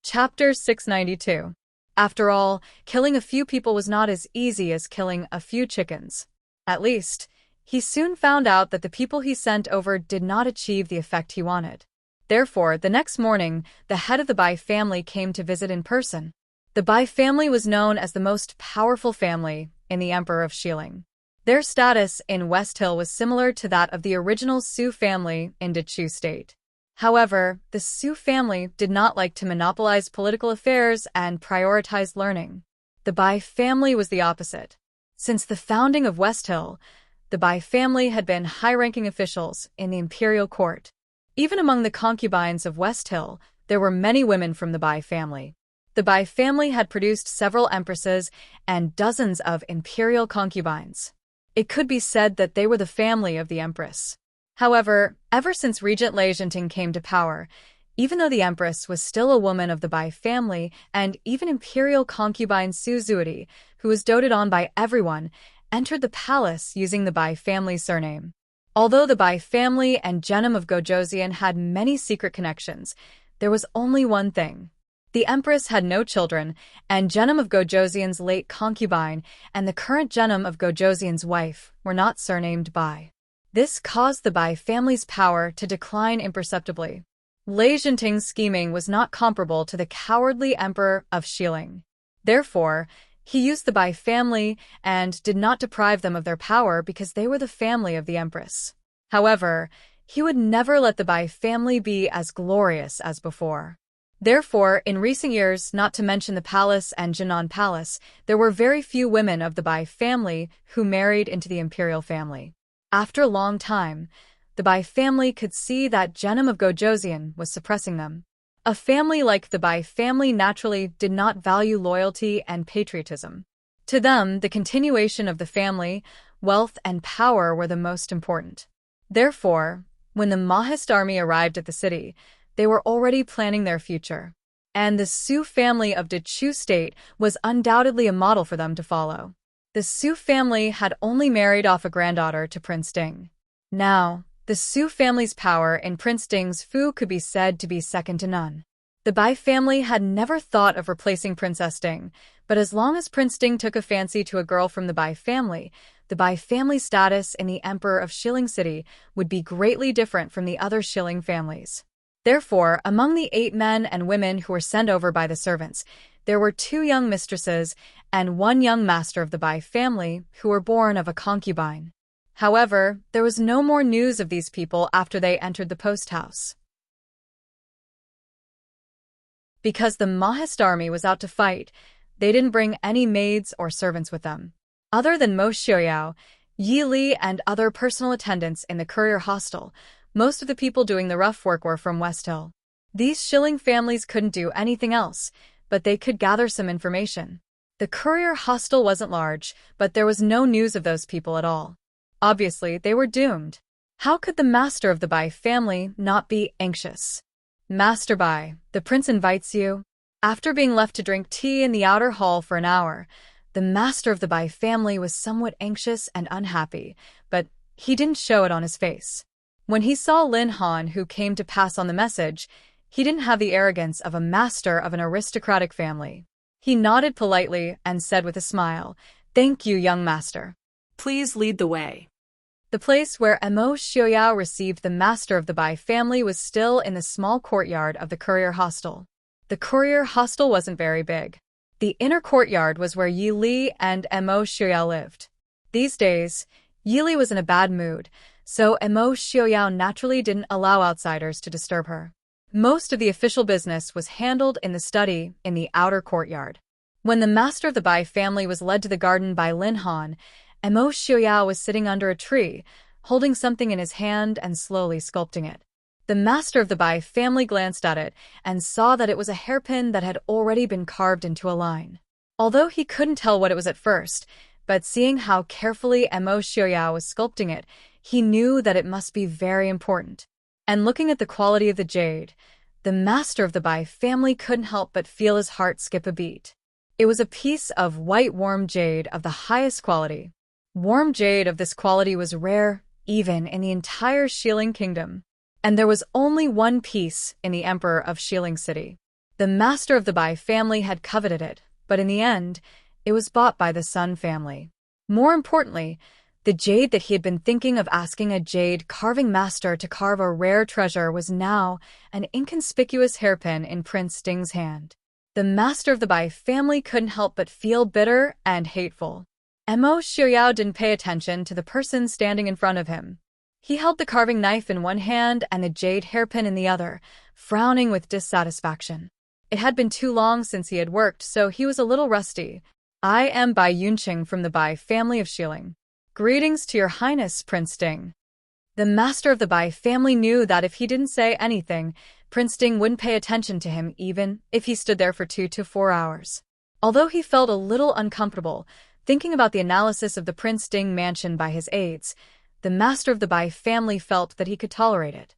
[SPEAKER 1] Chapter 692. After all, killing a few people was not as easy as killing a few chickens. At least, he soon found out that the people he sent over did not achieve the effect he wanted. Therefore, the next morning, the head of the Bai family came to visit in person. The Bai family was known as the most powerful family in the Emperor of Xiling. Their status in West Hill was similar to that of the original Su family in Dechu State. However, the Su family did not like to monopolize political affairs and prioritize learning. The Bai family was the opposite. Since the founding of West Hill, the Bai family had been high-ranking officials in the imperial court. Even among the concubines of West Hill, there were many women from the Bai family. The Bai family had produced several empresses and dozens of imperial concubines. It could be said that they were the family of the empress. However, ever since Regent Enchanting came to power, even though the empress was still a woman of the Bai family and even imperial concubine Su Zuidi, who was doted on by everyone, entered the palace using the Bai family surname. Although the Bai family and Genom of Gojoseon had many secret connections, there was only one thing. The empress had no children, and Genom of Gojoseon's late concubine and the current Genom of Gojoseon's wife were not surnamed Bai. This caused the Bai family's power to decline imperceptibly. Enchanting's scheming was not comparable to the cowardly Emperor of Xiling. Therefore, he used the Bai family and did not deprive them of their power because they were the family of the empress. However, he would never let the Bai family be as glorious as before. Therefore, in recent years, not to mention the palace and Jinan Palace, there were very few women of the Bai family who married into the imperial family. After a long time, the Bai family could see that Genom of Gojoseon was suppressing them. A family like the Bai family naturally did not value loyalty and patriotism. To them, the continuation of the family, wealth, and power were the most important. Therefore, when the Mahist army arrived at the city, they were already planning their future. And the Su family of Dechu State was undoubtedly a model for them to follow. The Su family had only married off a granddaughter to Prince Ding. Now, the Su family's power in Prince Ding's fu could be said to be second to none. The Bai family had never thought of replacing Princess Ding, but as long as Prince Ding took a fancy to a girl from the Bai family, the Bai family's status in the Emperor of Xiling City would be greatly different from the other Xiling families. Therefore, among the 8 men and women who were sent over by the servants, there were 2 young mistresses and 1 young master of the Bai family who were born of a concubine. However, there was no more news of these people after they entered the post house. Because the Mahist army was out to fight, they didn't bring any maids or servants with them. Other than Mo Xiuyao, Yi Li, and other personal attendants in the courier hostel, most of the people doing the rough work were from West Hill. These Xiling families couldn't do anything else, but they could gather some information. The courier hostel wasn't large, but there was no news of those people at all. Obviously, they were doomed. How could the master of the Bai family not be anxious? "Master Bai, the prince invites you." After being left to drink tea in the outer hall for an hour, the master of the Bai family was somewhat anxious and unhappy, but he didn't show it on his face. When he saw Lin Han, who came to pass on the message, he didn't have the arrogance of a master of an aristocratic family. He nodded politely and said with a smile, "Thank you, young master.
[SPEAKER 2] Please lead the way."
[SPEAKER 1] The place where Mo Xiuyao received the master of the Bai family was still in the small courtyard of the courier hostel. The courier hostel wasn't very big. The inner courtyard was where Yi Li and Mo Xiuyao lived. These days, Yi Li was in a bad mood, so Mo Xiuyao naturally didn't allow outsiders to disturb her. Most of the official business was handled in the study in the outer courtyard. When the master of the Bai family was led to the garden by Lin Han, Mo Xiuyao was sitting under a tree, holding something in his hand and slowly sculpting it. The master of the Bai family glanced at it and saw that it was a hairpin that had already been carved into a line. Although he couldn't tell what it was at first, but seeing how carefully Mo Xiaoyao was sculpting it, he knew that it must be very important. And looking at the quality of the jade, the master of the Bai family couldn't help but feel his heart skip a beat. It was a piece of white warm jade of the highest quality. Warm jade of this quality was rare, even in the entire Xiling kingdom. And there was only one piece in the Emperor of Xiling City. The master of the Bai family had coveted it, but in the end, it was bought by the Sun family. More importantly, the jade that he had been thinking of asking a jade carving master to carve a rare treasure was now an inconspicuous hairpin in Prince Ding's hand. The master of the Bai family couldn't help but feel bitter and hateful. Mo Xiaoyao didn't pay attention to the person standing in front of him. He held the carving knife in one hand and the jade hairpin in the other, frowning with dissatisfaction. It had been too long since he had worked, so he was a little rusty. I am Bai Yunqing from the Bai family of Xiling. Greetings to your highness, Prince Ding. The master of the Bai family knew that if he didn't say anything, Prince Ding wouldn't pay attention to him even if he stood there for 2 to 4 hours. Although he felt a little uncomfortable, thinking about the analysis of the Prince Ding mansion by his aides, the master of the Bai family felt that he could tolerate it.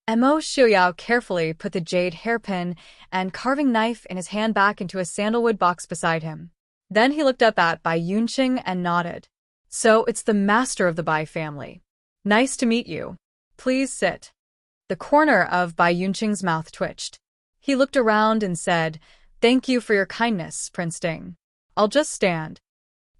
[SPEAKER 1] Mo Xiaoyao carefully put the jade hairpin and carving knife in his hand back into a sandalwood box beside him. Then he looked up at Bai Yunqing and nodded. So it's the master of the Bai family. Nice to meet you. Please sit. The corner of Bai Yunqing's mouth twitched. He looked around and said, Thank you for your kindness, Prince Ding. I'll just stand.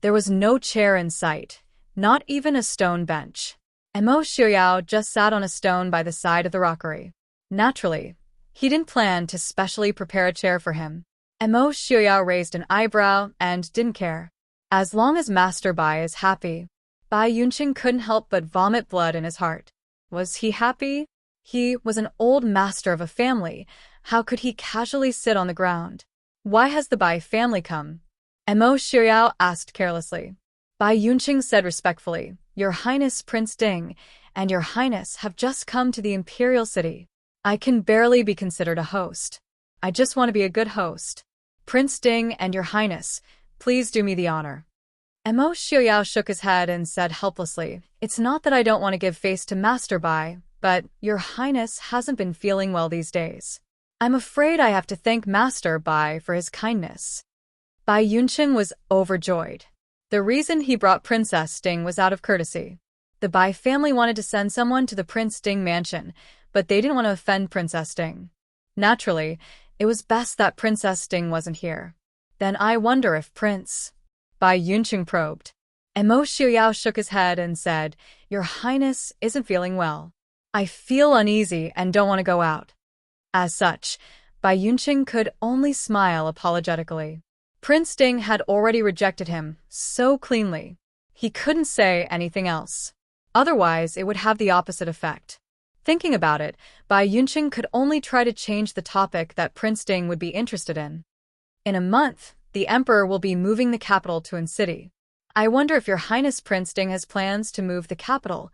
[SPEAKER 1] There was no chair in sight, not even a stone bench. Mo Xiaoyao just sat on a stone by the side of the rockery. Naturally, he didn't plan to specially prepare a chair for him. Mo Xiaoyao raised an eyebrow and didn't care. As long as Master Bai is happy, Bai Yunqing couldn't help but vomit blood in his heart. Was he happy? He was an old master of a family. How could he casually sit on the ground? Why has the Bai family come? Mo Xiaoyao asked carelessly. Bai Yunqing said respectfully, Your Highness Prince Ding and Your Highness have just come to the Imperial City. I can barely be considered a host. I just want to be a good host. Prince Ding and Your Highness, please do me the honor. Mo Xiaoyao shook his head and said helplessly, It's not that I don't want to give face to Master Bai, but Your Highness hasn't been feeling well these days. I'm afraid I have to thank Master Bai for his kindness. Bai Yunqing was overjoyed. The reason he brought Princess Ding was out of courtesy. The Bai family wanted to send someone to the Prince Ding mansion, but they didn't want to offend Princess Ding. Naturally, it was best that Princess Ding wasn't here. Then I wonder if Bai Yunqing probed. Mo Xiaoyao shook his head and said, Your Highness isn't feeling well. I feel uneasy and don't want to go out. As such, Bai Yunqing could only smile apologetically. Prince Ding had already rejected him so cleanly. He couldn't say anything else. Otherwise, it would have the opposite effect. Thinking about it, Bai Yunqing could only try to change the topic that Prince Ding would be interested in. In a month, the Emperor will be moving the capital to An City. I wonder if Your Highness Prince Ding has plans to move the capital,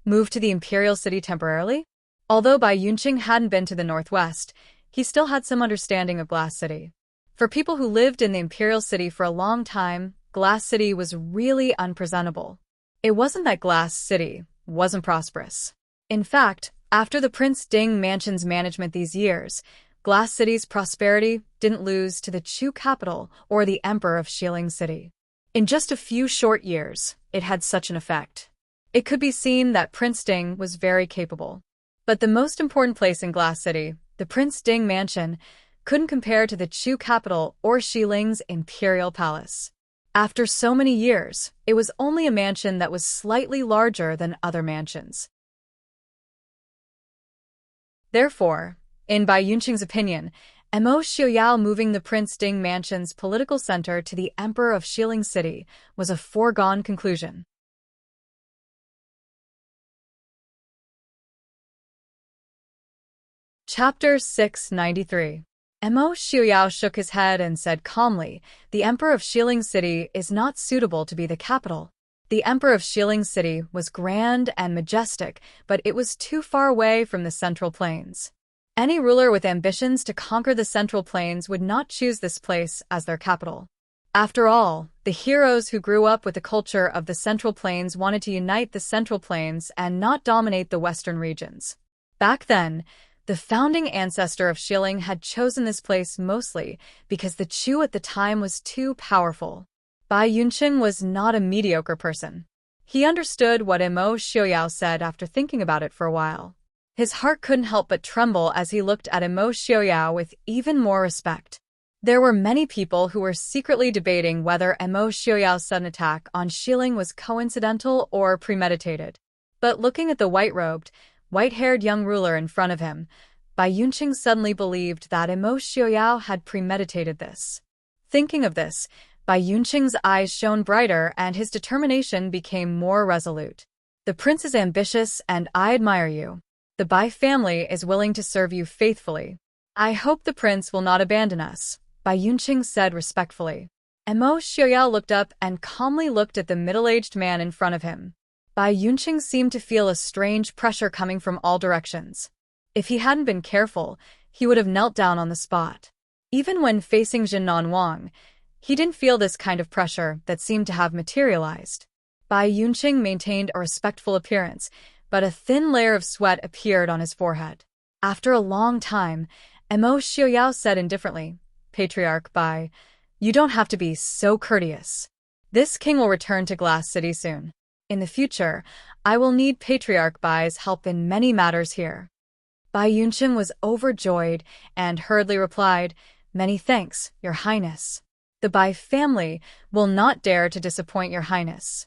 [SPEAKER 1] move to the Imperial City temporarily? Although Bai Yunqing hadn't been to the northwest, he still had some understanding of Glass City. For people who lived in the Imperial City for a long time, Glass City was really unpresentable. It wasn't that Glass City wasn't prosperous. In fact, after the Prince Ding mansion's management these years, Glass City's prosperity didn't lose to the Chu capital or the Emperor of Xiling City. In just a few short years, it had such an effect. It could be seen that Prince Ding was very capable. But the most important place in Glass City, the Prince Ding mansion, couldn't compare to the Chu capital or Xiling's imperial palace. After so many years, it was only a mansion that was slightly larger than other mansions. Therefore, in Bai Yunqing's opinion, Mo Xiaoyao moving the Prince Ding mansion's political center to the Emperor of Xiling City was a foregone conclusion. Chapter 693. Mo Xiaoyao shook his head and said calmly, The Emperor of Xiling City is not suitable to be the capital. The emperor of Xiling City was grand and majestic, but it was too far away from the Central Plains. Any ruler with ambitions to conquer the Central Plains would not choose this place as their capital. After all, the heroes who grew up with the culture of the Central Plains wanted to unite the Central Plains and not dominate the western regions. Back then, the founding ancestor of Xiling had chosen this place mostly because the Chu at the time was too powerful. Bai Yunqing was not a mediocre person. He understood what Imo Xiuyao said after thinking about it for a while. His heart couldn't help but tremble as he looked at Imo Xiuyao with even more respect. There were many people who were secretly debating whether Imo Xiuyao's sudden attack on Xiling was coincidental or premeditated. But looking at the white-robed, white-haired young ruler in front of him, Bai Yunqing suddenly believed that Imo Xiuyao had premeditated this. Thinking of this, Bai Yunqing's eyes shone brighter and his determination became more resolute. The prince is ambitious and I admire you. The Bai family is willing to serve you faithfully. I hope the prince will not abandon us, Bai Yunqing said respectfully. Imo Xiuyao looked up and calmly looked at the middle-aged man in front of him. Bai Yunqing seemed to feel a strange pressure coming from all directions. If he hadn't been careful, he would have knelt down on the spot. Even when facing Jinnan Wang, he didn't feel this kind of pressure that seemed to have materialized. Bai Yunqing maintained a respectful appearance, but a thin layer of sweat appeared on his forehead. After a long time, Imo Xiuyao said indifferently, Patriarch Bai, you don't have to be so courteous. This king will return to Glass City soon. In the future, I will need Patriarch Bai's help in many matters here. Bai Yunqing was overjoyed and hurriedly replied, Many thanks, Your Highness. The Bai family will not dare to disappoint Your Highness.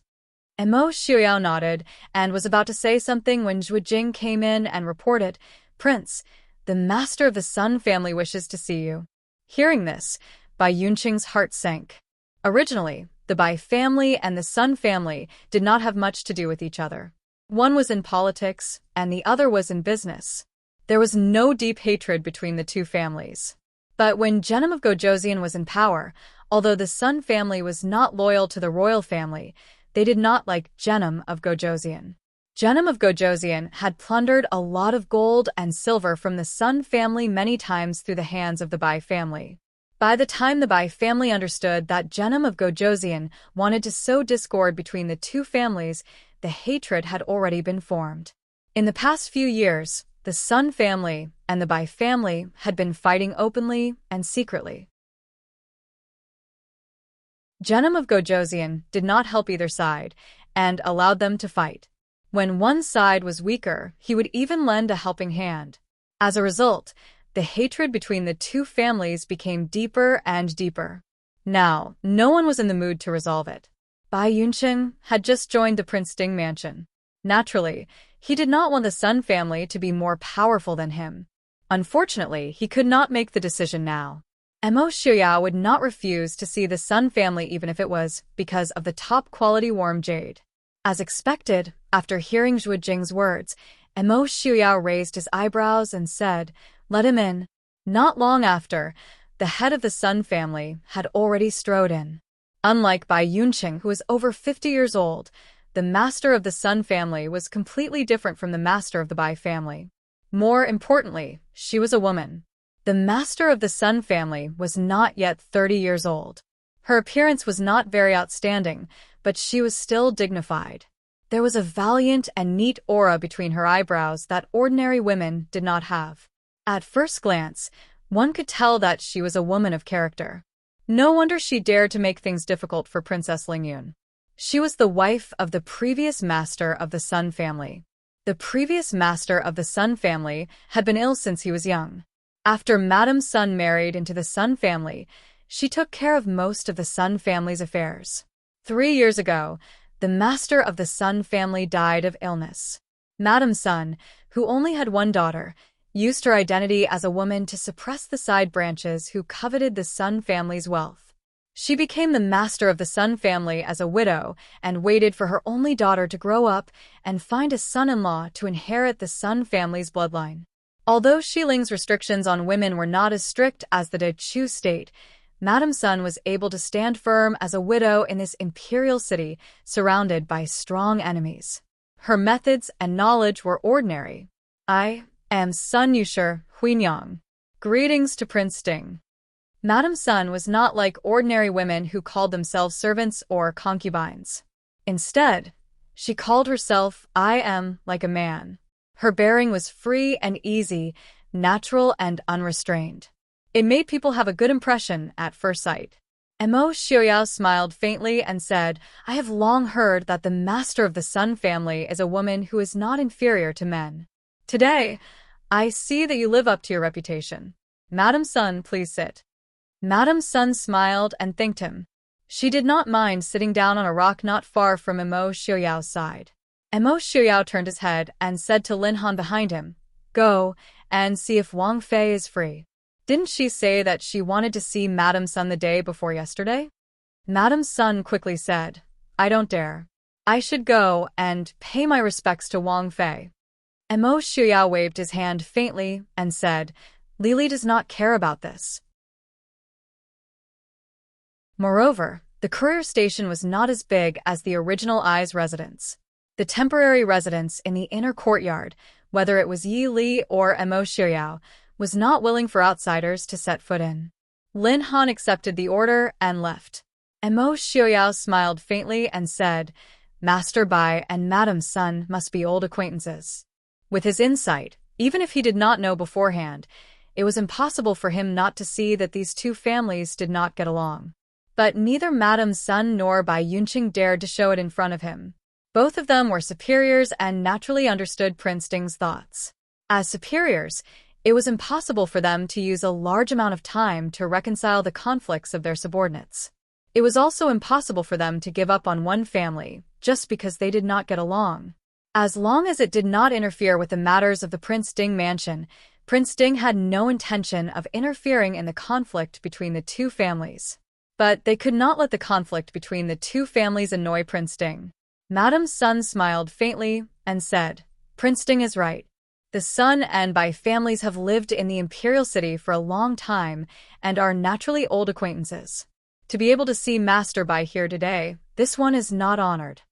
[SPEAKER 1] Imo Xiuyao nodded and was about to say something when Zhu Jing came in and reported, Prince, the master of the Sun family wishes to see you. Hearing this, Bai Yunqing's heart sank. Originally, the Bai family and the Sun family did not have much to do with each other. One was in politics, and the other was in business. There was no deep hatred between the two families. But when Genom of Gojoseon was in power, although the Sun family was not loyal to the royal family, they did not like Genom of Gojoseon. Genom of Gojoseon had plundered a lot of gold and silver from the Sun family many times through the hands of the Bai family. By the time the Bai family understood that Genom of Gojoseon wanted to sow discord between the two families, the hatred had already been formed. In the past few years, the Sun family and the Bai family had been fighting openly and secretly. Genom of Gojoseon did not help either side and allowed them to fight. When one side was weaker, he would even lend a helping hand. As a result, the hatred between the two families became deeper and deeper. Now, no one was in the mood to resolve it. Bai Yunqing had just joined the Prince Ding mansion. Naturally, he did not want the Sun family to be more powerful than him. Unfortunately, he could not make the decision now. Imo Xiuyao would not refuse to see the Sun family even if it was because of the top-quality warm jade. As expected, after hearing Zhu Jing's words, Imo Xiuyao raised his eyebrows and said, Let him in. Not long after, the head of the Sun family had already strode in. Unlike Bai Yunqing, who was over 50 years old, the master of the Sun family was completely different from the master of the Bai family. More importantly, she was a woman. The master of the Sun family was not yet 30 years old. Her appearance was not very outstanding, but she was still dignified. There was a valiant and neat aura between her eyebrows that ordinary women did not have. At first glance, one could tell that she was a woman of character. No wonder she dared to make things difficult for Princess Lingyun. She was the wife of the previous master of the Sun family. The previous master of the Sun family had been ill since he was young. After Madame Sun married into the Sun family, she took care of most of the Sun family's affairs. 3 years ago, the master of the Sun family died of illness. Madame Sun, who only had one daughter, used her identity as a woman to suppress the side branches who coveted the Sun family's wealth. She became the master of the Sun family as a widow and waited for her only daughter to grow up and find a son-in-law to inherit the Sun family's bloodline. Although Xiling's restrictions on women were not as strict as the Dechu state, Madame Sun was able to stand firm as a widow in this imperial city, surrounded by strong enemies. Her methods and knowledge were ordinary. I am Sun Yushi Huinyang. Greetings to Prince Ding. Madame Sun was not like ordinary women who called themselves servants or concubines. Instead, she called herself I am like a man. Her bearing was free and easy, natural and unrestrained. It made people have a good impression at first sight. Mo Xiaoyao smiled faintly and said, I have long heard that the master of the Sun family is a woman who is not inferior to men. Today, I see that you live up to your reputation. Madame Sun, please sit. Madame Sun smiled and thanked him. She did not mind sitting down on a rock not far from Mo Xiaoyao's side. Mo Xiaoyao turned his head and said to Lin Han behind him, Go and see if Wang Fei is free. Didn't she say that she wanted to see Madame Sun the day before yesterday? Madame Sun quickly said, I don't dare. I should go and pay my respects to Wang Fei. Mo Xiaoyao waved his hand faintly and said, Lily does not care about this. Moreover, the courier station was not as big as the original Ai's residence. The temporary residence in the inner courtyard, whether it was Yi Li or Mo Xiaoyao, was not willing for outsiders to set foot in. Lin Han accepted the order and left. Mo Xiaoyao smiled faintly and said, Master Bai and Madame Sun must be old acquaintances. With his insight, even if he did not know beforehand, it was impossible for him not to see that these two families did not get along. But neither Madame Sun nor Bai Yunqing dared to show it in front of him. Both of them were superiors and naturally understood Prince Ding's thoughts. As superiors, it was impossible for them to use a large amount of time to reconcile the conflicts of their subordinates. It was also impossible for them to give up on one family just because they did not get along. As long as it did not interfere with the matters of the Prince Ding mansion, Prince Ding had no intention of interfering in the conflict between the two families. But they could not let the conflict between the two families annoy Prince Ding. Madame Sun smiled faintly and said, Prince Ding is right. The Sun and Bai families have lived in the imperial city for a long time and are naturally old acquaintances. To be able to see Master Bai here today, this one is not honored.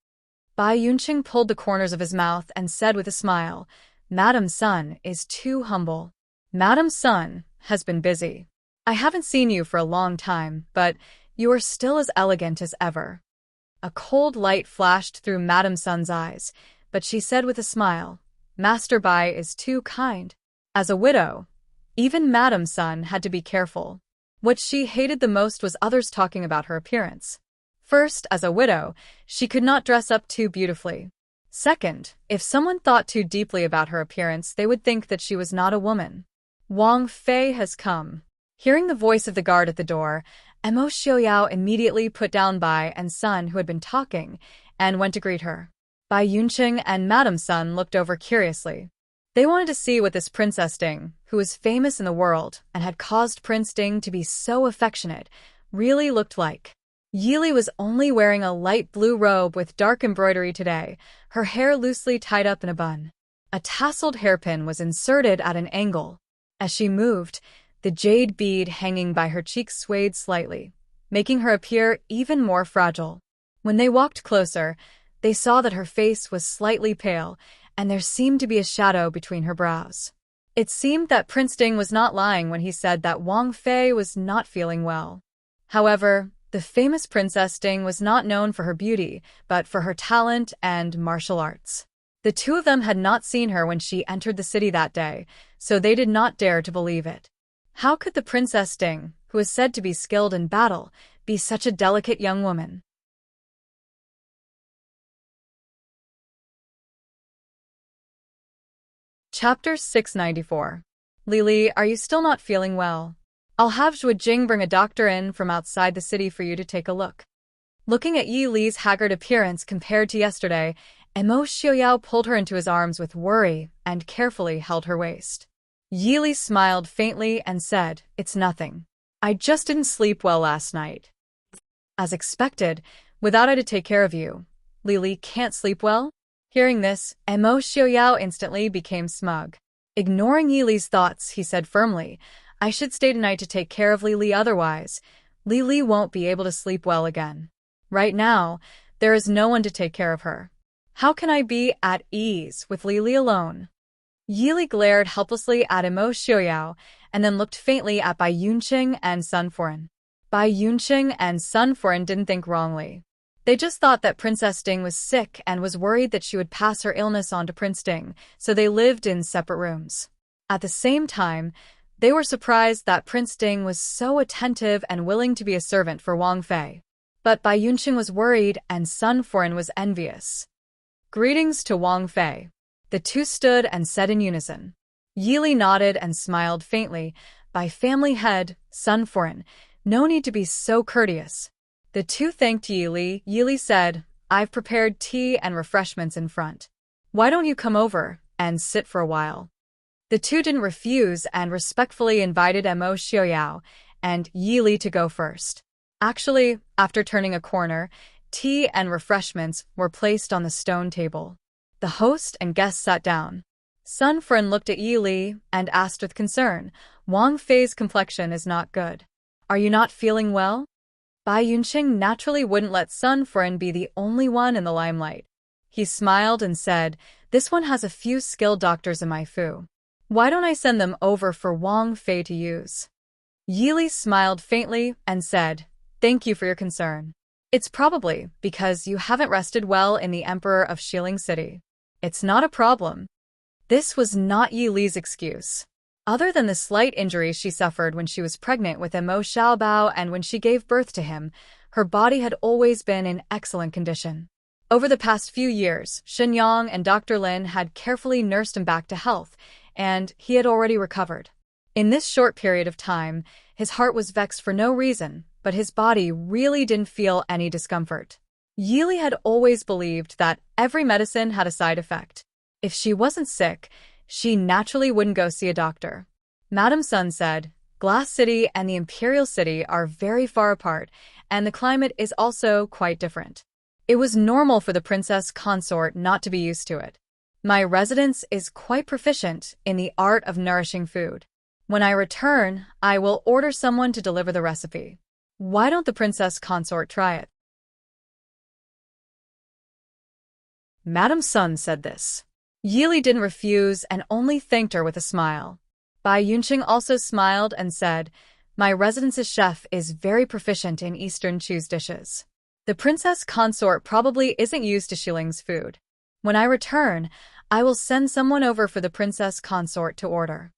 [SPEAKER 1] Bai Yunqing pulled the corners of his mouth and said with a smile, Madame Sun is too humble. Madame Sun has been busy. I haven't seen you for a long time, but you are still as elegant as ever. A cold light flashed through Madame Sun's eyes, but she said with a smile, Master Bai is too kind. As a widow, even Madame Sun had to be careful. What she hated the most was others talking about her appearance. First, as a widow, she could not dress up too beautifully. Second, if someone thought too deeply about her appearance, they would think that she was not a woman. Wang Fei has come. Hearing the voice of the guard at the door, Mo Xiaoyao immediately put down Bai and Sun, who had been talking, and went to greet her. Bai Yunqing and Madame Sun looked over curiously. They wanted to see what this Princess Ding, who was famous in the world and had caused Prince Ding to be so affectionate, really looked like. Yi Li was only wearing a light blue robe with dark embroidery today, her hair loosely tied up in a bun. A tasseled hairpin was inserted at an angle. As she moved, the jade bead hanging by her cheeks swayed slightly, making her appear even more fragile. When they walked closer, they saw that her face was slightly pale, and there seemed to be a shadow between her brows. It seemed that Prince Ding was not lying when he said that Wang Fei was not feeling well. However, the famous Princess Ding was not known for her beauty, but for her talent and martial arts. The two of them had not seen her when she entered the city that day, so they did not dare to believe it. How could the Princess Ding, who is said to be skilled in battle, be such a delicate young woman? Chapter 694. Lily, are you still not feeling well? I'll have Zhuo Jing bring a doctor in from outside the city for you to take a look. Looking at Yi Li's haggard appearance compared to yesterday, Mo Xiaoyao pulled her into his arms with worry and carefully held her waist. Yi Li smiled faintly and said, It's nothing. I just didn't sleep well last night. As expected, without I to take care of you, Lily can't sleep well? Hearing this, Mo Xiaoyao instantly became smug. Ignoring Yi Li's thoughts, he said firmly, I should stay tonight to take care of Lily, otherwise, Li won't be able to sleep well again. Right now, there is no one to take care of her. How can I be at ease with Li alone? Li glared helplessly at Imo Xiaoyao and then looked faintly at Bai Yunqing and Sun Furen. Bai Yunqing and Sun Furen didn't think wrongly. They just thought that Princess Ding was sick and was worried that she would pass her illness on to Prince Ding, so they lived in separate rooms. At the same time, they were surprised that Prince Ding was so attentive and willing to be a servant for Wang Fei. But Bai Yunqing was worried and Sun Furen was envious. Greetings to Wang Fei. The two stood and said in unison. Li nodded and smiled faintly. By family head, Sun Furen, no need to be so courteous. The two thanked Li. Li said, I've prepared tea and refreshments in front. Why don't you come over and sit for a while? The two didn't refuse and respectfully invited Imo Xiaoyao and Li to go first. Actually, after turning a corner, tea and refreshments were placed on the stone table. The host and guests sat down. Sun Furen looked at Li and asked with concern, Wang Fei's complexion is not good. Are you not feeling well? Bai Yunqing naturally wouldn't let Sun Furen be the only one in the limelight. He smiled and said, This one has a few skilled doctors in my fu. Why don't I send them over for Wang Fei to use? Li smiled faintly and said, Thank you for your concern. It's probably because you haven't rested well in the Emperor of Xiling City. It's not a problem. This was not Li's excuse. Other than the slight injuries she suffered when she was pregnant with Imo Xiaobao and when she gave birth to him, her body had always been in excellent condition. Over the past few years, Shenyang and Dr. Lin had carefully nursed him back to health, and he had already recovered. In this short period of time, his heart was vexed for no reason, but his body really didn't feel any discomfort. Li had always believed that every medicine had a side effect. If she wasn't sick, she naturally wouldn't go see a doctor. Madame Sun said, Glass City and the Imperial City are very far apart, and the climate is also quite different. It was normal for the princess consort not to be used to it. My residence is quite proficient in the art of nourishing food. When I return, I will order someone to deliver the recipe. Why don't the princess consort try it? Madame Sun said this. Li didn't refuse and only thanked her with a smile. Bai Yunqing also smiled and said, My residence's chef is very proficient in Eastern Chu's dishes. The princess consort probably isn't used to Xiling's food. When I return, I will send someone over for the princess consort to order.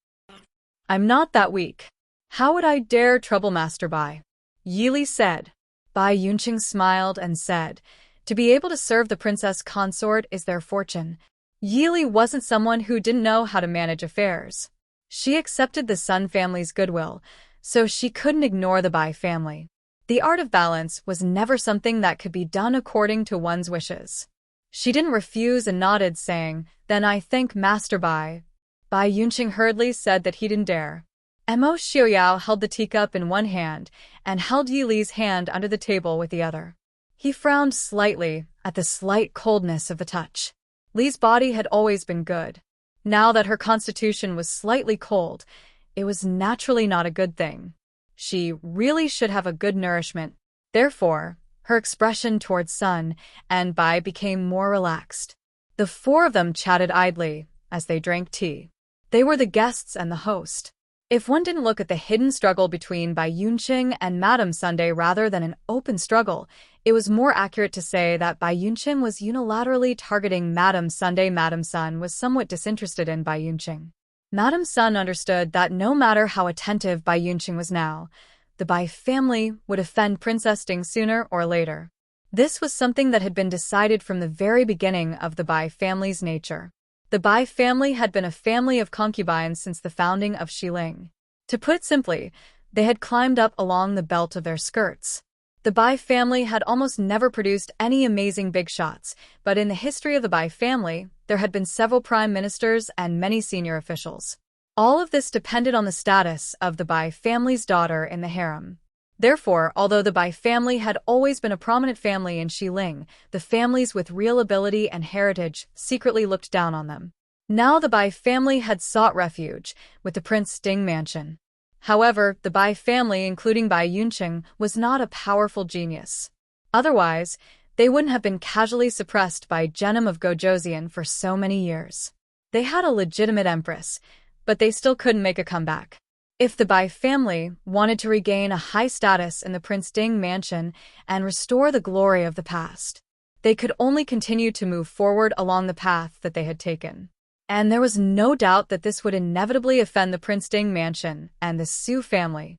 [SPEAKER 1] I'm not that weak. How would I dare trouble Master Bai? Li said. Bai Yunqing smiled and said, To be able to serve the princess consort is their fortune. Li wasn't someone who didn't know how to manage affairs. She accepted the Sun family's goodwill, so she couldn't ignore the Bai family. The art of balance was never something that could be done according to one's wishes. She didn't refuse and nodded, saying, Then I thank Master Bai. Bai Yunqing hurriedly said that he didn't dare. Imo Xiaoyao held the teacup in one hand and held Li's hand under the table with the other. He frowned slightly at the slight coldness of the touch. Li's body had always been good. Now that her constitution was slightly cold, it was naturally not a good thing. She really should have a good nourishment. Therefore, her expression towards Sun and Bai became more relaxed. The four of them chatted idly as they drank tea. They were the guests and the host. If one didn't look at the hidden struggle between Bai Yunqing and Madame Sunday rather than an open struggle, it was more accurate to say that Bai Yunqing was unilaterally targeting Madame Sunday. Madame Sun was somewhat disinterested in Bai Yunqing. Madame Sun understood that no matter how attentive Bai Yunqing was now, the Bai family would offend Princess Ding sooner or later. This was something that had been decided from the very beginning of the Bai family's nature. The Bai family had been a family of concubines since the founding of Xiling. To put it simply, they had climbed up along the belt of their skirts. The Bai family had almost never produced any amazing big shots, but in the history of the Bai family, there had been several prime ministers and many senior officials. All of this depended on the status of the Bai family's daughter in the harem. Therefore, although the Bai family had always been a prominent family in Xiling, the families with real ability and heritage secretly looked down on them. Now the Bai family had sought refuge with the Prince Ding mansion. However, the Bai family, including Bai Yunqing, was not a powerful genius. Otherwise, they wouldn't have been casually suppressed by Genom of Gojoseon for so many years. They had a legitimate empress, but they still couldn't make a comeback. If the Bai family wanted to regain a high status in the Prince Ding mansion and restore the glory of the past, they could only continue to move forward along the path that they had taken. And there was no doubt that this would inevitably offend the Prince Ding mansion and the Su family.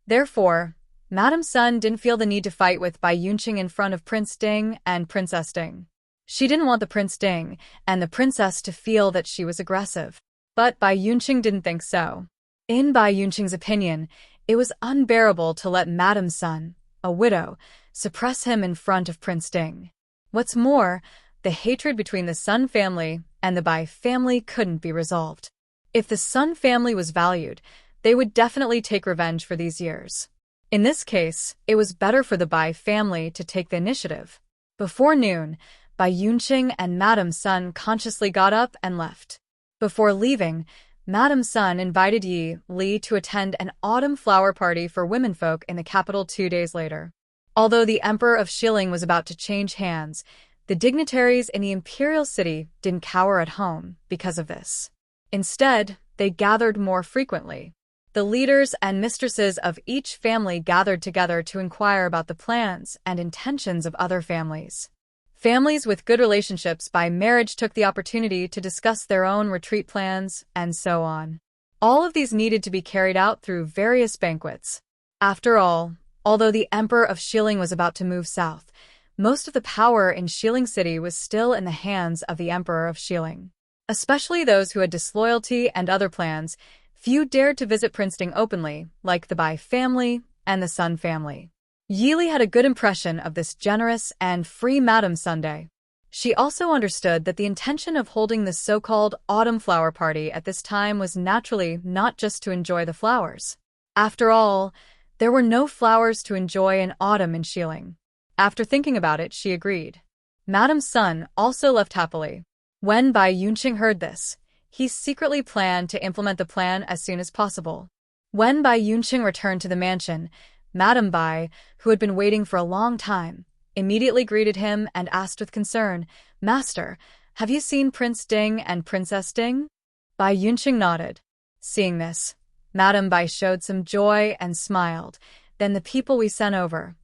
[SPEAKER 1] Therefore, Madame Sun didn't feel the need to fight with Bai Yunqing in front of Prince Ding and Princess Ding. She didn't want the Prince Ding and the princess to feel that she was aggressive. But Bai Yunqing didn't think so. In Bai Yunqing's opinion, it was unbearable to let Madame Sun, a widow, suppress him in front of Prince Ding. What's more, the hatred between the Sun family and the Bai family couldn't be resolved. If the Sun family was valued, they would definitely take revenge for these years. In this case, it was better for the Bai family to take the initiative. Before noon, Bai Yunqing and Madame Sun consciously got up and left. Before leaving, Madame Sun invited Yi Li to attend an autumn flower party for womenfolk in the capital 2 days later. Although the Emperor of Shilling was about to change hands, the dignitaries in the imperial city didn't cower at home because of this. Instead, they gathered more frequently. The leaders and mistresses of each family gathered together to inquire about the plans and intentions of other families. Families with good relationships by marriage took the opportunity to discuss their own retreat plans, and so on. All of these needed to be carried out through various banquets. After all, although the Emperor of Shilling was about to move south, most of the power in Shilling City was still in the hands of the Emperor of Shilling. Especially those who had disloyalty and other plans, few dared to visit Prince Ding openly, like the Bai family and the Sun family. Yi Li had a good impression of this generous and free Madame Sunday. She also understood that the intention of holding the so-called autumn flower party at this time was naturally not just to enjoy the flowers. After all, there were no flowers to enjoy in autumn in Shilling. After thinking about it, she agreed. Madame Sun also left happily. When Bai Yunqing heard this, he secretly planned to implement the plan as soon as possible. When Bai Yunqing returned to the mansion, Madame Bai, who had been waiting for a long time, immediately greeted him and asked with concern, "Master, have you seen Prince Ding and Princess Ding?" Bai Yunqing nodded. Seeing this, Madame Bai showed some joy and smiled. "Then the people we sent over."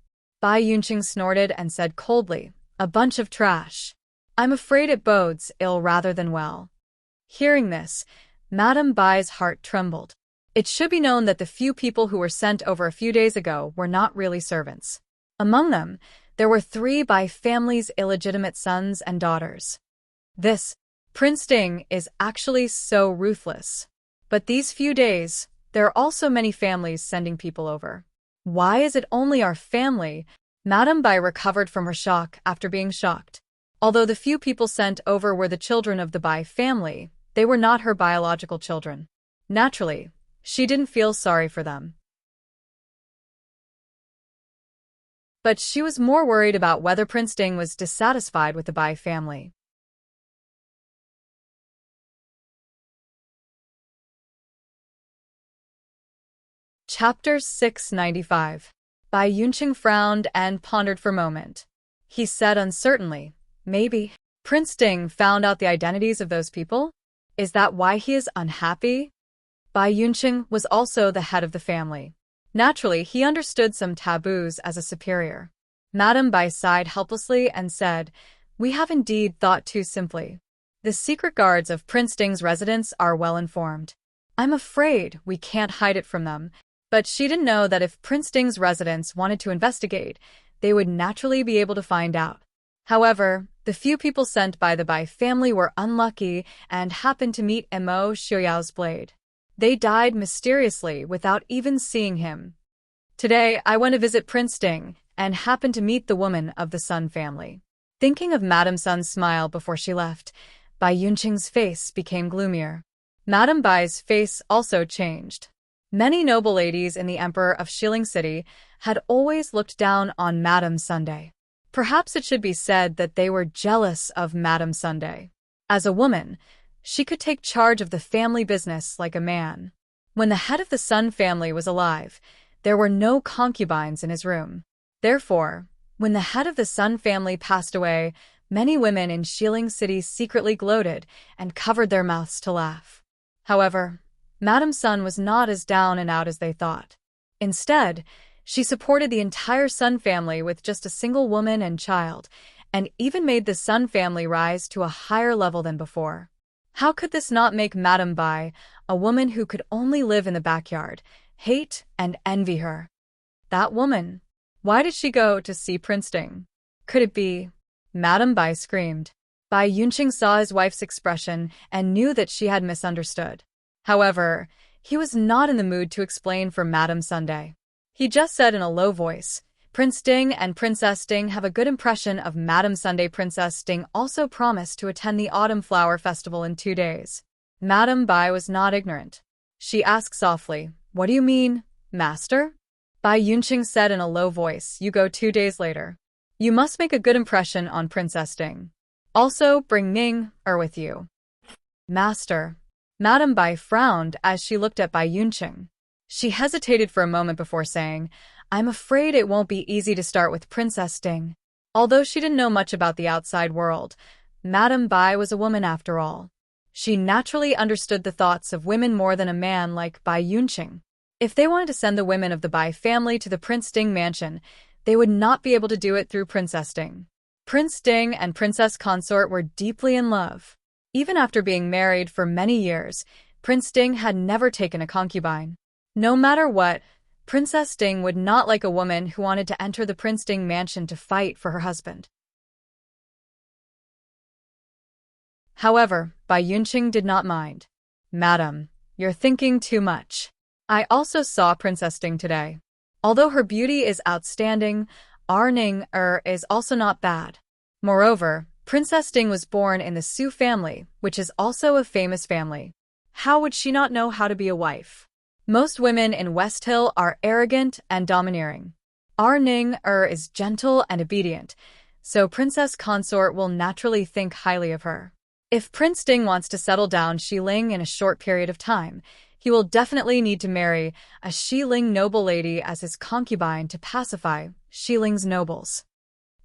[SPEAKER 1] Bai Yunqing snorted and said coldly, "A bunch of trash. I'm afraid it bodes ill rather than well." Hearing this, Madame Bai's heart trembled. It should be known that the few people who were sent over a few days ago were not really servants. Among them, there were 3 Bai family's illegitimate sons and daughters. This Prince Ding is actually so ruthless. But these few days, there are also many families sending people over. Why is it only our family? Madame Bai recovered from her shock after being shocked. Although the few people sent over were the children of the Bai family, they were not her biological children. Naturally, she didn't feel sorry for them. But she was more worried about whether Prince Ding was dissatisfied with the Bai family. Chapter 695. Bai Yunqing frowned and pondered for a moment. He said uncertainly, "Maybe Prince Ding found out the identities of those people? Is that why he is unhappy?" Bai Yunqing was also the head of the family. Naturally, he understood some taboos as a superior. Madame Bai sighed helplessly and said, "We have indeed thought too simply. The secret guards of Prince Ding's residence are well informed. I'm afraid we can't hide it from them." But she didn't know that if Prince Ding's residents wanted to investigate, they would naturally be able to find out. However, the few people sent by the Bai family were unlucky and happened to meet Mo Xiaoyao's blade. They died mysteriously without even seeing him. Today, I went to visit Prince Ding and happened to meet the woman of the Sun family. Thinking of Madame Sun's smile before she left, Bai Yunqing's face became gloomier. Madame Bai's face also changed. Many noble ladies in the Emperor of Shilling City had always looked down on Madame Sunday. Perhaps it should be said that they were jealous of Madame Sunday. As a woman, She could take charge of the family business like a man. When the head of the Sun family was alive, there were no concubines in his room. Therefore, when the head of the Sun family passed away, many women in Shilling City secretly gloated and covered their mouths to laugh. However, Madame Sun was not as down and out as they thought. Instead, she supported the entire Sun family with just a single woman and child, and even made the Sun family rise to a higher level than before. How could this not make Madame Bai, a woman who could only live in the backyard, hate and envy her? That woman. Why did she go to see Prince Ding? Could it be? Madame Bai screamed. Bai Yunqing saw his wife's expression and knew that she had misunderstood. However, he was not in the mood to explain for Madame Sunday. He just said in a low voice, Prince Ding and Princess Ding have a good impression of Madame Sunday. Princess Ding also promised to attend the Autumn Flower Festival in 2 days. Madame Bai was not ignorant. She asked softly, What do you mean, master? Bai Yunqing said in a low voice, You go 2 days later. You must make a good impression on Princess Ding. Also, bring Ning with you. Master. Madame Bai frowned as she looked at Bai Yunqing. She hesitated for a moment before saying, I'm afraid it won't be easy to start with Princess Ding. Although she didn't know much about the outside world, Madame Bai was a woman after all. She naturally understood the thoughts of women more than a man like Bai Yunqing. If they wanted to send the women of the Bai family to the Prince Ding mansion, they would not be able to do it through Princess Ding. Prince Ding and Princess Consort were deeply in love. Even after being married for many years, Prince Ding had never taken a concubine. No matter what, Princess Ding would not like a woman who wanted to enter the Prince Ding mansion to fight for her husband. However, Bai Yunqing did not mind. Madam, you're thinking too much. I also saw Princess Ding today. Although her beauty is outstanding, our Ning is also not bad. Moreover, Princess Ding was born in the Su family, which is also a famous family. How would she not know how to be a wife? Most women in West Hill are arrogant and domineering. Our Ning is gentle and obedient, so Princess Consort will naturally think highly of her. If Prince Ding wants to settle down Xiling in a short period of time, he will definitely need to marry a Xiling noble lady as his concubine to pacify Xiling's nobles.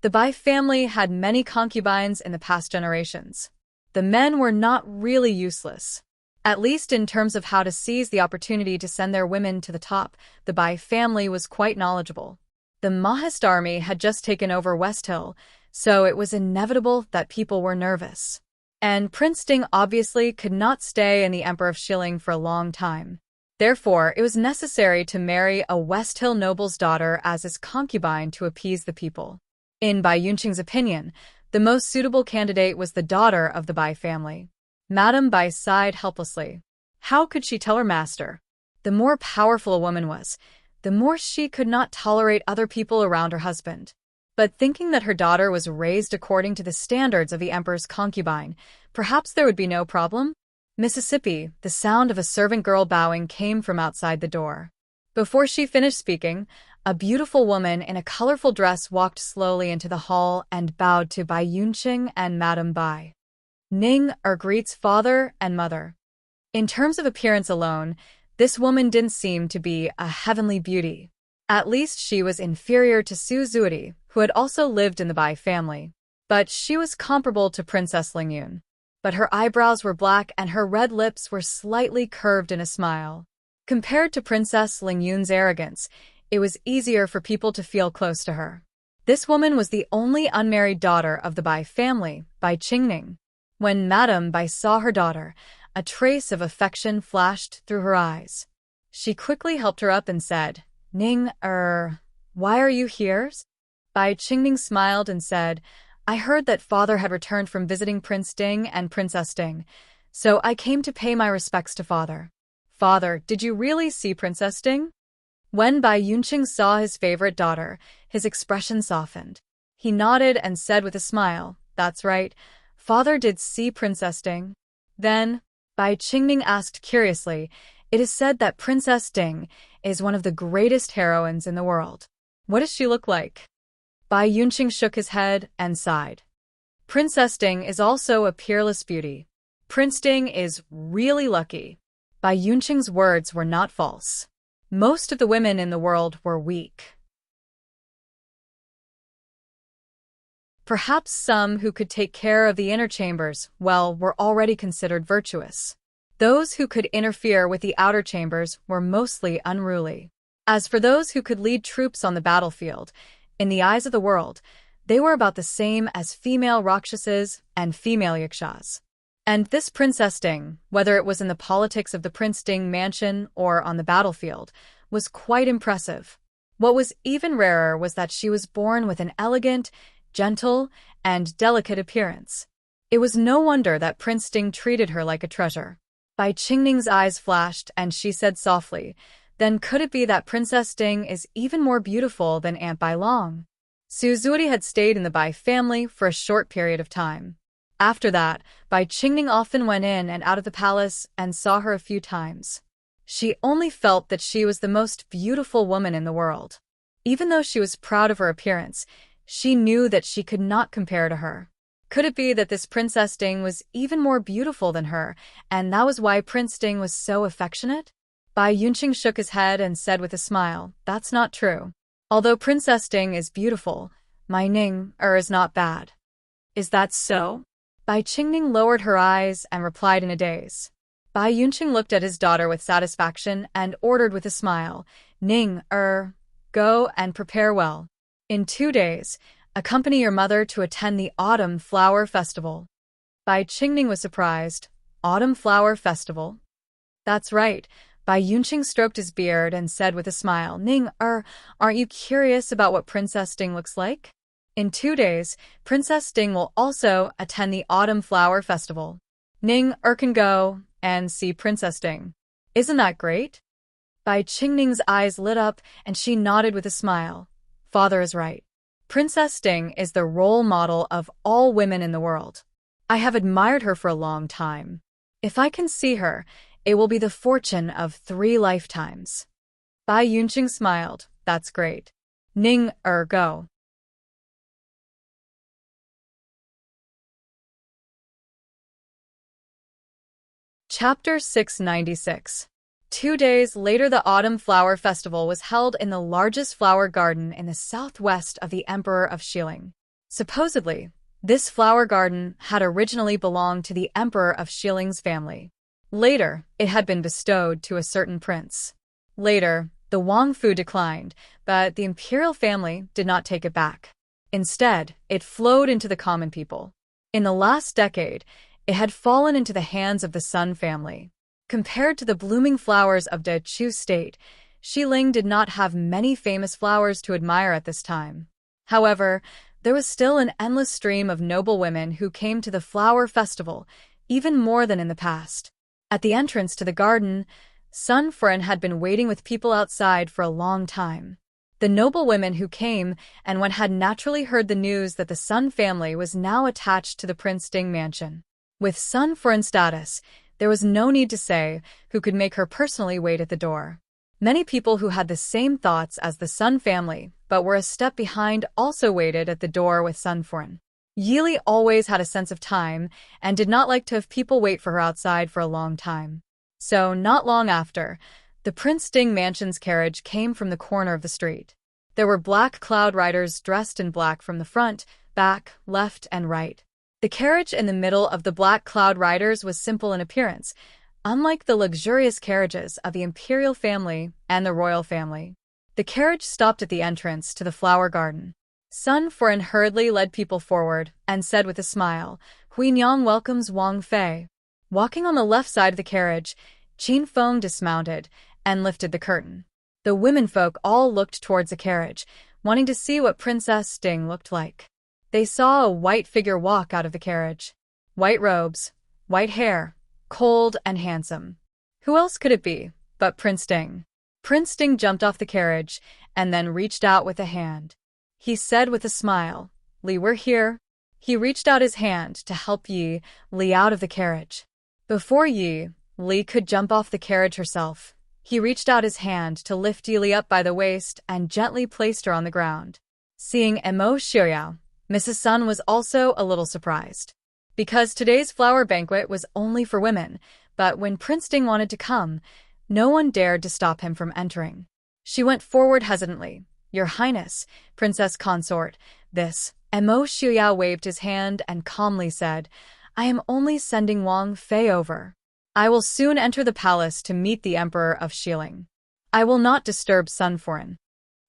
[SPEAKER 1] The Bai family had many concubines in the past generations. The men were not really useless. At least in terms of how to seize the opportunity to send their women to the top, the Bai family was quite knowledgeable. The Mahist army had just taken over West Hill, so it was inevitable that people were nervous. And Prince Ding obviously could not stay in the Emperor of Xiling for a long time. Therefore, it was necessary to marry a West Hill noble's daughter as his concubine to appease the people. In Bai Yunqing's opinion, the most suitable candidate was the daughter of the Bai family. Madame Bai sighed helplessly. How could she tell her master? The more powerful a woman was, the more she could not tolerate other people around her husband. But thinking that her daughter was raised according to the standards of the emperor's concubine, perhaps there would be no problem? Mississippi, the sound of a servant girl bowing came from outside the door. Before she finished speaking, a beautiful woman in a colorful dress walked slowly into the hall and bowed to Bai Yunqing and Madame Bai. Ning greets father and mother. In terms of appearance alone, this woman didn't seem to be a heavenly beauty. At least she was inferior to Su Zuidi, who had also lived in the Bai family. But she was comparable to Princess Lingyun. But her eyebrows were black and her red lips were slightly curved in a smile. Compared to Princess Lingyun's arrogance, it was easier for people to feel close to her. This woman was the only unmarried daughter of the Bai family, Bai Qingning. When Madame Bai saw her daughter, a trace of affection flashed through her eyes. She quickly helped her up and said, Ning, why are you here? Bai Qingning smiled and said, I heard that father had returned from visiting Prince Ding and Princess Ding, so I came to pay my respects to father. Father, did you really see Princess Ding? When Bai Yunqing saw his favorite daughter, his expression softened. He nodded and said with a smile, That's right. Father did see Princess Ding. Then, Bai Qingning asked curiously, It is said that Princess Ding is one of the greatest heroines in the world. What does she look like? Bai Yunqing shook his head and sighed. Princess Ding is also a peerless beauty. Prince Ding is really lucky. Bai Yunqing's words were not false. Most of the women in the world were weak. Perhaps some who could take care of the inner chambers well were already considered virtuous. Those who could interfere with the outer chambers were mostly unruly. As for those who could lead troops on the battlefield, in the eyes of the world, they were about the same as female Rakshases and female Yakshas. And this Princess Ding, whether it was in the politics of the Prince Ding mansion or on the battlefield, was quite impressive. What was even rarer was that she was born with an elegant, gentle, and delicate appearance. It was no wonder that Prince Ding treated her like a treasure. Bai Qingning's eyes flashed and she said softly, "Then could it be that Princess Ding is even more beautiful than Aunt Bai Long?" Su Zhuodi had stayed in the Bai family for a short period of time. After that, Bai Qingning often went in and out of the palace and saw her a few times. She only felt that she was the most beautiful woman in the world. Even though she was proud of her appearance, she knew that she could not compare to her. Could it be that this Princess Ding was even more beautiful than her, and that was why Prince Ding was so affectionate? Bai Yunqing shook his head and said with a smile, "That's not true. Although Princess Ding is beautiful, my Ning-er is not bad." "Is that so?" Bai Qingning lowered her eyes and replied in a daze. Bai Yunqing looked at his daughter with satisfaction and ordered with a smile, "Ning-er, go and prepare well. In 2 days, accompany your mother to attend the Autumn Flower Festival." Bai Qingning was surprised. Autumn Flower Festival? That's right. Bai Yunqing stroked his beard and said with a smile, "Ning-er, aren't you curious about what Princess Ding looks like? In 2 days, Princess Ding will also attend the Autumn Flower Festival. Ning-er can go and see Princess Ding. Isn't that great?" Bai Qingning's eyes lit up and she nodded with a smile. Father is right. Princess Ding is the role model of all women in the world. I have admired her for a long time. If I can see her, it will be the fortune of 3 lifetimes. Bai Yunqing smiled. That's great. Ning-er, go. Chapter 696. 2 days later, the Autumn Flower Festival was held in the largest flower garden in the southwest of the Emperor of Xiling. Supposedly, this flower garden had originally belonged to the Emperor of Xiling's family. Later, it had been bestowed to a certain prince. Later, the Wang Fu declined, but the imperial family did not take it back. Instead, it flowed into the common people. In the last decade, it had fallen into the hands of the Sun family. Compared to the blooming flowers of Dechu State, Xiling did not have many famous flowers to admire at this time. However, there was still an endless stream of noble women who came to the flower festival, even more than in the past. At the entrance to the garden, Sun Furen had been waiting with people outside for a long time. The noble women who came and went had naturally heard the news that the Sun family was now attached to the Prince Ding mansion. With Sun Furen's status, there was no need to say who could make her personally wait at the door. Many people who had the same thoughts as the Sun family, but were a step behind, also waited at the door with Sun Furen. Yili always had a sense of time and did not like to have people wait for her outside for a long time. So, not long after, the Prince Ding mansion's carriage came from the corner of the street. There were black cloud riders dressed in black from the front, back, left, and right. The carriage in the middle of the black cloud riders was simple in appearance, unlike the luxurious carriages of the imperial family and the royal family. The carriage stopped at the entrance to the flower garden. Sun Furen hurriedly led people forward and said with a smile, "Huinyang welcomes Wang Fei." Walking on the left side of the carriage, Qin Feng dismounted and lifted the curtain. The womenfolk all looked towards the carriage, wanting to see what Princess Ding looked like. They saw a white figure walk out of the carriage. White robes, white hair, cold and handsome. Who else could it be but Prince Ding? Prince Ding jumped off the carriage and then reached out with a hand. He said with a smile, "Li, we're here." He reached out his hand to help Li out of the carriage. Before Li could jump off the carriage herself, he reached out his hand to lift Li up by the waist and gently placed her on the ground. Seeing Emo Xiuyao, Mrs. Sun was also a little surprised. because today's flower banquet was only for women, but when Prince Ding wanted to come, no one dared to stop him from entering. She went forward hesitantly. "Your Highness, Princess Consort, this." Mo Xiuyao waved his hand and calmly said, "I am only sending Wang Fei over. I will soon enter the palace to meet the Emperor of Xiling. I will not disturb Sun Foreign."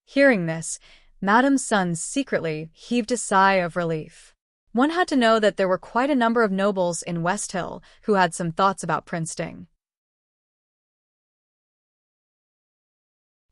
[SPEAKER 1] Hearing this, Madame Sun secretly heaved a sigh of relief. One had to know that there were quite a number of nobles in West Hill who had some thoughts about Prince Ding.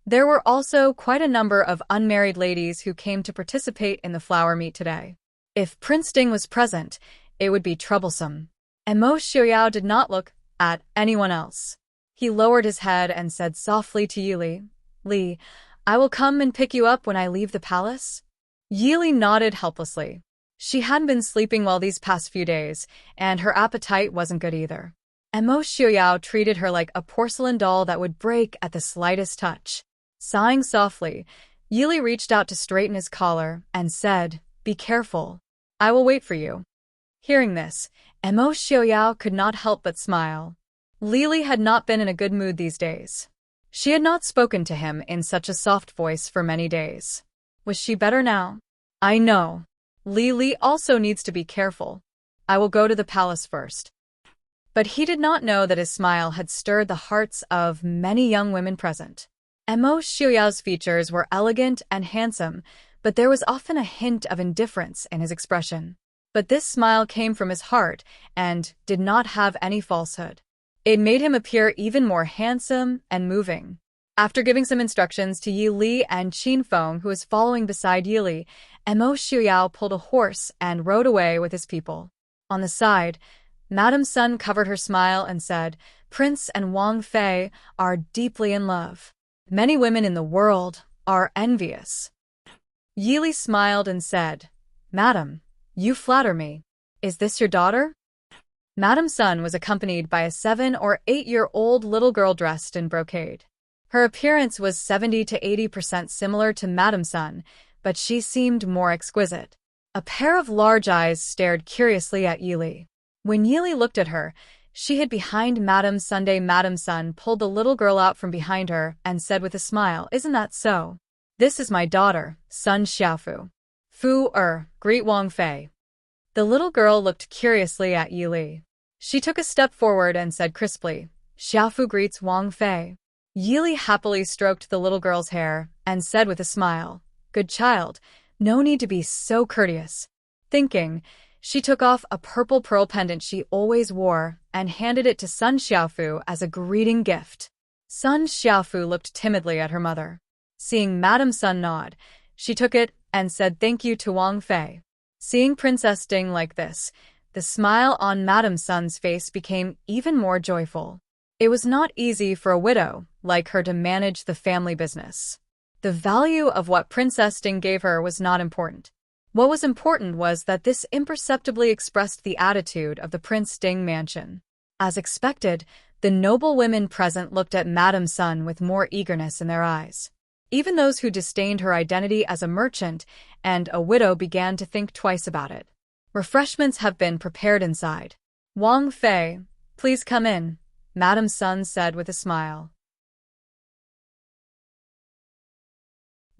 [SPEAKER 1] There were also quite a number of unmarried ladies who came to participate in the flower meet today. If Prince Ding was present, it would be troublesome. And Mo Xiuyao did not look at anyone else. He lowered his head and said softly to Yili, "Li, I will come and pick you up when I leave the palace." Yili nodded helplessly. She hadn't been sleeping well these past few days, and her appetite wasn't good either. And Mo Xiuyao treated her like a porcelain doll that would break at the slightest touch. Sighing softly, Yili reached out to straighten his collar and said, "Be careful. I will wait for you." Hearing this, Mo Xiuyao could not help but smile. Lili had not been in a good mood these days. She had not spoken to him in such a soft voice for many days. Was she better now? "I know. Lili also needs to be careful. I will go to the palace first." But he did not know that his smile had stirred the hearts of many young women present. Mo Xiuyao's features were elegant and handsome, but there was often a hint of indifference in his expression. But this smile came from his heart and did not have any falsehood. It made him appear even more handsome and moving. After giving some instructions to Yi Li and Qin Feng, who was following beside Yili, Mo Xiuyao pulled a horse and rode away with his people. On the side, Madame Sun covered her smile and said, "Prince and Wang Fei are deeply in love. Many women in the world are envious." Yili smiled and said, "Madam, you flatter me. Is this your daughter?" Madame Sun was accompanied by a 7- or 8-year-old little girl dressed in brocade. Her appearance was 70 to 80% similar to Madame Sun, but she seemed more exquisite. A pair of large eyes stared curiously at Yili. When Yili looked at her, she hid behind Madame Sunday. Madame Sun pulled the little girl out from behind her and said with a smile, "Isn't that so? This is my daughter, Sun Xiaofu. Greet Wang Fei." The little girl looked curiously at Yili. She took a step forward and said crisply, "Xiaofu greets Wang Fei." Yili happily stroked the little girl's hair and said with a smile, "Good child, no need to be so courteous." Thinking, she took off a purple pearl pendant she always wore and handed it to Sun Xiaofu as a greeting gift. Sun Xiaofu looked timidly at her mother. Seeing Madame Sun nod, she took it and said thank you to Wang Fei. Seeing Princess Ding like this, the smile on Madame Sun's face became even more joyful. It was not easy for a widow like her to manage the family business. The value of what Princess Ding gave her was not important. What was important was that this imperceptibly expressed the attitude of the Prince Ding mansion. As expected, the noble women present looked at Madame Sun with more eagerness in their eyes. Even those who disdained her identity as a merchant and a widow began to think twice about it. "Refreshments have been prepared inside. Wang Fei, please come in," Madame Sun said with a smile.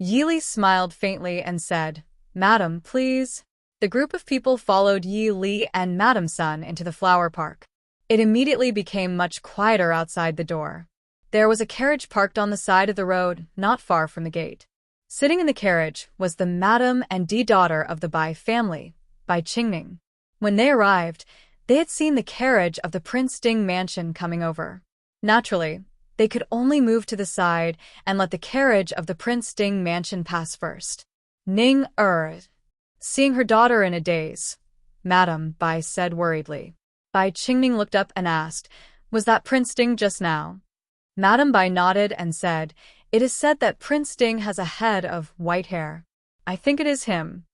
[SPEAKER 1] Yili smiled faintly and said, "Madam, please." The group of people followed Yi Li and Madame Sun into the flower park. It immediately became much quieter outside the door. There was a carriage parked on the side of the road, not far from the gate. Sitting in the carriage was the Madame and daughter of the Bai family, Bai Qingning. When they arrived, they had seen the carriage of the Prince Ding mansion coming over. Naturally, they could only move to the side and let the carriage of the Prince Ding mansion pass first. Ning seeing her daughter in a daze, "Madam," Bai said worriedly. Bai Qingning looked up and asked, "Was that Prince Ding just now?" Madame Bai nodded and said, "It is said that Prince Ding has a head of white hair. I think it is him."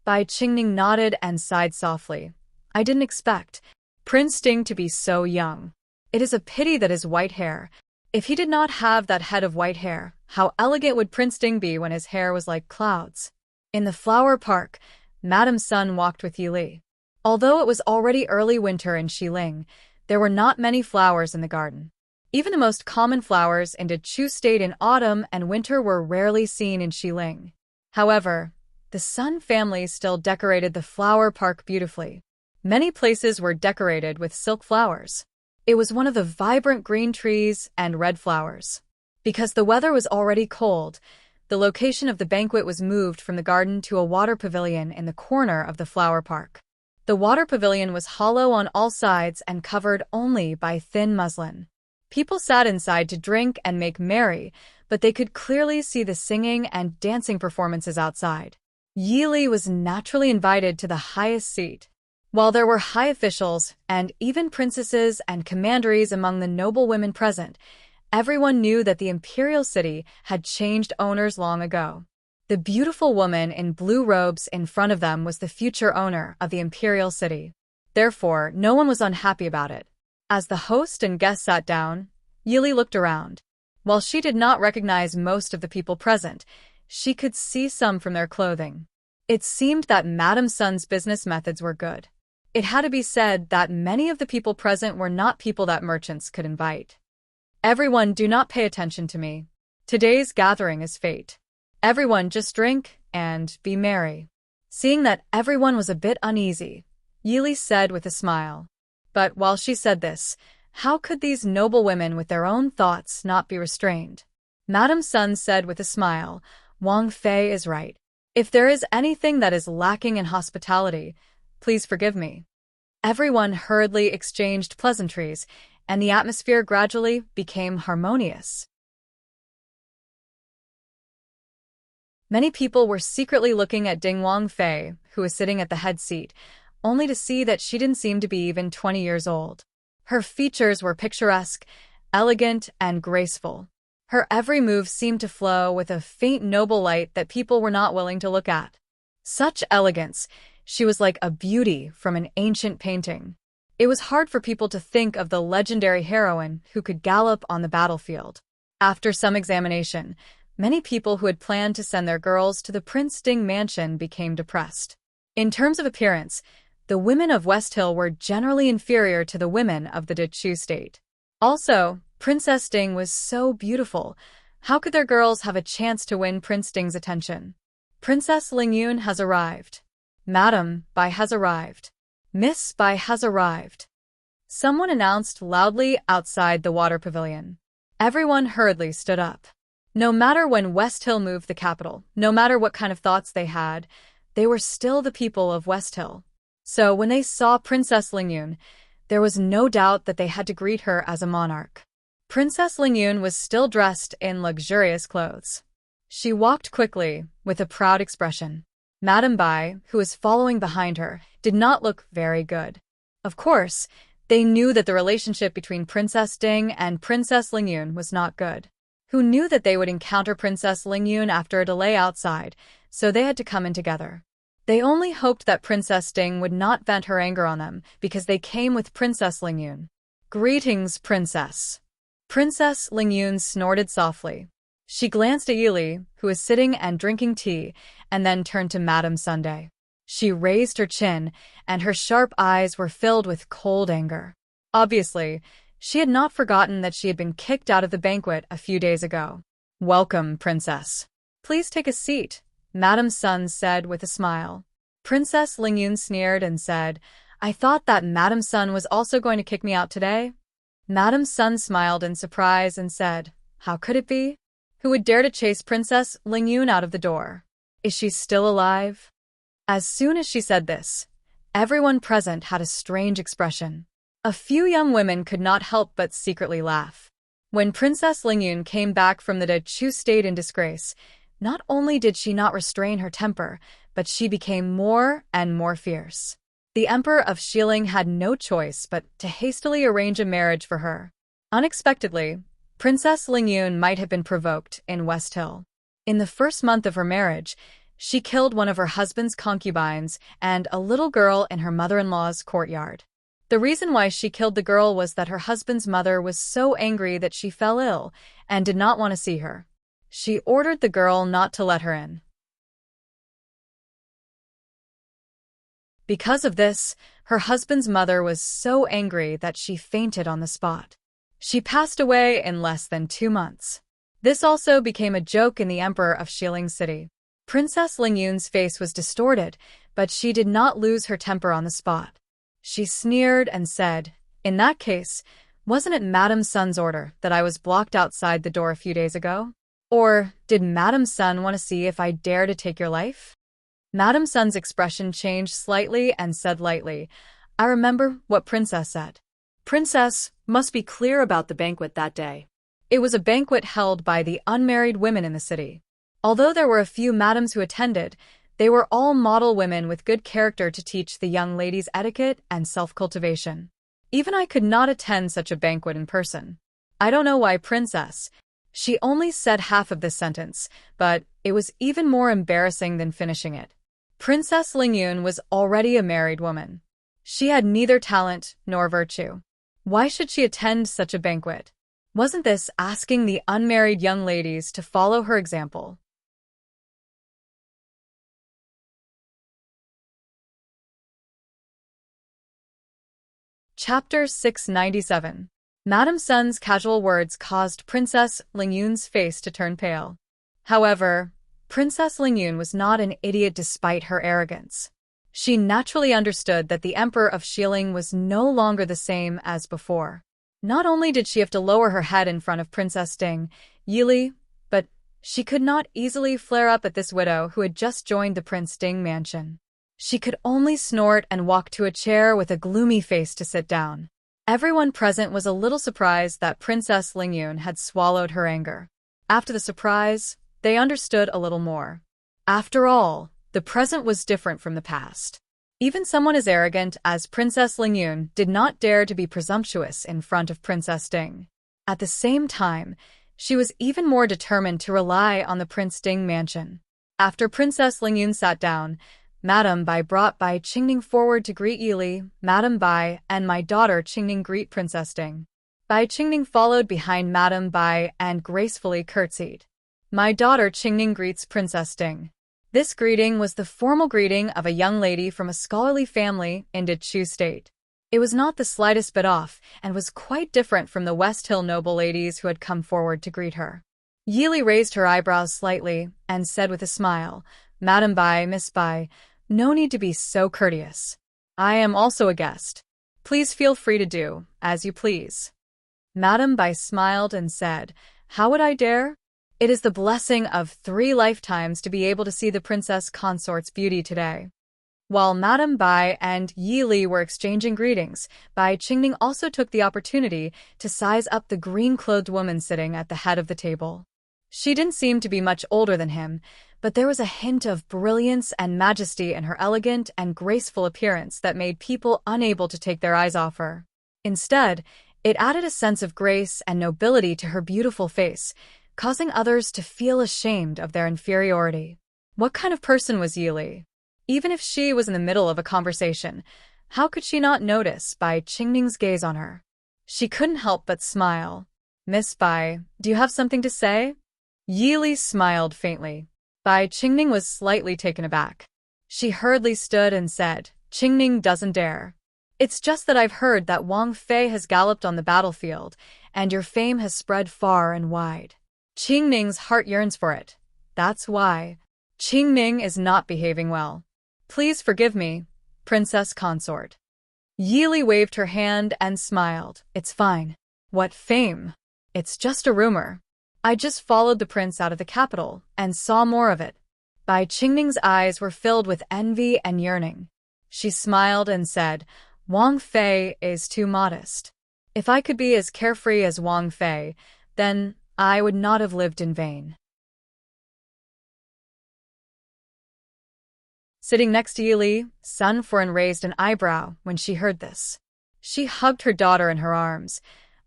[SPEAKER 1] Bai Qingning nodded and sighed softly. "I didn't expect Prince Ding to be so young. It is a pity that his white hair. If he did not have that head of white hair, how elegant would Prince Ding be when his hair was like clouds?" In the flower park, Madame Sun walked with Yili. Although it was already early winter in Xiling, there were not many flowers in the garden. Even the most common flowers in Dechu State in autumn and winter were rarely seen in Xiling. However, the Sun family still decorated the flower park beautifully. Many places were decorated with silk flowers. It was one of the vibrant green trees and red flowers. Because the weather was already cold, the location of the banquet was moved from the garden to a water pavilion in the corner of the flower park. The water pavilion was hollow on all sides and covered only by thin muslin. People sat inside to drink and make merry, but they could clearly see the singing and dancing performances outside. Yili was naturally invited to the highest seat. While there were high officials and even princesses and commanderies among the noble women present, everyone knew that the imperial city had changed owners long ago. The beautiful woman in blue robes in front of them was the future owner of the imperial city. Therefore, no one was unhappy about it. As the host and guests sat down, Yili looked around. While she did not recognize most of the people present, she could see some from their clothing. It seemed that Madame Sun's business methods were good. It had to be said that many of the people present were not people that merchants could invite. Everyone, do not pay attention to me. Today's gathering is fate. Everyone just drink and be merry. Seeing that everyone was a bit uneasy, Yili said with a smile. But while she said this, how could these noble women with their own thoughts not be restrained? Madame Sun said with a smile, Wang Fei is right. If there is anything that is lacking in hospitality, please forgive me. Everyone hurriedly exchanged pleasantries, and the atmosphere gradually became harmonious. Many people were secretly looking at Ding Wang Fei, who was sitting at the head seat, only to see that she didn't seem to be even 20 years old. Her features were picturesque, elegant, and graceful. Her every move seemed to flow with a faint noble light that people were not willing to look at. Such elegance, she was like a beauty from an ancient painting. It was hard for people to think of the legendary heroine who could gallop on the battlefield. After some examination, many people who had planned to send their girls to the Prince Ding mansion became depressed. In terms of appearance, the women of West Hill were generally inferior to the women of the Dechu State. Also, Princess Ding was so beautiful. How could their girls have a chance to win Prince Ding's attention? Princess Lingyun has arrived. Madam Bai has arrived. Miss Bai has arrived. Someone announced loudly outside the water pavilion. Everyone hurriedly stood up. No matter when West Hill moved the capital, no matter what kind of thoughts they had, they were still the people of West Hill. So when they saw Princess Lingyun, there was no doubt that they had to greet her as a monarch. Princess Lingyun was still dressed in luxurious clothes. She walked quickly, with a proud expression. Madame Bai, who was following behind her, did not look very good. Of course, they knew that the relationship between Princess Ding and Princess Lingyun was not good. Who knew that they would encounter Princess Lingyun after a delay outside, so they had to come in together. They only hoped that Princess Ding would not vent her anger on them because they came with Princess Lingyun. Greetings, Princess. Princess Lingyun snorted softly. She glanced at Yili, who was sitting and drinking tea, and then turned to Madame Sunday. She raised her chin, and her sharp eyes were filled with cold anger. Obviously, she had not forgotten that she had been kicked out of the banquet a few days ago. Welcome, Princess. Please take a seat, Madame Sun said with a smile. Princess Lingyun sneered and said, I thought that Madame Sun was also going to kick me out today. Madame Sun smiled in surprise and said, How could it be? Who would dare to chase Princess Lingyun out of the door? Is she still alive? As soon as she said this, everyone present had a strange expression. A few young women could not help but secretly laugh. When Princess Lingyun came back from the Dechu State in disgrace, not only did she not restrain her temper, but she became more and more fierce. The Emperor of Xiling had no choice but to hastily arrange a marriage for her. Unexpectedly, Princess Lingyun might have been provoked in West Hill. In the first month of her marriage, she killed one of her husband's concubines and a little girl in her mother-in-law's courtyard. The reason why she killed the girl was that her husband's mother was so angry that she fell ill and did not want to see her. She ordered the girl not to let her in. Because of this, Her husband's mother was so angry that she fainted on the spot. She passed away in less than 2 months. This also became a joke in the Emperor of Xiling City. Princess Lingyun's face was distorted, but she did not lose her temper on the spot. She sneered and said, "In that case, wasn't it Madame Sun's order that I was blocked outside the door a few days ago? Or did Madame Sun want to see if I dare to take your life?" Madame Sun's expression changed slightly and said lightly, "I remember what Princess said."
[SPEAKER 2] Princess must be clear about the banquet that day.
[SPEAKER 1] It was a banquet held by the unmarried women in the city. Although there were a few madams who attended, they were all model women with good character to teach the young ladies etiquette and self-cultivation. Even I could not attend such a banquet in person. I don't know why, Princess. She only said half of this sentence, but it was even more embarrassing than finishing it. Princess Lingyun was already a married woman. She had neither talent nor virtue. Why should she attend such a banquet? Wasn't this asking the unmarried young ladies to follow her example? Chapter 697. Madame Sun's casual words caused Princess Lingyun's face to turn pale. However, Princess Lingyun was not an idiot despite her arrogance. She naturally understood that the Emperor of Xiling was no longer the same as before. Not only did she have to lower her head in front of Princess Ding Yili, but she could not easily flare up at this widow who had just joined the Prince Ding mansion. She could only snort and walk to a chair with a gloomy face to sit down. Everyone present was a little surprised that Princess Lingyun had swallowed her anger. After the surprise, they understood a little more. After all, the present was different from the past. Even someone as arrogant as Princess Lingyun did not dare to be presumptuous in front of Princess Ding. At the same time, she was even more determined to rely on the Prince Ding mansion. After Princess Lingyun sat down, Madame Bai brought Bai Qingning forward to greet Yili. "Madame Bai and my daughter Qingning greet Princess Ding." Bai Qingning followed behind Madame Bai and gracefully curtsied. "My daughter Qingning greets Princess Ding." This greeting was the formal greeting of a young lady from a scholarly family in Dechu State. It was not the slightest bit off and was quite different from the West Hill noble ladies who had come forward to greet her. Yili raised her eyebrows slightly and said with a smile, "Madame Bai, Miss Bai, no need to be so courteous. I am also a guest. Please feel free to do as you please." Madame Bai smiled and said, "How would I dare? It is the blessing of 3 lifetimes to be able to see the princess consort's beauty today." While Madame Bai and Yi Li were exchanging greetings, Bai Qingning also took the opportunity to size up the green-clothed woman sitting at the head of the table. She didn't seem to be much older than him, but there was a hint of brilliance and majesty in her elegant and graceful appearance that made people unable to take their eyes off her. Instead, it added a sense of grace and nobility to her beautiful face, causing others to feel ashamed of their inferiority. What kind of person was Yi Li? Even if she was in the middle of a conversation, how could she not notice Bai Qingning's gaze on her? She couldn't help but smile. "Miss Bai, do you have something to say?" Yi Li smiled faintly. Bai Qingning was slightly taken aback. She hurriedly stood and said, "Qingning doesn't dare. It's just that I've heard that Wang Fei has galloped on the battlefield, and your fame has spread far and wide. Qingning's heart yearns for it. That's why. Qingning is not behaving well. Please forgive me, Princess Consort." Yi Li waved her hand and smiled. "It's fine. What fame? It's just a rumor. I just followed the prince out of the capital and saw more of it." Bai Qingning's eyes were filled with envy and yearning. She smiled and said, "Wang Fei is too modest. If I could be as carefree as Wang Fei, then I would not have lived in vain." Sitting next to Yi Li, Sun Furen raised an eyebrow when she heard this. She hugged her daughter in her arms,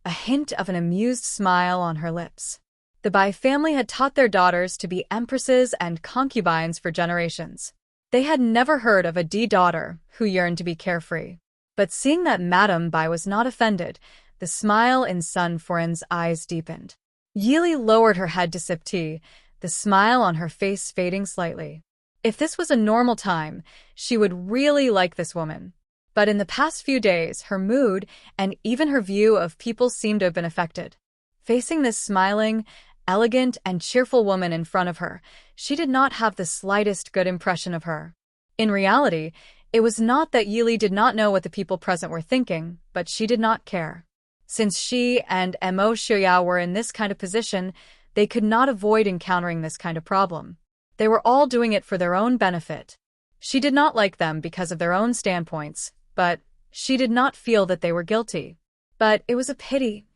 [SPEAKER 1] a hint of an amused smile on her lips. The Bai family had taught their daughters to be empresses and concubines for generations. They had never heard of a daughter who yearned to be carefree. But seeing that Madame Bai was not offended, the smile in Sun Furen's eyes deepened. Yi Li lowered her head to sip tea, the smile on her face fading slightly. If this was a normal time, she would really like this woman. But in the past few days, her mood and even her view of people seemed to have been affected. Facing this smiling, elegant, and cheerful woman in front of her, she did not have the slightest good impression of her. In reality, it was not that Yili did not know what the people present were thinking, but she did not care. Since she and Mo Xiaoyao were in this kind of position, they could not avoid encountering this kind of problem. They were all doing it for their own benefit. She did not like them because of their own standpoints, but she did not feel that they were guilty. But it was a pity.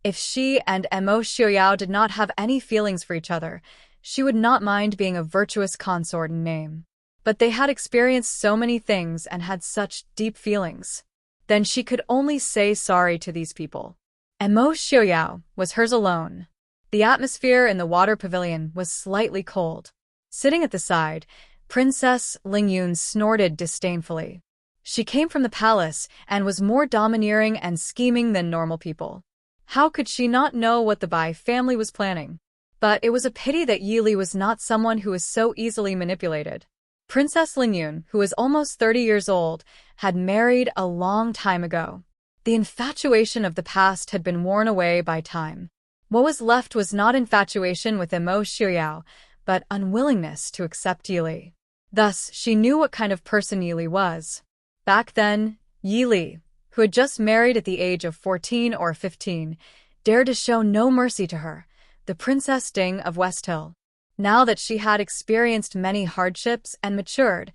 [SPEAKER 1] If she and Mo Xiaoyao did not have any feelings for each other, she would not mind being a virtuous consort in name. But they had experienced so many things and had such deep feelings. Then she could only say sorry to these people. Mo Xiaoyao was hers alone. The atmosphere in the water pavilion was slightly cold. Sitting at the side, Princess Lingyun snorted disdainfully. She came from the palace and was more domineering and scheming than normal people. How could she not know what the Bai family was planning? But it was a pity that Yili was not someone who was so easily manipulated. Princess Lingyun, who was almost 30 years old, had married a long time ago. The infatuation of the past had been worn away by time. What was left was not infatuation with Mo Xiaoyao, but unwillingness to accept Yili. Thus, she knew what kind of person Yili was. Back then, Yili, who had just married at the age of 14 or 15, dared to show no mercy to her, the Princess Ding of West Hill. Now that she had experienced many hardships and matured,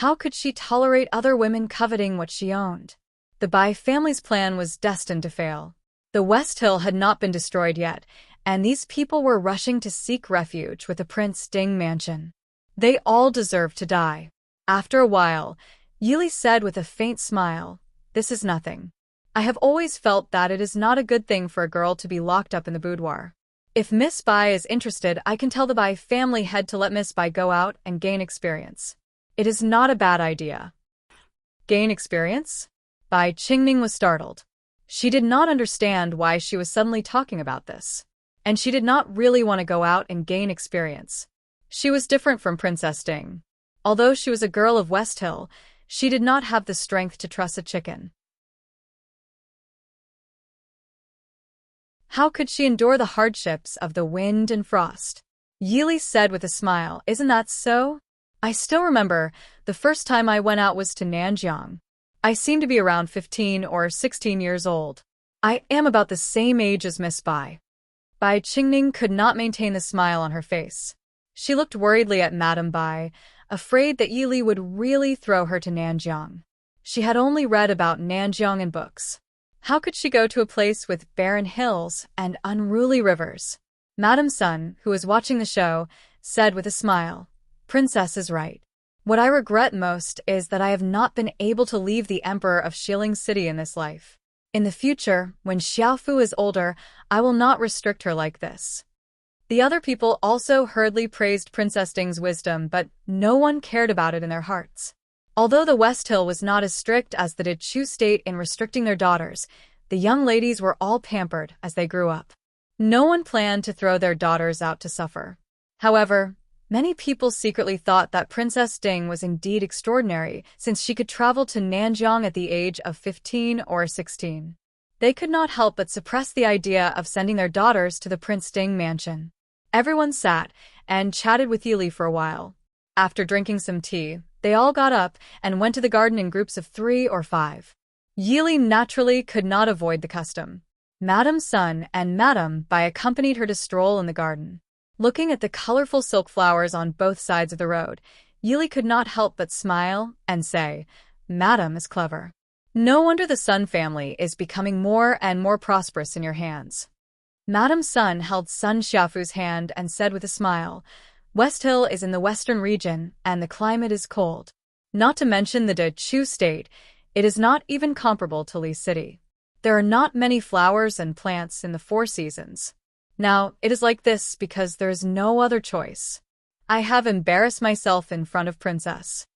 [SPEAKER 1] how could she tolerate other women coveting what she owned? The Bai family's plan was destined to fail. The West Hill had not been destroyed yet, and these people were rushing to seek refuge with the Prince Ding mansion. They all deserved to die. After a while, Yili said with a faint smile, "This is nothing. I have always felt that it is not a good thing for a girl to be locked up in the boudoir. If Miss Bai is interested, I can tell the Bai family head to let Miss Bai go out and gain experience. It is not a bad idea." Gain experience? Bai Qingning was startled. She did not understand why she was suddenly talking about this. And she did not really want to go out and gain experience. She was different from Princess Ding. Although she was a girl of West Hill, she did not have the strength to truss a chicken. How could she endure the hardships of the wind and frost? Yili said with a smile, "Isn't that so? I still remember the first time I went out was to Nanjiang. I seemed to be around 15 or 16 years old. I am about the same age as Miss Bai." Bai Qingning could not maintain the smile on her face. She looked worriedly at Madame Bai, afraid that Yili would really throw her to Nanjiang. She had only read about Nanjiang in books. How could she go to a place with barren hills and unruly rivers? Madame Sun, who was watching the show, said with a smile, "Princess is right. What I regret most is that I have not been able to leave the Emperor of Xiling City in this life. In the future, when Xiaofu is older, I will not restrict her like this." The other people also hurriedly praised Princess Ding's wisdom, but no one cared about it in their hearts. Although the West Hill was not as strict as the Dechu state in restricting their daughters, the young ladies were all pampered as they grew up. No one planned to throw their daughters out to suffer. However, many people secretly thought that Princess Ding was indeed extraordinary, since she could travel to Nanjiang at the age of 15 or 16. They could not help but suppress the idea of sending their daughters to the Prince Ding mansion. Everyone sat and chatted with Yili for a while. After drinking some tea, they all got up and went to the garden in groups of 3 or 5. Yili naturally could not avoid the custom. Madame Sun and Madame Bai accompanied her to stroll in the garden. Looking at the colorful silk flowers on both sides of the road, Yili could not help but smile and say, "Madame is clever. No wonder the Sun family is becoming more and more prosperous in your hands." Madame Sun held Sun Xiaofu's hand and said with a smile, "West Hill is in the western region, and the climate is cold. Not to mention the Dechu state, it is not even comparable to Li City. There are not many flowers and plants in the 4 seasons. Now, it is like this because there is no other choice. I have embarrassed myself in front of Princess."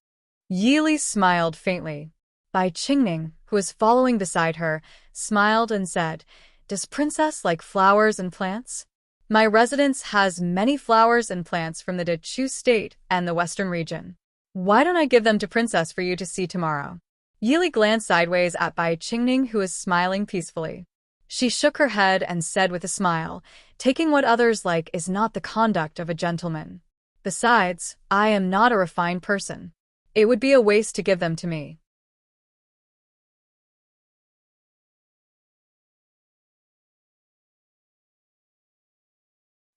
[SPEAKER 1] Yili smiled faintly. Bai Qingning, who was following beside her, smiled and said, "Does Princess like flowers and plants? My residence has many flowers and plants from the Dechu state and the western region. Why don't I give them to Princess for you to see tomorrow?" Yili glanced sideways at Bai Qingning, who was smiling peacefully. She shook her head and said with a smile, taking what others like is not the conduct of a gentleman. Besides, I am not a refined person. It would be a waste to give them to me.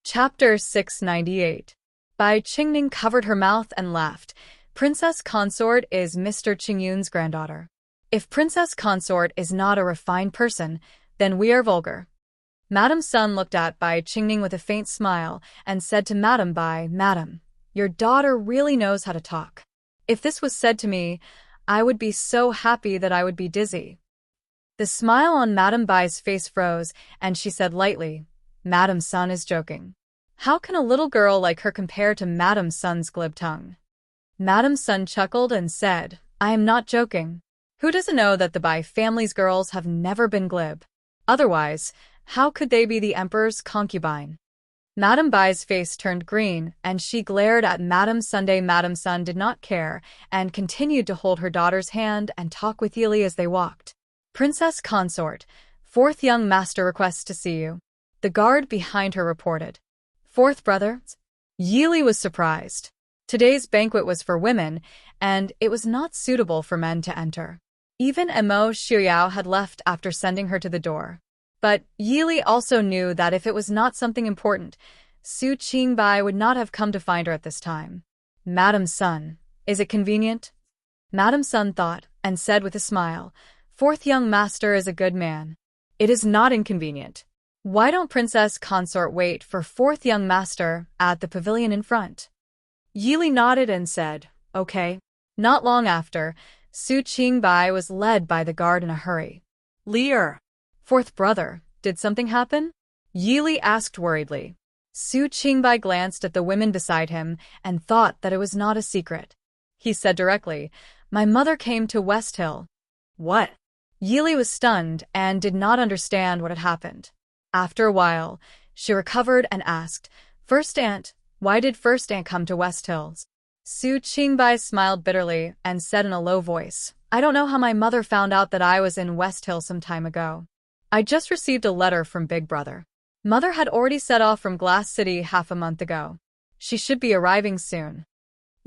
[SPEAKER 1] Chapter 698. Bai Qingning covered her mouth and laughed. Princess Consort is Mr. Qingyun's granddaughter. If Princess Consort is not a refined person, then we are vulgar. Madame Sun looked at Bai Qingning with a faint smile and said to Madame Bai, Madam, your daughter really knows how to talk. If this was said to me, I would be so happy that I would be dizzy. The smile on Madame Bai's face froze, and she said lightly, Madame Sun is joking. How can a little girl like her compare to Madame Sun's glib tongue? Madame Sun chuckled and said, I am not joking. Who doesn't know that the Bai family's girls have never been glib? Otherwise, how could they be the emperor's concubine? Madame Bai's face turned green, and she glared at Madame Sunday. Madame Sun did not care, and continued to hold her daughter's hand and talk with Yili as they walked. Princess Consort, fourth young master requests to see you. The guard behind her reported. Fourth brother? Yili was surprised. Today's banquet was for women, and it was not suitable for men to enter. Even Emo Xiuyao had left after sending her to the door. But Yili also knew that if it was not something important, Su Qingbai would not have come to find her at this time. Madame Sun, is it convenient? Madame Sun thought, and said with a smile, Fourth young master is a good man. It is not inconvenient. Why don't Princess Consort wait for fourth young master at the pavilion in front? Yili nodded and said, okay. Not long after, Su Qingbai was led by the guard in a hurry. Lear. Fourth brother, did something happen? Yili asked worriedly. Su Qingbai glanced at the women beside him and thought that it was not a secret. He said directly, my mother came to West Hill. What? Yili was stunned and did not understand what had happened. After a while, she recovered and asked, First Aunt, why did First Aunt come to West Hills? Su Qingbai smiled bitterly and said in a low voice, I don't know how my mother found out that I was in West Hill some time ago. I just received a letter from Big Brother. Mother had already set off from Glass City half a month ago. She should be arriving soon.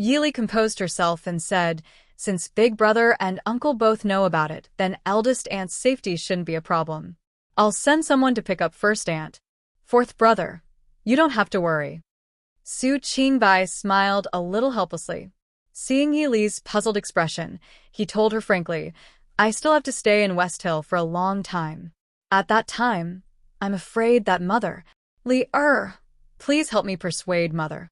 [SPEAKER 1] Yili composed herself and said, since Big Brother and Uncle both know about it, then eldest aunt's safety shouldn't be a problem. I'll send someone to pick up first aunt. Fourth brother, you don't have to worry. Su Qingbai smiled a little helplessly. Seeing Yili's puzzled expression, he told her frankly, I still have to stay in West Hill for a long time. At that time, I'm afraid that Mother, please help me persuade Mother.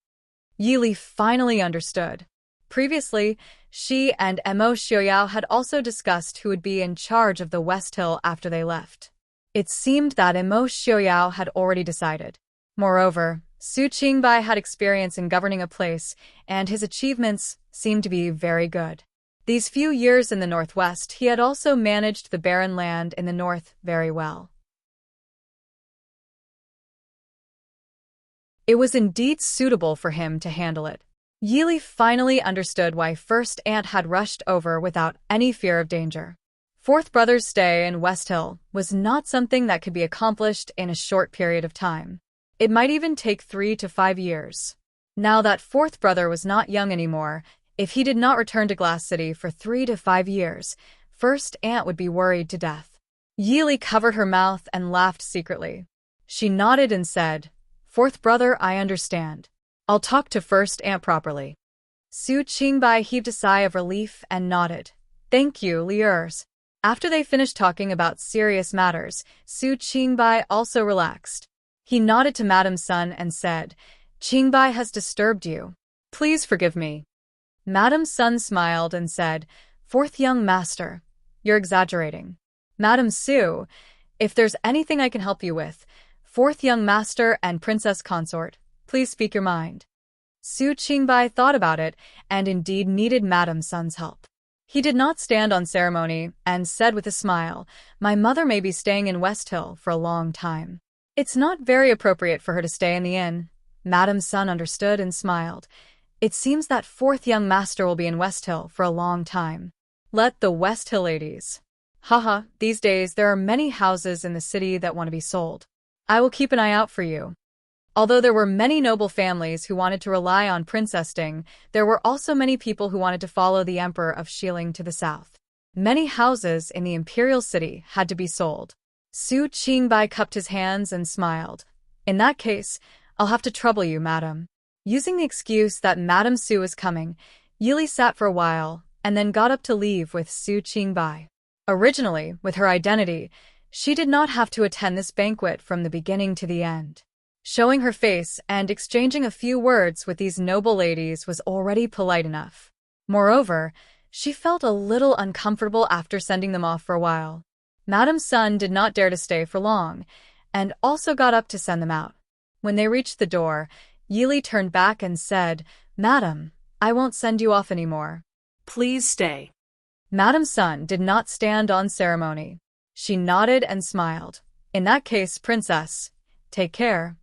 [SPEAKER 1] Yili finally understood. Previously, she and Emo Xiuyao had also discussed who would be in charge of the West Hill after they left. It seemed that Emo Xiuyao had already decided. Moreover, Su Qingbai had experience in governing a place, and his achievements seemed to be very good. These few years in the Northwest, he had also managed the barren land in the north very well. It was indeed suitable for him to handle it. Yili finally understood why First Aunt had rushed over without any fear of danger. Fourth brother's stay in West Hill was not something that could be accomplished in a short period of time. It might even take 3 to 5 years. Now that fourth brother was not young anymore, if he did not return to Glass City for 3 to 5 years, First Aunt would be worried to death. Yili covered her mouth and laughed secretly. She nodded and said, Fourth brother, I understand. I'll talk to First Aunt properly. Su Qingbai heaved a sigh of relief and nodded. Thank you, Liers. After they finished talking about serious matters, Su Qingbai also relaxed. He nodded to Madame Sun and said, Qingbai has disturbed you. Please forgive me. Madame Sun smiled and said, Fourth young master, you're exaggerating. Madame Su, if there's anything I can help you with, fourth young master and princess consort, please speak your mind. Su Qingbai thought about it and indeed needed Madame Sun's help. He did not stand on ceremony and said with a smile, My mother may be staying in West Hill for a long time. It's not very appropriate for her to stay in the inn. Madame Sun understood and smiled. It seems that fourth young master will be in West Hill for a long time. Let the West Hill ladies. Haha, these days there are many houses in the city that want to be sold. I will keep an eye out for you. Although there were many noble families who wanted to rely on Princess Ding, there were also many people who wanted to follow the Emperor of Xiling to the south. Many houses in the imperial city had to be sold. Su Qingbai cupped his hands and smiled. In that case, I'll have to trouble you, madam. Using the excuse that Madame Su was coming, Yili sat for a while and then got up to leave with Su Qingbai. Originally, with her identity, she did not have to attend this banquet from the beginning to the end. Showing her face and exchanging a few words with these noble ladies was already polite enough. Moreover, she felt a little uncomfortable after sending them off for a while. Madame Sun did not dare to stay for long, and also got up to send them out. When they reached the door, Yili turned back and said, "Madam, I won't send you off anymore.
[SPEAKER 2] Please stay."
[SPEAKER 1] Madame Sun did not stand on ceremony. She nodded and smiled. In that case, princess, take care.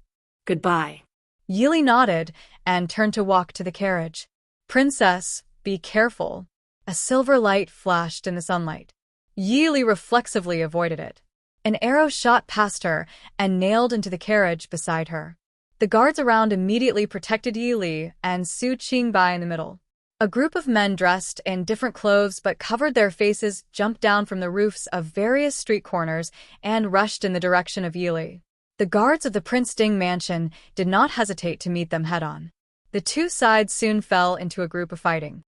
[SPEAKER 2] Goodbye.
[SPEAKER 1] Yili nodded and turned to walk to the carriage. Princess, be careful. A silver light flashed in the sunlight. Yili reflexively avoided it. An arrow shot past her and nailed into the carriage beside her. The guards around immediately protected Yili and Su Qingbai in the middle. A group of men dressed in different clothes but covered their faces jumped down from the roofs of various street corners and rushed in the direction of Yili. The guards of the Prince Ding mansion did not hesitate to meet them head-on. The two sides soon fell into a group of fighting.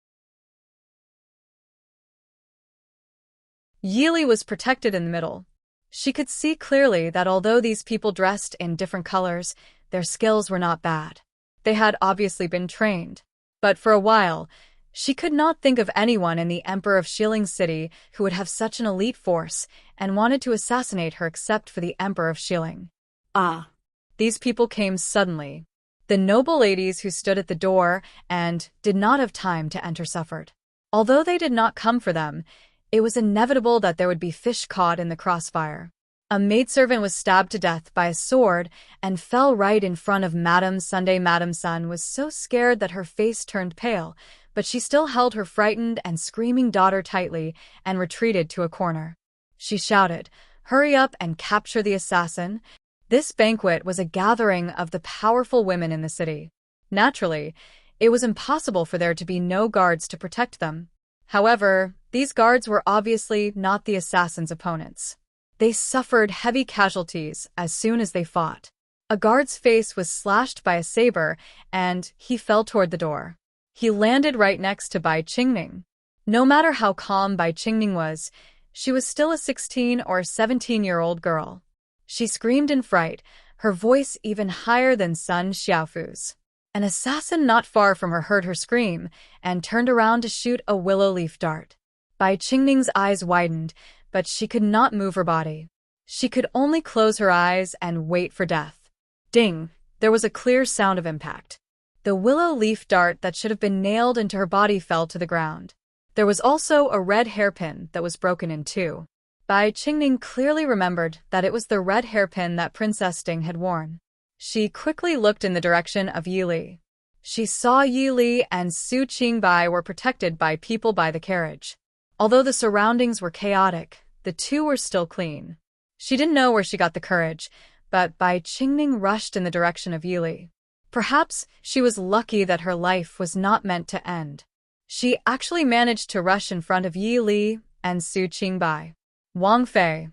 [SPEAKER 1] Yili was protected in the middle. She could see clearly that although these people dressed in different colors, their skills were not bad. They had obviously been trained. But for a while, she could not think of anyone in the Emperor of Xiling City who would have such an elite force and wanted to assassinate her except for the Emperor of Xiling.
[SPEAKER 2] Ah.
[SPEAKER 1] These people came suddenly. The noble ladies who stood at the door and did not have time to enter suffered. Although they did not come for them, it was inevitable that there would be fish caught in the crossfire. A maidservant was stabbed to death by a sword and fell right in front of Madame Sunday. Madame Sun was so scared that her face turned pale, but she still held her frightened and screaming daughter tightly and retreated to a corner. She shouted, "Hurry up and capture the assassin." This banquet was a gathering of the powerful women in the city. Naturally, it was impossible for there to be no guards to protect them. However, these guards were obviously not the assassin's opponents. They suffered heavy casualties as soon as they fought. A guard's face was slashed by a saber, and he fell toward the door. He landed right next to Bai Qingning. No matter how calm Bai Qingning was, she was still a 16 or 17-year-old girl. She screamed in fright, her voice even higher than Sun Xiaofu's. An assassin not far from her heard her scream and turned around to shoot a willow leaf dart. Bai Qingning's eyes widened, but she could not move her body. She could only close her eyes and wait for death. Ding! There was a clear sound of impact. The willow leaf dart that should have been nailed into her body fell to the ground. There was also a red hairpin that was broken in two. Bai Qingning clearly remembered that it was the red hairpin that Princess Ding had worn. She quickly looked in the direction of Yili. She saw Yili and Su Qingbai were protected by people by the carriage. Although the surroundings were chaotic, the two were still clean. She didn't know where she got the courage, but Bai Qingning rushed in the direction of Yili. Perhaps she was lucky that her life was not meant to end. She actually managed to rush in front of Yili and Su Qingbai. Wang Fei.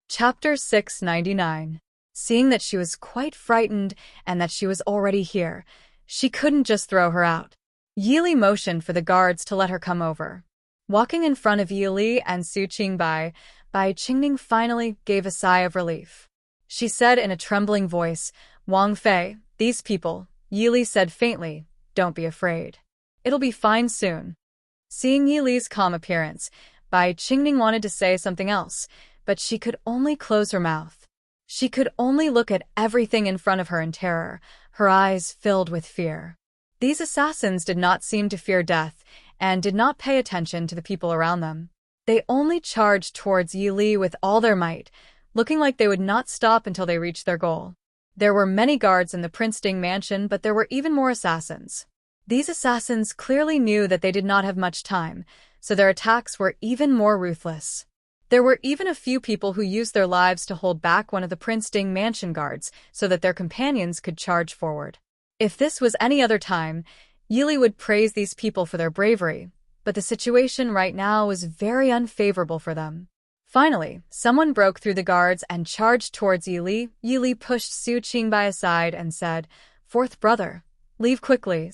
[SPEAKER 1] Chapter 699. Seeing that she was quite frightened and that she was already here, she couldn't just throw her out. Yili motioned for the guards to let her come over. Walking in front of Yili and Su Qingbai, Bai Qingning finally gave a sigh of relief. She said in a trembling voice, "Wang Fei, these people," Yili said faintly, "don't be afraid. It'll be fine soon." Seeing Yili's calm appearance, Bai Qingning wanted to say something else, but she could only close her mouth. She could only look at everything in front of her in terror, her eyes filled with fear. These assassins did not seem to fear death and did not pay attention to the people around them. They only charged towards Yili with all their might, looking like they would not stop until they reached their goal. There were many guards in the Princeton mansion, but there were even more assassins. These assassins clearly knew that they did not have much time, so their attacks were even more ruthless. There were even a few people who used their lives to hold back one of the Princeton mansion guards so that their companions could charge forward. If this was any other time, Yili would praise these people for their bravery, but the situation right now was very unfavorable for them. Finally, someone broke through the guards and charged towards Yili. Yili pushed Su Qingbai aside and said, "Fourth brother, leave quickly."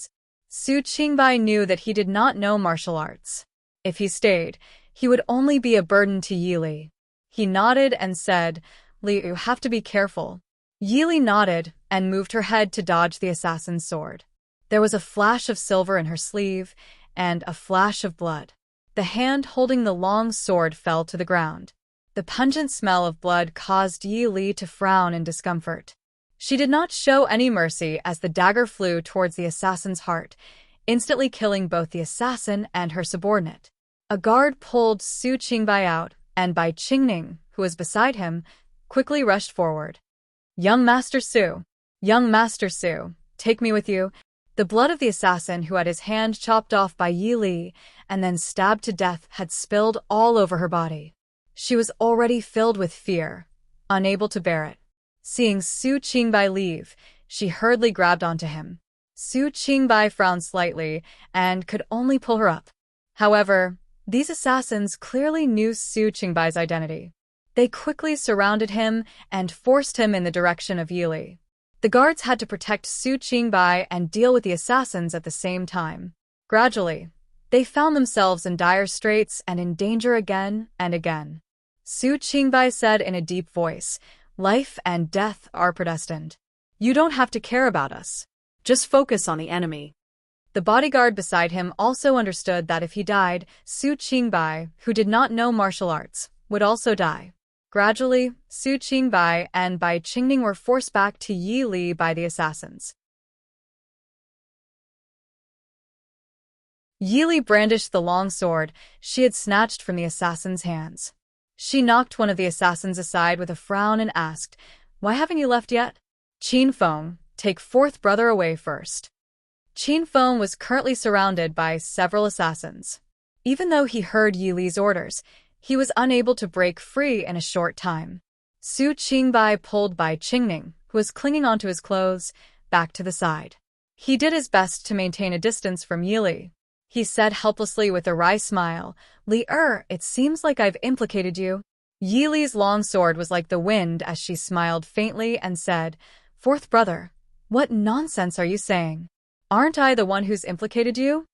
[SPEAKER 1] Su Qingbai knew that he did not know martial arts. If he stayed, he would only be a burden to Yili. He nodded and said, "Li, you have to be careful." Yili nodded and moved her head to dodge the assassin's sword. There was a flash of silver in her sleeve and a flash of blood. The hand holding the long sword fell to the ground. The pungent smell of blood caused Yili to frown in discomfort. She did not show any mercy as the dagger flew towards the assassin's heart, instantly killing both the assassin and her subordinate. A guard pulled Su Qingbai out, and Bai Qingning, who was beside him, quickly rushed forward. Young Master Su, take me with you." The blood of the assassin who had his hand chopped off by Yili and then stabbed to death had spilled all over her body. She was already filled with fear, unable to bear it. Seeing Su Qingbai leave, she hurriedly grabbed onto him. Su Qingbai frowned slightly and could only pull her up. However, these assassins clearly knew Su Qingbai's identity. They quickly surrounded him and forced him in the direction of Yili. The guards had to protect Su Qingbai and deal with the assassins at the same time. Gradually, they found themselves in dire straits and in danger again and again. Su Qingbai said in a deep voice, "Life and death are predestined. You don't have to care about us.
[SPEAKER 2] Just focus on the enemy."
[SPEAKER 1] The bodyguard beside him also understood that if he died, Su Qingbai, who did not know martial arts, would also die. Gradually, Su Qingbai and Bai Qingning were forced back to Yili by the assassins. Yili brandished the long sword she had snatched from the assassin's hands. She knocked one of the assassins aside with a frown and asked, "Why haven't you left yet?" "Qin Feng, take fourth brother away first." Qin Feng was currently surrounded by several assassins. Even though he heard Yili's orders, he was unable to break free in a short time. Su Qingbai pulled Bai Qingning, who was clinging onto his clothes, back to the side. He did his best to maintain a distance from Yili. He said helplessly with a wry smile, "Li, it seems like I've implicated you." Yili's long sword was like the wind as she smiled faintly and said, "Fourth brother, what nonsense are you saying? Aren't I the one who's implicated you?"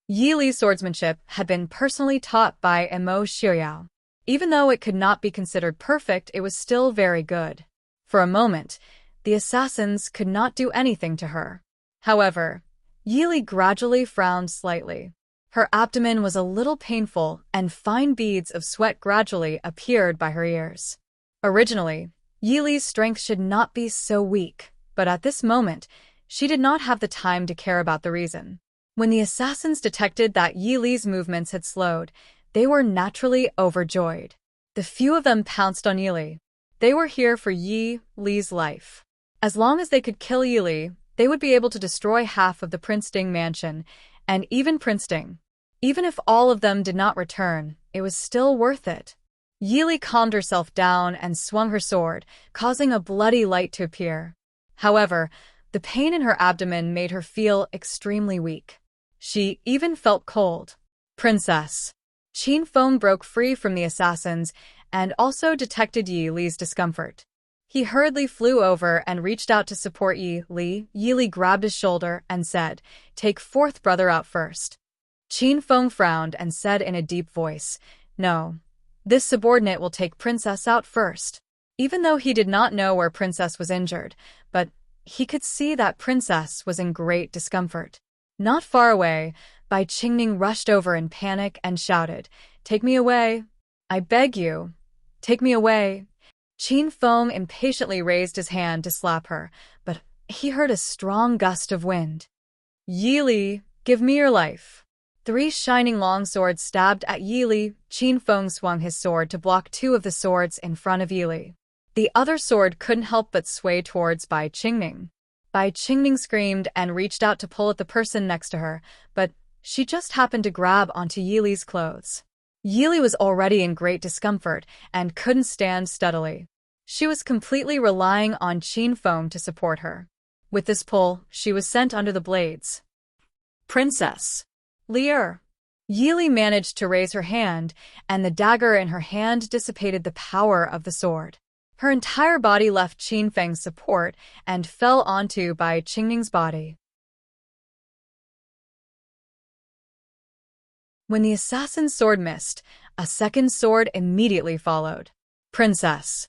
[SPEAKER 1] Yili's swordsmanship had been personally taught by Xiaoyao. Even though it could not be considered perfect, it was still very good. For a moment, the assassins could not do anything to her. However, Yili gradually frowned slightly. Her abdomen was a little painful, and fine beads of sweat gradually appeared by her ears. Originally, Yili's strength should not be so weak, but at this moment, she did not have the time to care about the reason. When the assassins detected that Yili's movements had slowed, they were naturally overjoyed. The few of them pounced on Yili. They were here for Yili's life. As long as they could kill Yili, they would be able to destroy half of the Princeton mansion, and even Princeton. Even if all of them did not return, it was still worth it. Yili calmed herself down and swung her sword, causing a bloody light to appear. However, the pain in her abdomen made her feel extremely weak. She even felt cold. "Princess." Qin Feng broke free from the assassins and also detected Yili's discomfort. He hurriedly flew over and reached out to support Yili. Yili grabbed his shoulder and said, "Take fourth brother out first." Qin Feng frowned and said in a deep voice, "No. This subordinate will take Princess out first." Even though he did not know where Princess was injured, but he could see that Princess was in great discomfort. Not far away, Bai Qingning rushed over in panic and shouted, "Take me away. I beg you. Take me away." Qin Feng impatiently raised his hand to slap her, but he heard a strong gust of wind. "Yili, give me your life." 3 shining long swords stabbed at Yili. Qin Feng swung his sword to block 2 of the swords in front of Yili. The other sword couldn't help but sway towards Bai Qingning. Bai Qingning screamed and reached out to pull at the person next to her, but she just happened to grab onto Yili's clothes. Yili was already in great discomfort and couldn't stand steadily. She was completely relying on Qin Feng to support her. With this pull, she was sent under the blades.
[SPEAKER 2] Princess.
[SPEAKER 1] Lear. Yili managed to raise her hand, and the dagger in her hand dissipated the power of the sword. Her entire body left Qin Feng's support and fell onto Bai Qingning's body. When the assassin's sword missed, a second sword immediately followed. Princess.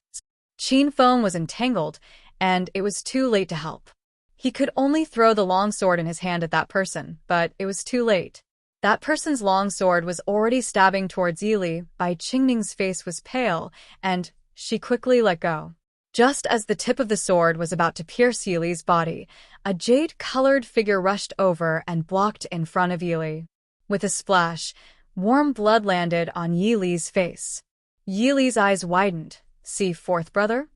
[SPEAKER 1] Qin Feng was entangled, and it was too late to help. He could only throw the long sword in his hand at that person, but it was too late. That person's long sword was already stabbing towards Yili. Bai Qingning's face was pale, and she quickly let go. Just as the tip of the sword was about to pierce Yili's body, a jade-colored figure rushed over and blocked in front of Yili. With a splash, warm blood landed on Yili's face. Yili's eyes widened. See fourth brother?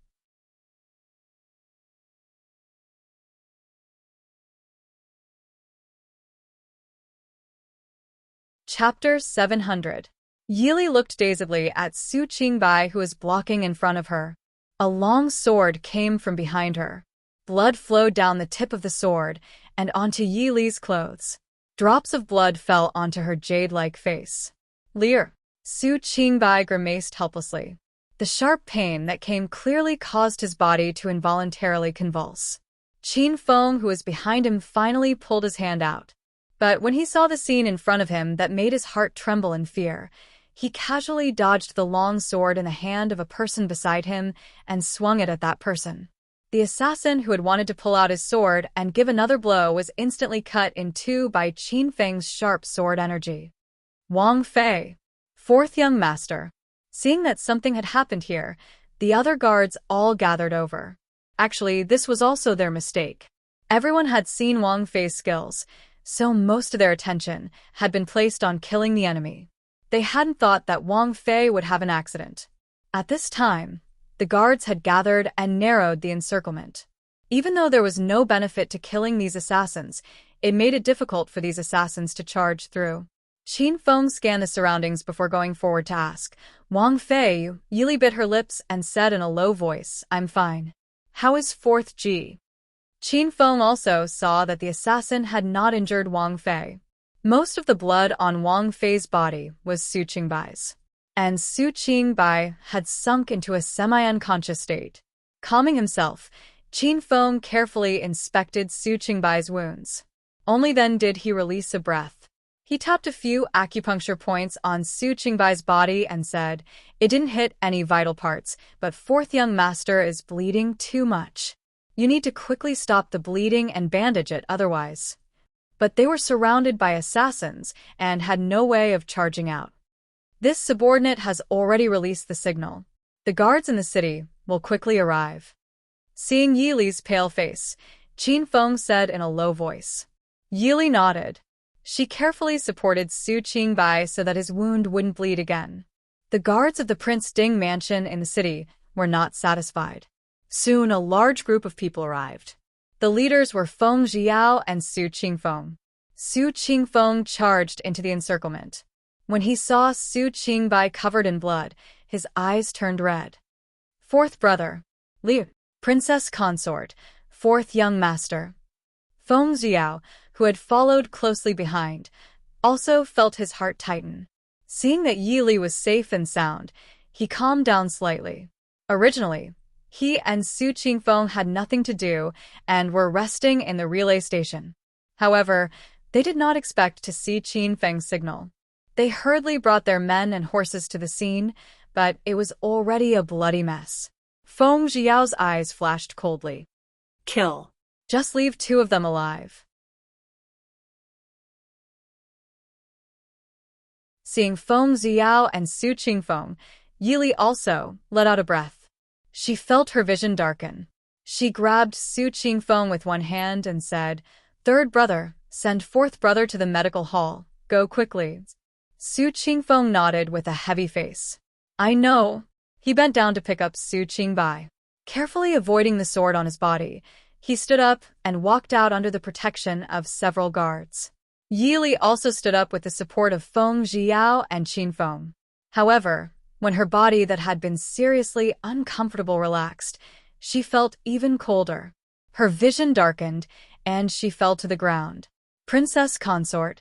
[SPEAKER 1] Chapter 700. Yili looked dazedly at Su Qingbai, who was blocking in front of her. A long sword came from behind her. Blood flowed down the tip of the sword and onto Yili's clothes. Drops of blood fell onto her jade-like face. Lear. Su Qingbai grimaced helplessly. The sharp pain that came clearly caused his body to involuntarily convulse. Qin Feng, who was behind him, finally pulled his hand out. But when he saw the scene in front of him that made his heart tremble in fear, he casually dodged the long sword in the hand of a person beside him and swung it at that person. The assassin who had wanted to pull out his sword and give another blow was instantly cut in two by Qin Feng's sharp sword energy. Wang Fei. Fourth young master. Seeing that something had happened here, the other guards all gathered over. Actually, this was also their mistake. Everyone had seen Wang Fei's skills, so most of their attention had been placed on killing the enemy. They hadn't thought that Wang Fei would have an accident. At this time, the guards had gathered and narrowed the encirclement. Even though there was no benefit to killing these assassins, it made it difficult for these assassins to charge through. Qin Feng scanned the surroundings before going forward to ask, Wang Fei? Yili bit her lips and said in a low voice, I'm fine. How is fourth G? Qin Feng also saw that the assassin had not injured Wang Fei. Most of the blood on Wang Fei's body was Su Qingbai's, and Su Qingbai had sunk into a semi-unconscious state. Calming himself, Qin Feng carefully inspected Su Qingbai's wounds. Only then did he release a breath. He tapped a few acupuncture points on Su Qingbai's body and said, It didn't hit any vital parts, but fourth young master is bleeding too much. You need to quickly stop the bleeding and bandage it otherwise. But they were surrounded by assassins and had no way of charging out. This subordinate has already released the signal. The guards in the city will quickly arrive. Seeing Yili's pale face, Qin Feng said in a low voice. Yili nodded. She carefully supported Su Qingbai so that his wound wouldn't bleed again. The guards of the Prince Ding mansion in the city were not satisfied. Soon a large group of people arrived. The leaders were Feng Jiao and Su Qingfeng. Su Qingfeng charged into the encirclement. When he saw Su Qingbai covered in blood, his eyes turned red. Fourth brother. Liu. Princess consort. Fourth young master. Feng Jiao, who had followed closely behind, also felt his heart tighten. Seeing that Yili was safe and sound, he calmed down slightly. Originally, he and Su Qingfeng had nothing to do and were resting in the relay station. However, they did not expect to see Qin Feng's signal. They hurriedly brought their men and horses to the scene, but it was already a bloody mess. Feng Jiao's eyes flashed coldly.
[SPEAKER 2] Kill.
[SPEAKER 1] Just leave two of them alive. Seeing Feng Jiao and Su Qingfeng, Yili also let out a breath. She felt her vision darken. She grabbed Su Qingfeng with one hand and said, Third brother, send fourth brother to the medical hall. Go quickly. Su Qingfeng nodded with a heavy face. I know. He bent down to pick up Su Qingbai. Carefully avoiding the sword on his body, he stood up and walked out under the protection of several guards. Yili also stood up with the support of Feng Zhiyao and Qin Feng. However, when her body that had been seriously uncomfortable relaxed, she felt even colder. Her vision darkened, and she fell to the ground. Princess Consort.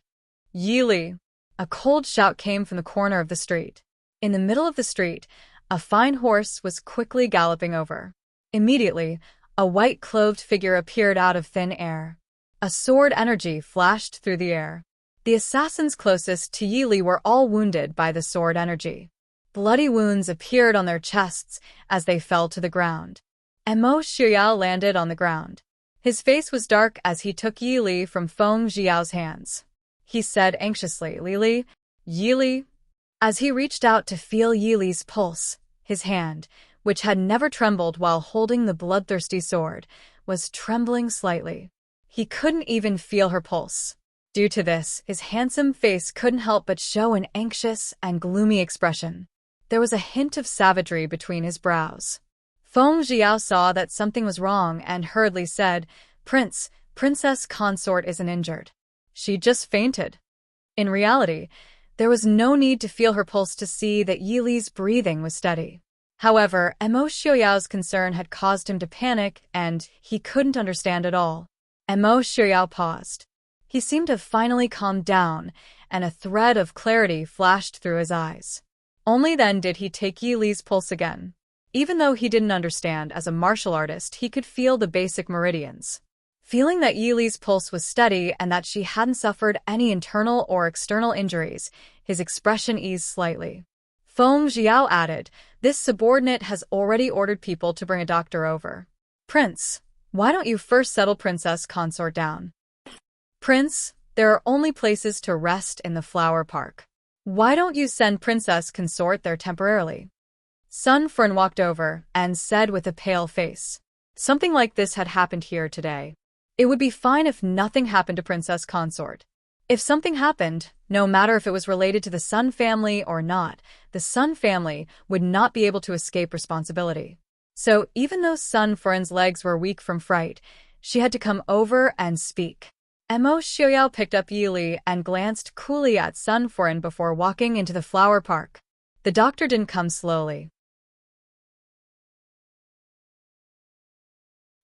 [SPEAKER 1] Yili! A cold shout came from the corner of the street. In the middle of the street, a fine horse was quickly galloping over. Immediately, a white-clothed figure appeared out of thin air. A sword energy flashed through the air. The assassins closest to Yili were all wounded by the sword energy. Bloody wounds appeared on their chests as they fell to the ground. Mo Xiuyao landed on the ground. His face was dark as he took Yili from Feng Zhiyao's hands. He said anxiously, "Lili, Yili." As he reached out to feel Yili's pulse, his hand, which had never trembled while holding the bloodthirsty sword, was trembling slightly. He couldn't even feel her pulse. Due to this, his handsome face couldn't help but show an anxious and gloomy expression. There was a hint of savagery between his brows. Feng Zhiyao saw that something was wrong and hurriedly said, Princess Consort isn't injured. She just fainted." In reality, there was no need to feel her pulse to see that Yili's breathing was steady. However, Mo Xiuyao's concern had caused him to panic, and he couldn't understand at all. Mo Xiuyao paused. He seemed to have finally calmed down, and a thread of clarity flashed through his eyes. Only then did he take Yili's pulse again. Even though he didn't understand as a martial artist, he could feel the basic meridians. Feeling that Yili's pulse was steady and that she hadn't suffered any internal or external injuries, his expression eased slightly. Feng Zhiyao added, "This subordinate has already ordered people to bring a doctor over. Prince, why don't you first settle Princess Consort down?" "Prince, there are only places to rest in the flower park. Why don't you send Princess Consort there temporarily?" Sun Fern walked over and said with a pale face, "Something like this had happened here today. It would be fine if nothing happened to Princess Consort. If something happened, no matter if it was related to the Sun family or not, the Sun family would not be able to escape responsibility." So even though Sun Fern's legs were weak from fright, she had to come over and speak. Mo Xiuyao picked up Yili and glanced coolly at Sun Fern before walking into the flower park. The doctor didn't come slowly.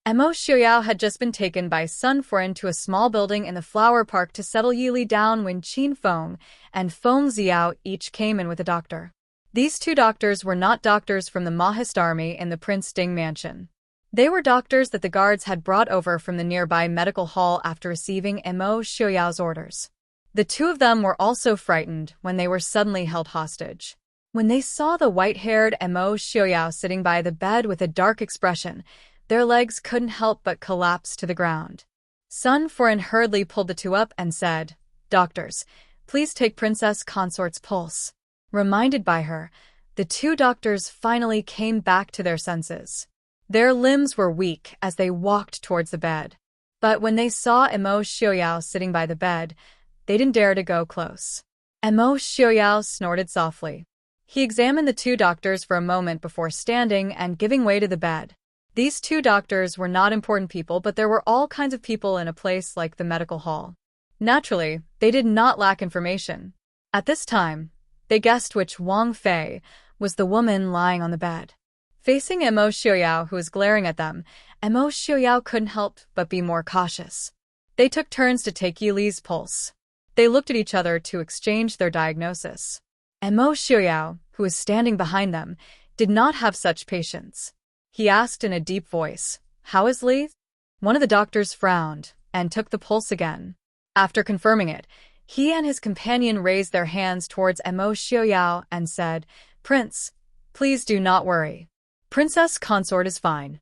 [SPEAKER 1] Mo Xiuyao had just been taken by Sun Fern to a small building in the flower park to settle Yili down when Qin Feng and Feng Zhiyao each came in with a doctor. These two doctors were not doctors from the Mahist army in the Prince Ding mansion. They were doctors that the guards had brought over from the nearby medical hall after receiving Mo Xiuyao's orders. The two of them were also frightened when they were suddenly held hostage. When they saw the white-haired Mo Xiuyao sitting by the bed with a dark expression, their legs couldn't help but collapse to the ground. Sun Fern hurriedly pulled the two up and said, "Doctors, please take Princess Consort's pulse." Reminded by her, the two doctors finally came back to their senses. Their limbs were weak as they walked towards the bed. But when they saw Mo Xiuyao sitting by the bed, they didn't dare to go close. Mo Xiuyao snorted softly. He examined the two doctors for a moment before standing and giving way to the bed. These two doctors were not important people, but there were all kinds of people in a place like the medical hall. Naturally, they did not lack information. At this time, they guessed which Wang Fei was the woman lying on the bed. Facing Mo Xiuyao, who was glaring at them, Mo Xiuyao couldn't help but be more cautious. They took turns to take Yili's pulse. They looked at each other to exchange their diagnosis. Mo Xiuyao, who was standing behind them, did not have such patience. He asked in a deep voice, "How is Li?" One of the doctors frowned and took the pulse again. After confirming it, he and his companion raised their hands towards Mo Xiuyao and said, "Prince, please do not worry. Princess Consort is fine."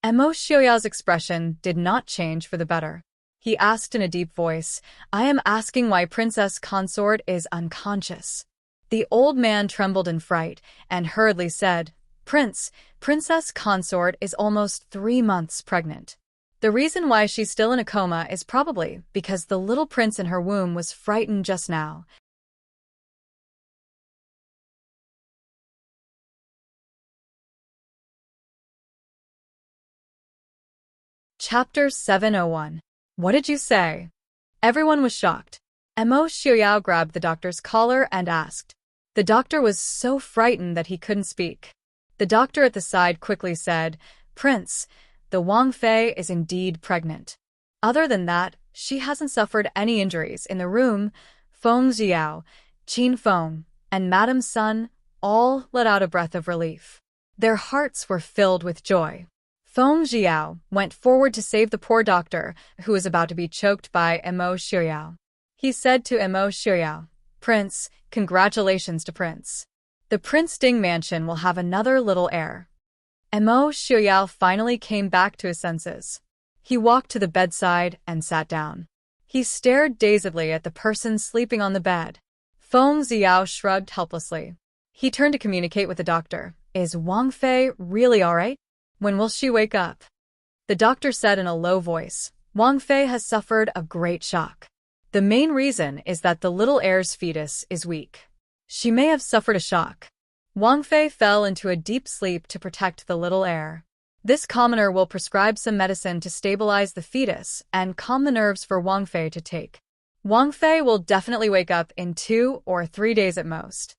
[SPEAKER 1] Mo Xiuyao's expression did not change for the better. He asked in a deep voice, "I am asking why Princess Consort is unconscious." The old man trembled in fright and hurriedly said, Princess Consort is almost 3 months pregnant. The reason why she's still in a coma is probably because the little prince in her womb was frightened just now, Chapter 701. What did you say? Everyone was shocked. Mo Xiuyao grabbed the doctor's collar and asked. The doctor was so frightened that he couldn't speak. The doctor at the side quickly said, Prince, the Wang Fei is indeed pregnant. Other than that, she hasn't suffered any injuries. In the room, Feng Jiao, Qin Feng, and Madame Sun all let out a breath of relief. Their hearts were filled with joy. Feng Jiao went forward to save the poor doctor, who was about to be choked by Mo Xiuyao. He said to Mo Xiuyao, Prince, congratulations to Prince. The Prince Ding mansion will have another little heir. Mo Xiuyao finally came back to his senses. He walked to the bedside and sat down. He stared dazedly at the person sleeping on the bed. Feng Jiao shrugged helplessly. He turned to communicate with the doctor. Is Wang Fei really all right? When will she wake up? The doctor said in a low voice, Wang Fei has suffered a great shock. The main reason is that the little heir's fetus is weak. She may have suffered a shock. Wang Fei fell into a deep sleep to protect the little heir. This commoner will prescribe some medicine to stabilize the fetus and calm the nerves for Wang Fei to take. Wang Fei will definitely wake up in 2 or 3 days at most.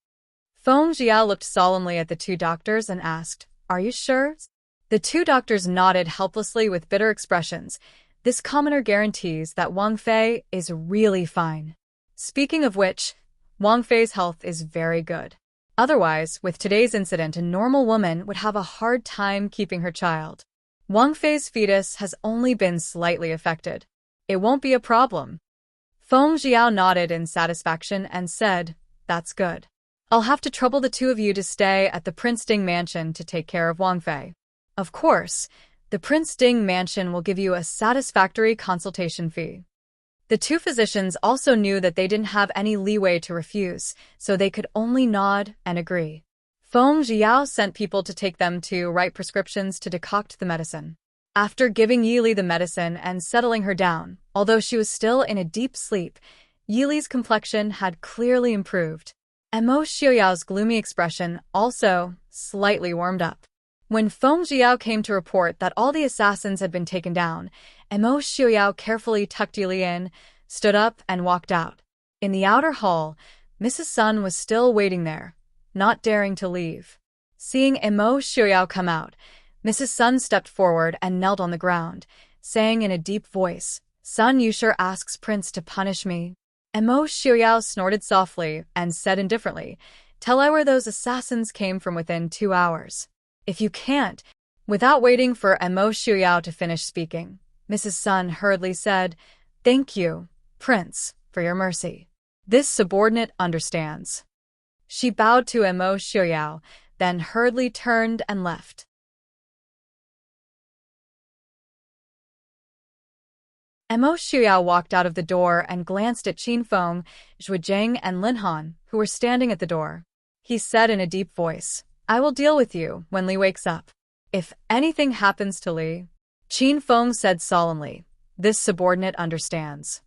[SPEAKER 1] Feng Jiao looked solemnly at the two doctors and asked, Are you sure? The two doctors nodded helplessly with bitter expressions. This commoner guarantees that Wang Fei is really fine. Speaking of which, Wang Fei's health is very good. Otherwise, with today's incident, a normal woman would have a hard time keeping her child. Wang Fei's fetus has only been slightly affected. It won't be a problem. Feng Jiao nodded in satisfaction and said, That's good. I'll have to trouble the two of you to stay at the Prince Ding mansion to take care of Wang Fei. Of course, the Prince Ding mansion will give you a satisfactory consultation fee. The two physicians also knew that they didn't have any leeway to refuse, so they could only nod and agree. Feng Jiao sent people to take them to write prescriptions to decoct the medicine. After giving Yili the medicine and settling her down, although she was still in a deep sleep, Yili's complexion had clearly improved. Mo Xiuyao's gloomy expression also slightly warmed up. When Feng Jiao came to report that all the assassins had been taken down, Mo Xiuyao carefully tucked Yili in, stood up, and walked out. In the outer hall, Mrs. Sun was still waiting there, not daring to leave. Seeing Mo Xiuyao come out, Mrs. Sun stepped forward and knelt on the ground, saying in a deep voice, Sun Yusher asks Prince to punish me. Mo Xiuyao snorted softly and said indifferently, Tell I where those assassins came from within 2 hours. If you can't, without waiting for Mo Xiuyao to finish speaking, Mrs. Sun hurriedly said, Thank you, Prince, for your mercy. This subordinate understands. She bowed to Mo Xiuyao, then hurriedly turned and left. Mo Xiuyao walked out of the door and glanced at Qin Feng, Zhuojing, and Lin Han, who were standing at the door. He said in a deep voice, I will deal with you when Li wakes up. If anything happens to Li, Qin Feng said solemnly, This subordinate understands.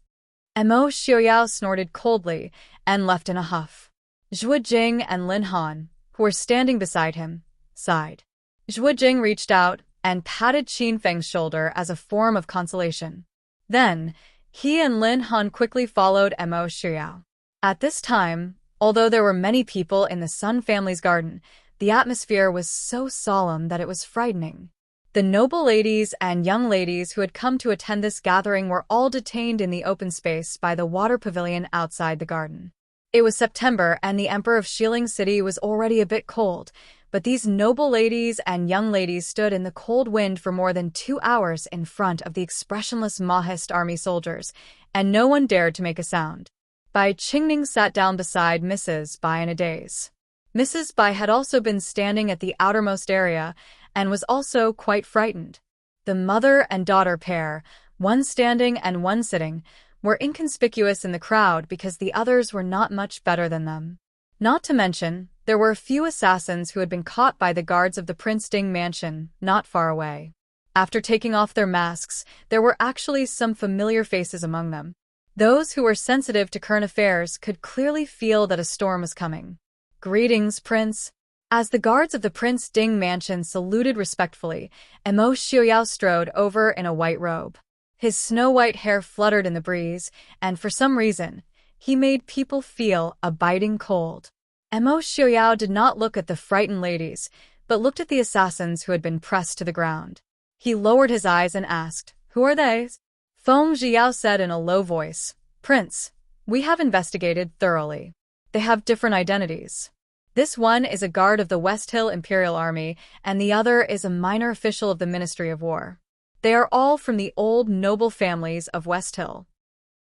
[SPEAKER 1] Mo Xiuyao snorted coldly and left in a huff. Zhuojing and Lin Han, who were standing beside him, sighed. Zhuojing reached out and patted Qin Feng's shoulder as a form of consolation. Then, he and Lin Han quickly followed Mo Xiuyao. At this time, although there were many people in the Sun family's garden, the atmosphere was so solemn that it was frightening. The noble ladies and young ladies who had come to attend this gathering were all detained in the open space by the water pavilion outside the garden. It was September and the Emperor of Xiling City was already a bit cold, but these noble ladies and young ladies stood in the cold wind for more than 2 hours in front of the expressionless Mahist army soldiers, and no one dared to make a sound. Bai Qingning sat down beside Mrs. Bai in a daze. Mrs. Bai had also been standing at the outermost area and was also quite frightened. The mother and daughter pair, one standing and one sitting, were inconspicuous in the crowd because the others were not much better than them. Not to mention, there were a few assassins who had been caught by the guards of the Prince Ding mansion not far away. After taking off their masks, there were actually some familiar faces among them. Those who were sensitive to current affairs could clearly feel that a storm was coming. Greetings, Prince. As the guards of the Prince Ding mansion saluted respectfully, Emo Xiaoyao strode over in a white robe. His snow-white hair fluttered in the breeze, and for some reason, he made people feel a biting cold. Emo Xiaoyao did not look at the frightened ladies, but looked at the assassins who had been pressed to the ground. He lowered his eyes and asked, "Who are they?" Feng Zhiyao said in a low voice, "Prince, we have investigated thoroughly. They have different identities. This one is a guard of the West Hill Imperial Army, and the other is a minor official of the Ministry of War. They are all from the old noble families of West Hill."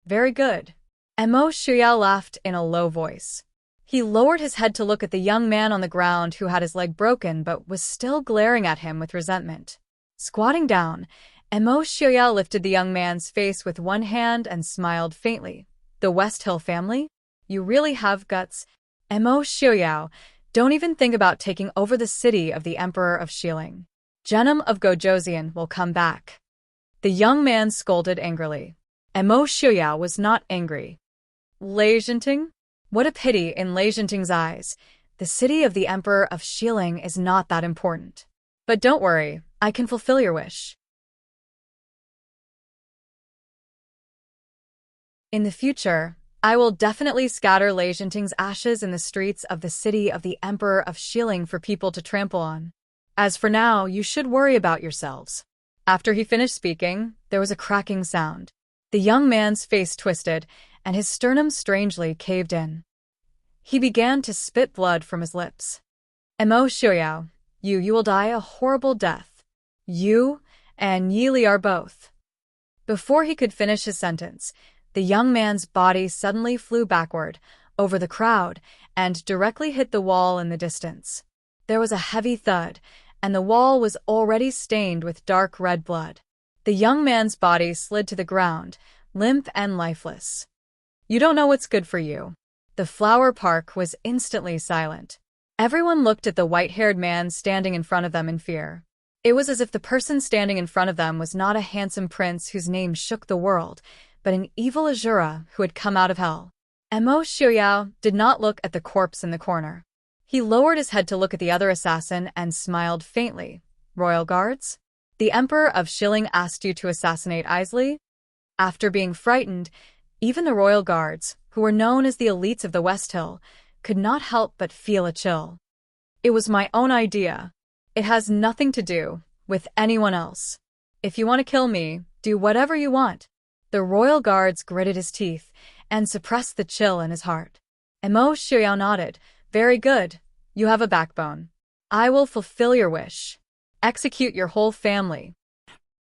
[SPEAKER 1] "Very good." Emo Xiaoyao laughed in a low voice. He lowered his head to look at the young man on the ground who had his leg broken but was still glaring at him with resentment. Squatting down, Emo Xiaoyao lifted the young man's face with one hand and smiled faintly. "The West Hill family? You really have guts." "Emo Xiaoyao, don't even think about taking over the city of the Emperor of Xiling. Genom of Gojoseon will come back." The young man scolded angrily. Emo Xiaoyao was not angry. "Enchanting? What a pity in Enchanting's eyes. The city of the Emperor of Xiling is not that important. But don't worry, I can fulfill your wish. In the future, I will definitely scatter Enchanting's ashes in the streets of the city of the Emperor of Xiling for people to trample on. As for now, you should worry about yourselves." After he finished speaking, there was a cracking sound. The young man's face twisted, and his sternum strangely caved in. He began to spit blood from his lips. "Emo Xiaoyao, you will die a horrible death. You and Yi are both." Before he could finish his sentence, the young man's body suddenly flew backward, over the crowd, and directly hit the wall in the distance. There was a heavy thud, and the wall was already stained with dark red blood. The young man's body slid to the ground, limp and lifeless. "You don't know what's good for you." The flower park was instantly silent. Everyone looked at the white-haired man standing in front of them in fear. It was as if the person standing in front of them was not a handsome prince whose name shook the world, but an evil Azura who had come out of hell. Emo Xiaoyao did not look at the corpse in the corner. He lowered his head to look at the other assassin and smiled faintly. "Royal guards? The Emperor of Xiling asked you to assassinate Isley?" After being frightened, even the royal guards, who were known as the elites of the West Hill, could not help but feel a chill. "It was my own idea. It has nothing to do with anyone else. If you want to kill me, do whatever you want." The royal guards gritted his teeth and suppressed the chill in his heart. Emo Xiaoyao nodded. "Very good. You have a backbone. I will fulfill your wish. Execute your whole family."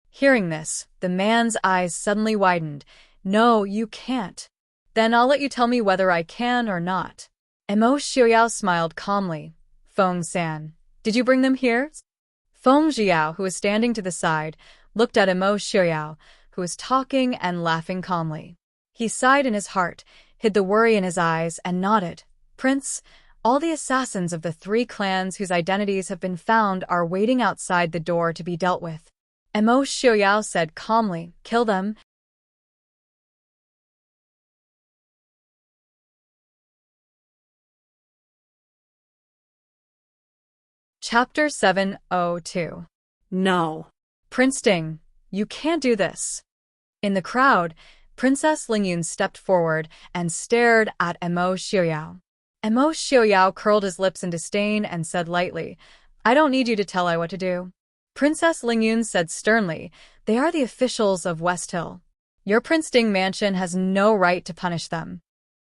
[SPEAKER 1] Hearing this, the man's eyes suddenly widened. "No, you can't." "Then I'll let you tell me whether I can or not." Emo Xiaoyao smiled calmly. "Feng-san, did you bring them here?" Feng Zhiyao, who was standing to the side, looked at Emo Xiaoyao, who was talking and laughing calmly. He sighed in his heart, hid the worry in his eyes, and nodded. "Prince, all the assassins of the 3 clans whose identities have been found are waiting outside the door to be dealt with." Emo Xiaoyao said calmly, "Kill them." Chapter 702.
[SPEAKER 2] No.
[SPEAKER 1] "Prince Ding, you can't do this." In the crowd, Princess Lingyun stepped forward and stared at Emo Xiaoyao. Emo Xiaoyao curled his lips in disdain and said lightly, "I don't need you to tell I what to do." Princess Lingyun said sternly, "They are the officials of West Hill. Your Prince Ding mansion has no right to punish them."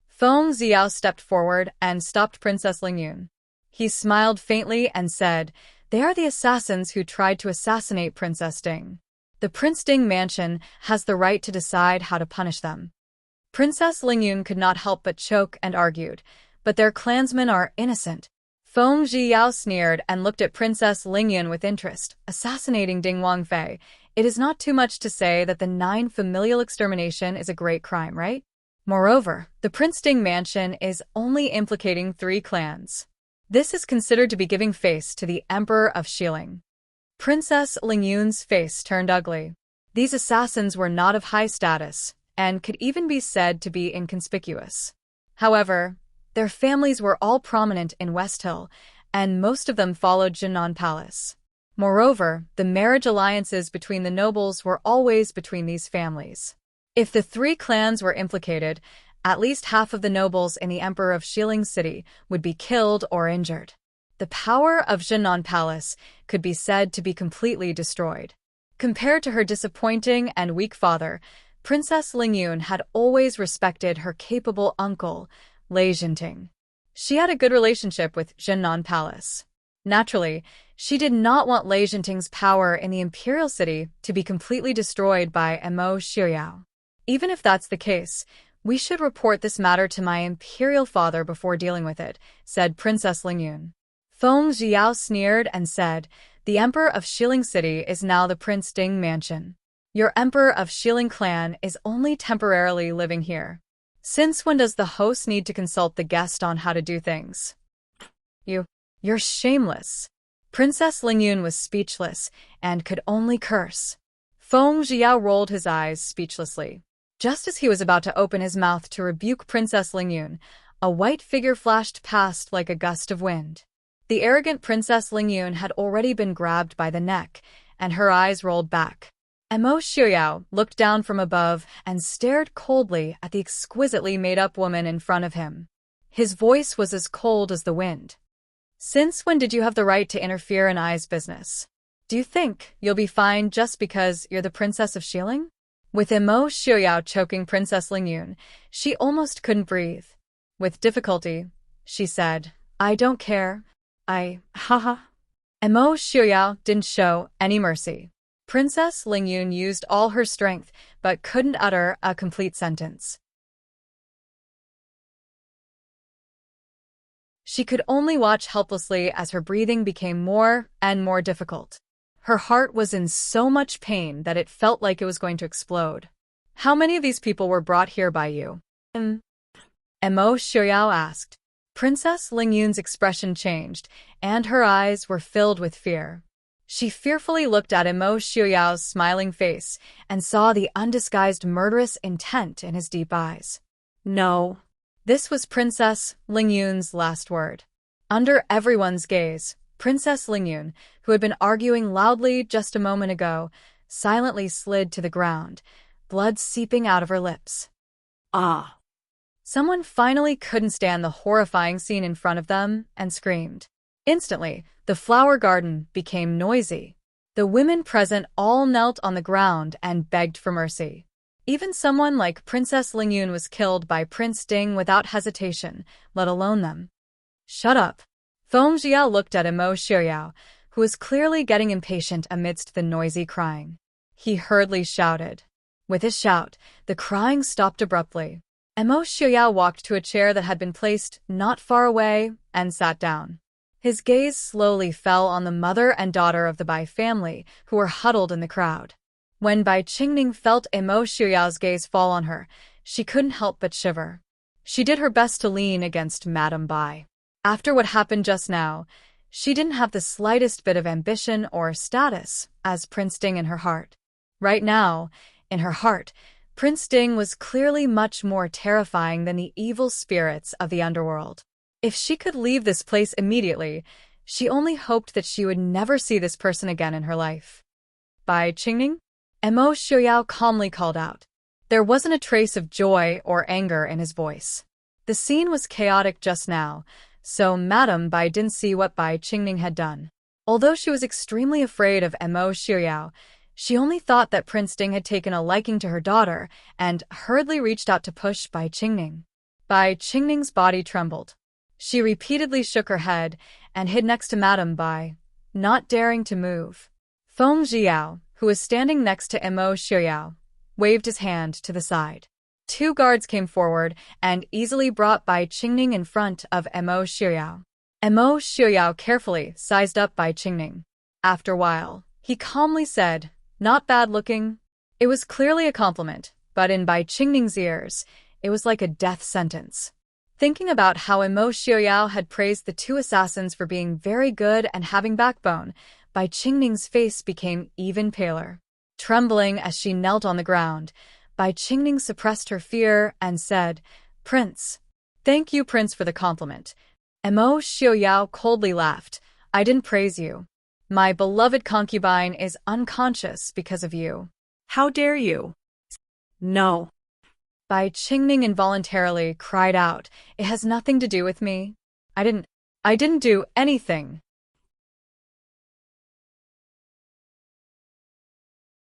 [SPEAKER 1] Feng Ziao stepped forward and stopped Princess Lingyun. He smiled faintly and said, "They are the assassins who tried to assassinate Princess Ding. The Prince Ding mansion has the right to decide how to punish them." Princess Lingyun could not help but choke and argued, "But their clansmen are innocent." Feng Zhiyao sneered and looked at Princess Lingyun with interest. "Assassinating Ding Wangfei, it is not too much to say that the 9 familial extermination is a great crime, right? Moreover, the Prince Ding mansion is only implicating 3 clans. This is considered to be giving face to the Emperor of Xiling." Princess Lingyun's face turned ugly. These assassins were not of high status, and could even be said to be inconspicuous. However, their families were all prominent in West Hill, and most of them followed Jinan Palace. Moreover, the marriage alliances between the nobles were always between these families. If the three clans were implicated, at least half of the nobles in the Emperor of Shilling City would be killed or injured. The power of Jinan Palace could be said to be completely destroyed. Compared to her disappointing and weak father, Princess Lingyun had always respected her capable uncle, Enchanting. She had a good relationship with Jinan Palace. Naturally, she did not want Enchanting's power in the imperial city to be completely destroyed by Immerse. Even if that's the case, we should report this matter to my imperial father before dealing with it, said Princess Lingyun. Feng Jiao sneered and said, "The Emperor of Shilling City is now the Prince Ding mansion. Your Emperor of Shilling clan is only temporarily living here. Since when does the host need to consult the guest on how to do things? You're shameless." Princess Lingyun was speechless and could only curse. Feng Jiao rolled his eyes speechlessly. Just as he was about to open his mouth to rebuke Princess Lingyun, a white figure flashed past like a gust of wind. The arrogant Princess Lingyun had already been grabbed by the neck, and her eyes rolled back. Immerse looked down from above and stared coldly at the exquisitely made-up woman in front of him. His voice was as cold as the wind. "Since when did you have the right to interfere in Ai's business? Do you think you'll be fine just because you're the Princess of Shilling?" With Immerse choking Princess Lingyun, she almost couldn't breathe. With difficulty, she said, "I don't care. Haha." Immerse didn't show any mercy. Princess Lingyun used all her strength, but couldn't utter a complete sentence. She could only watch helplessly as her breathing became more and more difficult. Her heart was in so much pain that it felt like it was going to explode. "How many of these people were brought here by you?" Immerse asked. Princess Lingyun's expression changed, and her eyes were filled with fear. She fearfully looked at Immerse's smiling face and saw the undisguised murderous intent in his deep eyes. "No." This was Princess Lingyun's last word. Under everyone's gaze, Princess Lingyun, who had been arguing loudly just a moment ago, silently slid to the ground, blood seeping out of her lips. "Ah!" Someone finally couldn't stand the horrifying scene in front of them and screamed. Instantly, the flower garden became noisy. The women present all knelt on the ground and begged for mercy. Even someone like Princess Lingyun was killed by Prince Ding without hesitation, let alone them. "Shut up." Feng Jiao looked at Immerse, who was clearly getting impatient amidst the noisy crying. He hurriedly shouted. With his shout, the crying stopped abruptly. Immerse walked to a chair that had been placed not far away and sat down. His gaze slowly fell on the mother and daughter of the Bai family, who were huddled in the crowd. When Bai Qingning felt Immerse's gaze fall on her, she couldn't help but shiver. She did her best to lean against Madame Bai. After what happened just now, she didn't have the slightest bit of ambition or status as Prince Ding in her heart. Right now, in her heart, Prince Ding was clearly much more terrifying than the evil spirits of the underworld. If she could leave this place immediately, she only hoped that she would never see this person again in her life. "Bai Qingning?" Immerse calmly called out. There wasn't a trace of joy or anger in his voice. The scene was chaotic just now, so Madame Bai didn't see what Bai Qingning had done. Although she was extremely afraid of Immerse, she only thought that Prince Ding had taken a liking to her daughter and hurriedly reached out to push Bai Qingning. Bai Qingning's body trembled. She repeatedly shook her head and hid next to Madame Bai, not daring to move. Feng Jiao, who was standing next to Immerse, waved his hand to the side. Two guards came forward and easily brought Bai Qingning in front of Immerse. Immerse carefully sized up Bai Qingning. After a while, he calmly said, "Not bad looking." It was clearly a compliment, but in Bai Qingning's ears, it was like a death sentence. Thinking about how Immerse had praised the two assassins for being very good and having backbone, Bai Qingning's face became even paler. Trembling as she knelt on the ground, Bai Qingning suppressed her fear and said, "Prince." "Thank you, Prince, for the compliment. Mo Xiaoyao coldly laughed. I didn't praise you. My beloved concubine is unconscious because of you.
[SPEAKER 2] How dare you? No.
[SPEAKER 1] Bai Qingning involuntarily cried out, It has nothing to do with me. I didn't do anything.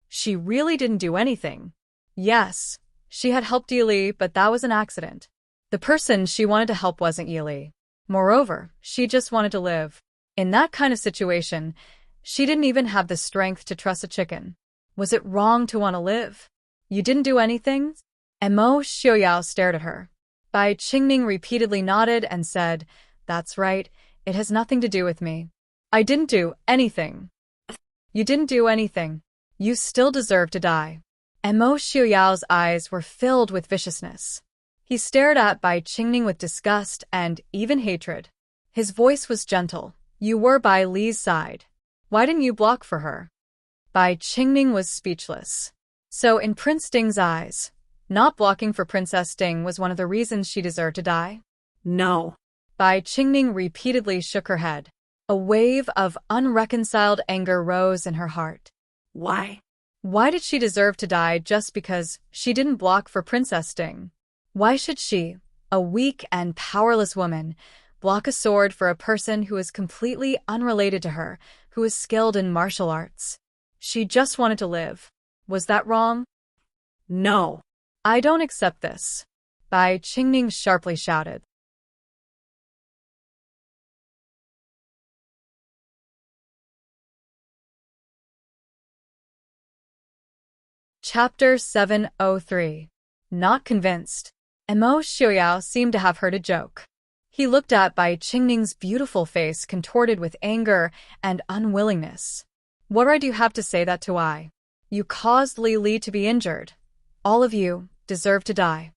[SPEAKER 1] She really didn't do anything. Yes, she had helped Yili, but that was an accident. The person she wanted to help wasn't Yili. Moreover, she just wanted to live. In that kind of situation, she didn't even have the strength to trust a chicken. Was it wrong to want to live? You didn't do anything? And Mo Xiaoyao stared at her. Bai Qingning repeatedly nodded and said, That's right, it has nothing to do with me. I didn't do anything. You didn't do anything. You still deserve to die. And Mo Xiaoyao's eyes were filled with viciousness. He stared at Bai Qingning with disgust and even hatred. His voice was gentle. You were by Li's side. Why didn't you block for her? Bai Qingning was speechless. So in Prince Ding's eyes, not blocking for Princess Ding was one of the reasons she deserved to die?
[SPEAKER 2] No.
[SPEAKER 1] Bai Qingning repeatedly shook her head. A wave of unreconciled anger rose in her heart.
[SPEAKER 2] Why?
[SPEAKER 1] Why did she deserve to die just because she didn't block for Princess Ding? Why should she, a weak and powerless woman, block a sword for a person who is completely unrelated to her, who is skilled in martial arts? She just wanted to live. Was that wrong?
[SPEAKER 2] No.
[SPEAKER 1] I don't accept this. Bai Qingning sharply shouted. Chapter 703. Not convinced. Mo Xiaoyao seemed to have heard a joke. He looked at Bai Qingning's beautiful face contorted with anger and unwillingness. What right do you have to say that to I? You caused Li to be injured. All of you deserve to die.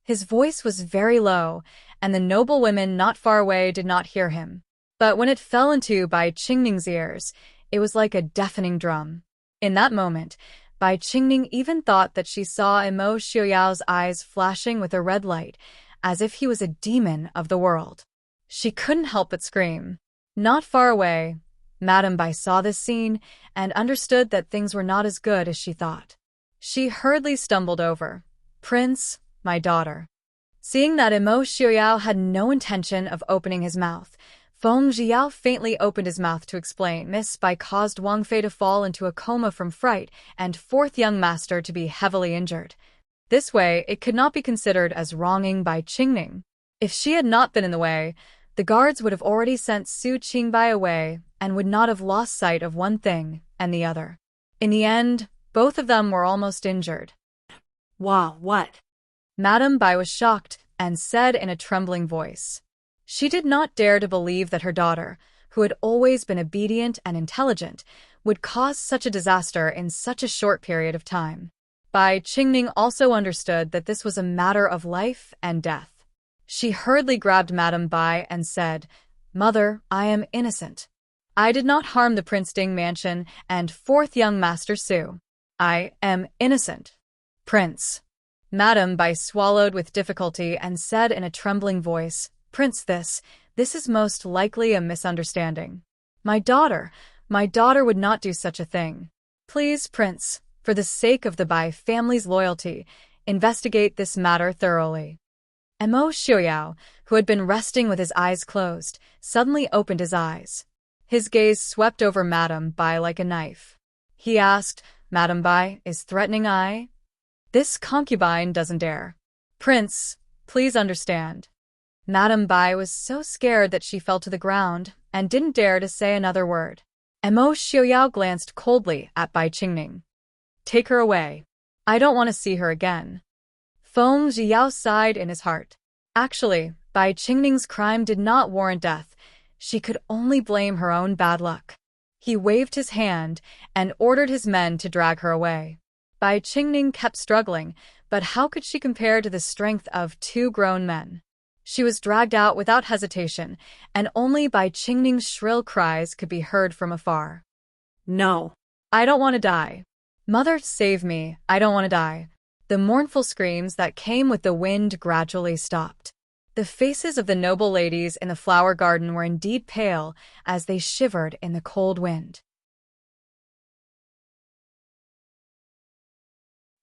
[SPEAKER 1] His voice was very low, and the noble women not far away did not hear him. But when it fell into Bai Qingning's ears, it was like a deafening drum. In that moment, Bai Qingning even thought that she saw Mo Xiaoyao's eyes flashing with a red light, as if he was a demon of the world. She couldn't help but scream. Not far away, Madame Bai saw this scene and understood that things were not as good as she thought. She hurriedly stumbled over. Prince, my daughter. Seeing that Mo Xiaoyao had no intention of opening his mouth, Feng Jiao faintly opened his mouth to explain. Miss Bai caused Wang Fei to fall into a coma from fright and fourth young master to be heavily injured. This way, it could not be considered as wronging Bai Qingning. If she had not been in the way, the guards would have already sent Su Qingbai away and would not have lost sight of one thing and the other. In the end, both of them were almost injured.
[SPEAKER 2] Wow, what?
[SPEAKER 1] Madame Bai was shocked and said in a trembling voice. She did not dare to believe that her daughter, who had always been obedient and intelligent, would cause such a disaster in such a short period of time. Bai Qingning also understood that this was a matter of life and death. She hurriedly grabbed Madame Bai and said, Mother, I am innocent. I did not harm the Prince Ding mansion and fourth young Master Su. I am innocent. Prince. Madame Bai swallowed with difficulty and said in a trembling voice, Prince, this is most likely a misunderstanding. My daughter would not do such a thing. Please, Prince, for the sake of the Bai family's loyalty, investigate this matter thoroughly. Mo Xiaoyao, who had been resting with his eyes closed, suddenly opened his eyes. His gaze swept over Madame Bai like a knife. He asked, Madame Bai is threatening I? This concubine doesn't dare. Prince, please understand. Madame Bai was so scared that she fell to the ground and didn't dare to say another word. Mo Xiaoyao glanced coldly at Bai Qingning. Take her away. I don't want to see her again. Feng Jiao sighed in his heart. Actually, Bai Qingning's crime did not warrant death. She could only blame her own bad luck. He waved his hand and ordered his men to drag her away. Bai Qingning kept struggling, but how could she compare to the strength of two grown men? She was dragged out without hesitation, and only Bai Qingning's shrill cries could be heard from afar. No. I don't want to die. Mother, save me, I don't want to die. The mournful screams that came with the wind gradually stopped. The faces of the noble ladies in the flower garden were indeed pale as they shivered in the cold wind.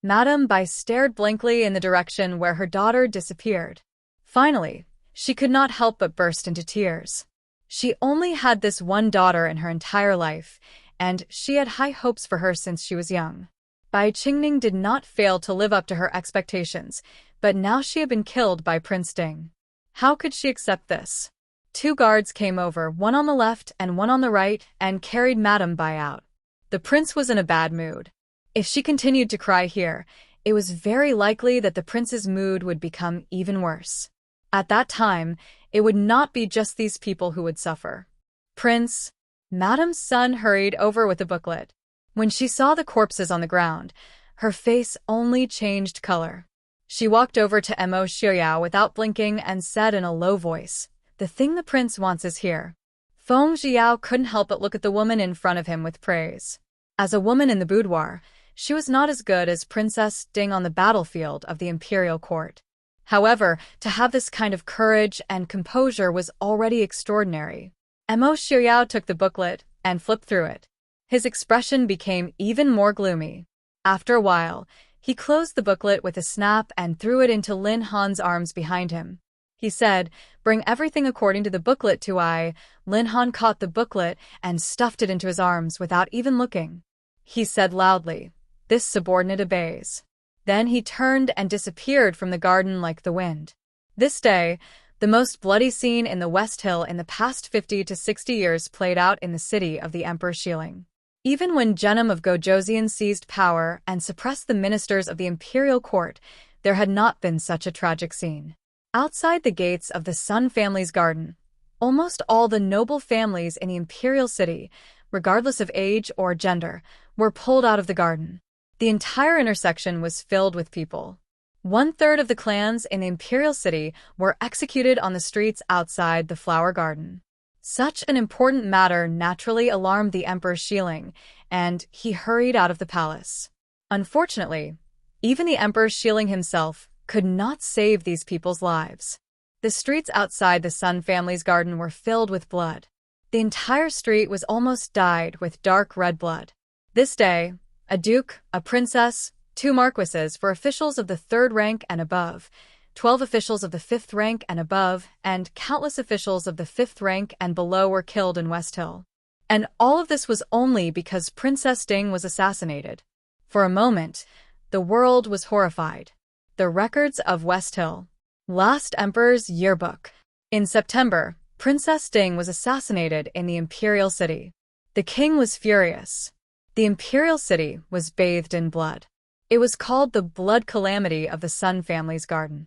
[SPEAKER 1] Madame Bai stared blankly in the direction where her daughter disappeared. Finally, she could not help but burst into tears. She only had this one daughter in her entire life, and she had high hopes for her since she was young. Bai Qingning did not fail to live up to her expectations, but now she had been killed by Prince Ding. How could she accept this? 2 guards came over, one on the left and one on the right, and carried Madame Bai out. The prince was in a bad mood. If she continued to cry here, it was very likely that the prince's mood would become even worse. At that time, it would not be just these people who would suffer. Prince, Madame's son hurried over with a booklet. When she saw the corpses on the ground, her face only changed color. She walked over to Mo Xiaoyao without blinking and said in a low voice, "The thing the prince wants is here." Feng Zhiyao couldn't help but look at the woman in front of him with praise. As a woman in the boudoir, she was not as good as Princess Ding on the battlefield of the imperial court. However, to have this kind of courage and composure was already extraordinary. Mo Xiaoyao took the booklet and flipped through it. His expression became even more gloomy. After a while, he closed the booklet with a snap and threw it into Lin Han's arms behind him. He said, "Bring everything according to the booklet to I." Lin Han caught the booklet and stuffed it into his arms without even looking. He said loudly, "This subordinate obeys." Then he turned and disappeared from the garden like the wind. This day, the most bloody scene in the West Hill in the past 50 to 60 years played out in the city of the Emperor Shilin. Even when Genom of Gojoseon seized power and suppressed the ministers of the imperial court, there had not been such a tragic scene. Outside the gates of the Sun family's garden, almost all the noble families in the imperial city, regardless of age or gender, were pulled out of the garden. The entire intersection was filled with people. 1/3 of the clans in the imperial city were executed on the streets outside the flower garden. Such an important matter naturally alarmed the Emperor Shilin, and he hurried out of the palace. Unfortunately, even the Emperor Shilin himself could not save these people's lives. The streets outside the Sun family's garden were filled with blood. The entire street was almost dyed with dark red blood. This day, a duke, a princess, 2 marquises for officials of the 3rd rank and above, 12 officials of the 5th rank and above, and countless officials of the 5th rank and below were killed in West Hill. And all of this was only because Princess Ding was assassinated. For a moment, the world was horrified. The records of West Hill. Last Emperor's Yearbook. In September, Princess Ding was assassinated in the imperial city. The king was furious. The imperial city was bathed in blood. It was called the blood calamity of the Sun family's garden.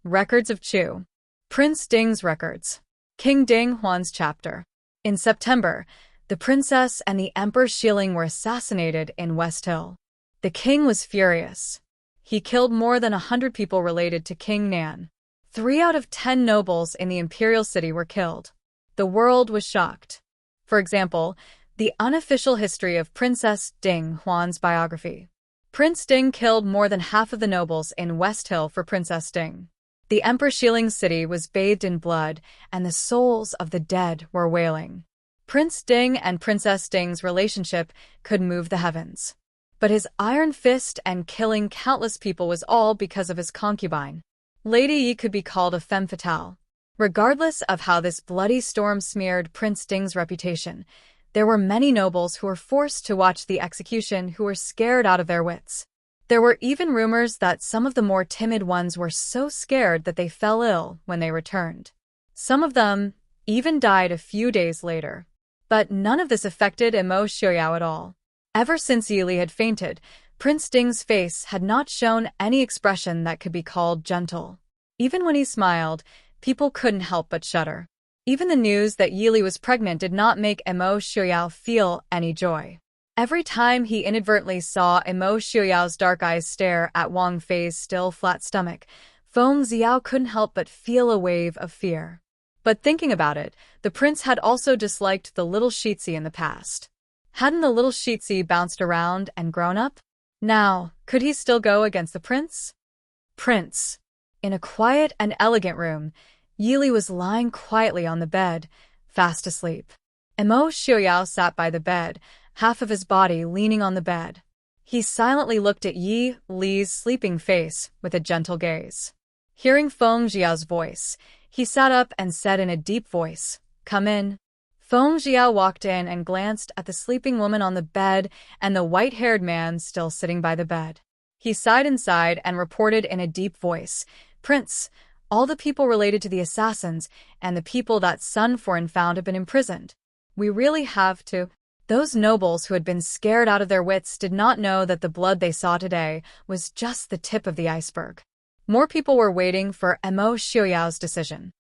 [SPEAKER 1] Records of Chu. Prince Ding's records. King Ding Huan's chapter. In September, the princess and the Emperor Shilin were assassinated in West Hill. The king was furious. He killed more than 100 people related to King Nan. 3 out of 10 nobles in the imperial city were killed. The world was shocked. For example, the unofficial history of Princess Ding Huan's biography. Prince Ding killed more than half of the nobles in West Hill for Princess Ding. The Emperor Shilin's city was bathed in blood, and the souls of the dead were wailing. Prince Ding and Princess Ding's relationship could move the heavens. But his iron fist and killing countless people was all because of his concubine. Lady Yi could be called a femme fatale. Regardless of how this bloody storm smeared Prince Ding's reputation, there were many nobles who were forced to watch the execution who were scared out of their wits. There were even rumors that some of the more timid ones were so scared that they fell ill when they returned. Some of them even died a few days later. But none of this affected Mo Xiaoyao at all. Ever since Yili had fainted, Prince Ding's face had not shown any expression that could be called gentle. Even when he smiled, people couldn't help but shudder. Even the news that Yili was pregnant did not make Mo Xiaoyao feel any joy. Every time he inadvertently saw Mo Xiaoyao's dark eyes stare at Wang Fei's still flat stomach, Feng Xiao couldn't help but feel a wave of fear. But thinking about it, the prince had also disliked the little Shitzi in the past. Hadn't the little Shitzi bounced around and grown up? Now, could he still go against the prince? Prince. In a quiet and elegant room, Yili was lying quietly on the bed, fast asleep. Emo Xiaoyao sat by the bed, half of his body leaning on the bed. He silently looked at Yi Li's sleeping face with a gentle gaze. Hearing Feng Jiao's voice, he sat up and said in a deep voice, "Come in." Feng Jiao walked in and glanced at the sleeping woman on the bed and the white-haired man still sitting by the bed. He sighed inside and reported in a deep voice, "Prince, all the people related to the assassins and the people that Sun Foreign found have been imprisoned. We really have to." Those nobles who had been scared out of their wits did not know that the blood they saw today was just the tip of the iceberg. More people were waiting for Emo Xiaoyao's decision.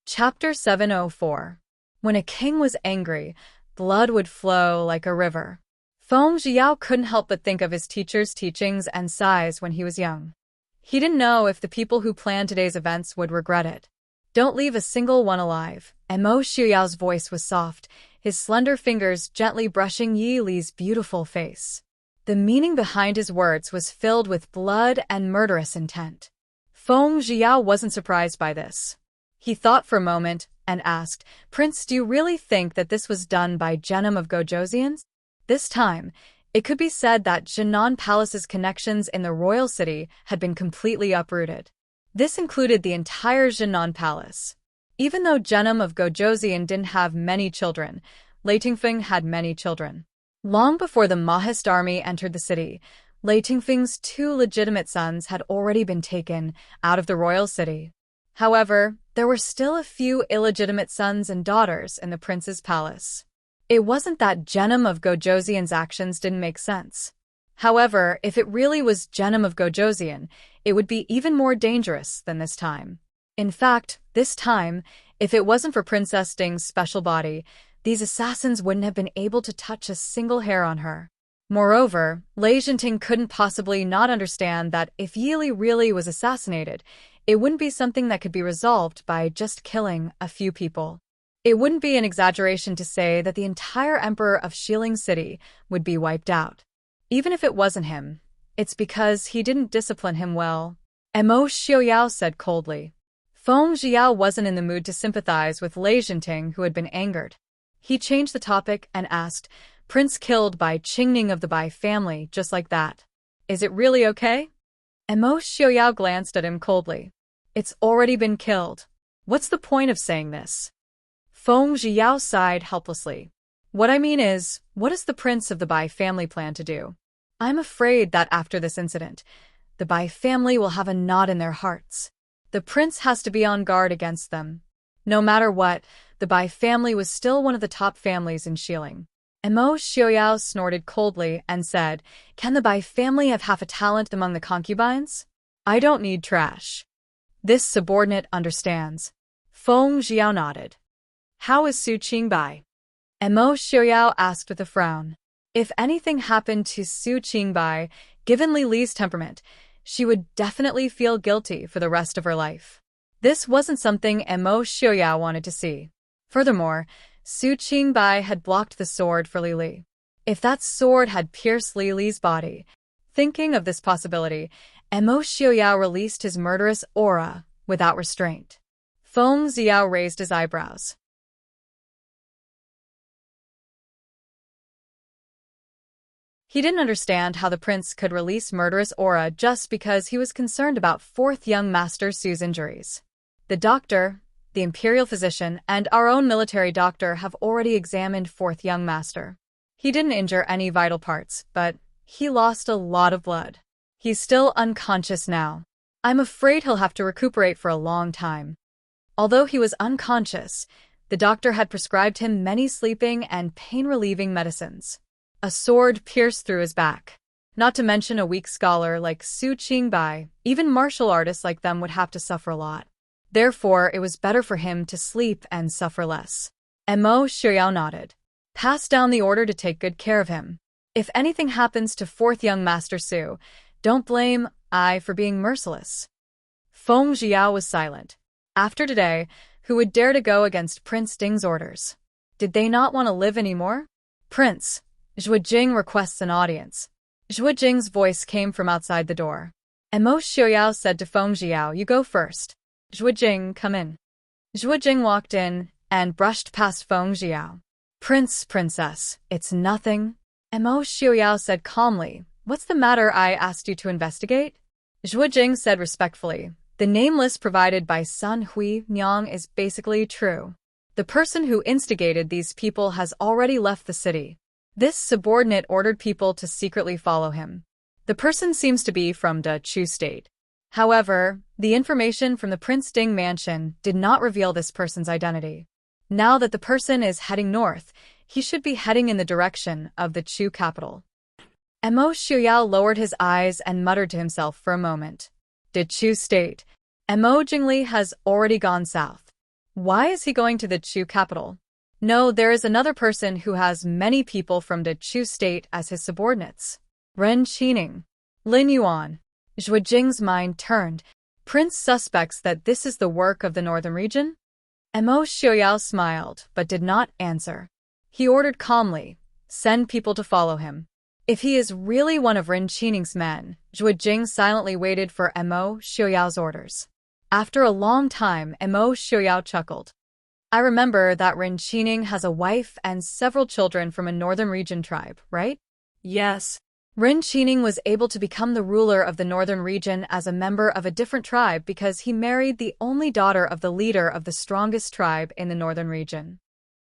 [SPEAKER 1] Chapter 704. When a king was angry, blood would flow like a river. Feng Jiao couldn't help but think of his teacher's teachings and sighs when he was young. He didn't know if the people who planned today's events would regret it. "Don't leave a single one alive." Emo Xiaoyao's voice was soft, his slender fingers gently brushing Yi Li's beautiful face. The meaning behind his words was filled with blood and murderous intent. Feng Jiao wasn't surprised by this. He thought for a moment and asked, "Prince, do you really think that this was done by Genom of Gojosians?" This time, it could be said that Jinan Palace's connections in the royal city had been completely uprooted. This included the entire Jinan Palace. Even though Genom of Gojosian didn't have many children, Lei Tingfeng had many children. Long before the Mahist army entered the city, Lei Tingfeng's 2 legitimate sons had already been taken out of the royal city. However, there were still a few illegitimate sons and daughters in the prince's palace. It wasn't that Genom of Gojosian's actions didn't make sense. However, if it really was Genom of Gojosian, it would be even more dangerous than this time. In fact, this time, if it wasn't for Princess Ding's special body, these assassins wouldn't have been able to touch a single hair on her. Moreover, Lei Jinting couldn't possibly not understand that if Yili really was assassinated, it wouldn't be something that could be resolved by just killing a few people. It wouldn't be an exaggeration to say that the entire emperor of Xiling City would be wiped out. Even if it wasn't him, it's because he didn't discipline him well. Emo Xiaoyao said coldly. Feng Jiao wasn't in the mood to sympathize with Lei Jinting, who had been angered. He changed the topic and asked, "Prince killed by Qingning of the Bai family, just like that. Is it really okay?" Emo Xiaoyao glanced at him coldly. "It's already been killed. What's the point of saying this?" Feng Jiao sighed helplessly. "What I mean is, what does the prince of the Bai family plan to do? I'm afraid that after this incident, the Bai family will have a knot in their hearts. The prince has to be on guard against them." No matter what, the Bai family was still one of the top families in Xiling. Emo Xiaoyao snorted coldly and said, "Can the Bai family have half a talent among the concubines? I don't need trash. This subordinate understands." Feng Jiao nodded. "How is Su Qingbai?" Emo Xiaoyao asked with a frown. If anything happened to Su Qingbai, given Li Li's temperament, she would definitely feel guilty for the rest of her life. This wasn't something Emo Xiaoyao wanted to see. Furthermore, Su Qingbai had blocked the sword for Li Li. If that sword had pierced Li Li's body, thinking of this possibility, Emo Xiaoyao released his murderous aura without restraint. Feng Jiao raised his eyebrows. He didn't understand how the prince could release murderous aura just because he was concerned about 4th young Master Su's injuries. The doctor, the imperial physician, and our own military doctor have already examined 4th young Master. He didn't injure any vital parts, but he lost a lot of blood. He's still unconscious now. I'm afraid he'll have to recuperate for a long time. Although he was unconscious, the doctor had prescribed him many sleeping and pain-relieving medicines. A sword pierced through his back. Not to mention a weak scholar like Su Qingbai, even martial artists like them would have to suffer a lot. Therefore, it was better for him to sleep and suffer less. Emo Xiaoyao nodded. "Pass down the order to take good care of him. If anything happens to 4th young Master Su, don't blame I for being merciless." Feng Jiao was silent. After today, who would dare to go against Prince Ding's orders? Did they not want to live anymore? Prince, Zhuojing requests an audience. Zhuojing's voice came from outside the door. Mo Xiaoyao said to Feng Jiao, you go first. Zhuojing, come in. Zhuojing walked in and brushed past Feng Jiao. Princess, it's nothing. Mo Xiaoyao said calmly, what's the matter? I asked you to investigate? Zhuojing said respectfully, the name list provided by Sun Hui Nyang is basically true. The person who instigated these people has already left the city. This subordinate ordered people to secretly follow him. The person seems to be from the Chu state. However, the information from the Prince Ding mansion did not reveal this person's identity. Now that the person is heading north, he should be heading in the direction of the Chu capital. Mo Xiaoyao lowered his eyes and muttered to himself for a moment. The Chu state. Mo Jingli has already gone south. Why is he going to the Chu capital? No, there is another person who has many people from the Chu state as his subordinates. Ren Qining. Lin Yuan. Zhuojing's mind turned. Prince suspects that this is the work of the northern region? Mo Xiaoyao smiled, but did not answer. He ordered calmly, send people to follow him. If he is really one of Ren Qining's men, Zhuojing silently waited for Mo Xiaoyao's orders. After a long time, Mo Xiaoyao chuckled. I remember that Ren Qining has a wife and several children from a northern region tribe, right?
[SPEAKER 2] Yes.
[SPEAKER 1] Ren Qining was able to become the ruler of the northern region as a member of a different tribe because he married the only daughter of the leader of the strongest tribe in the northern region.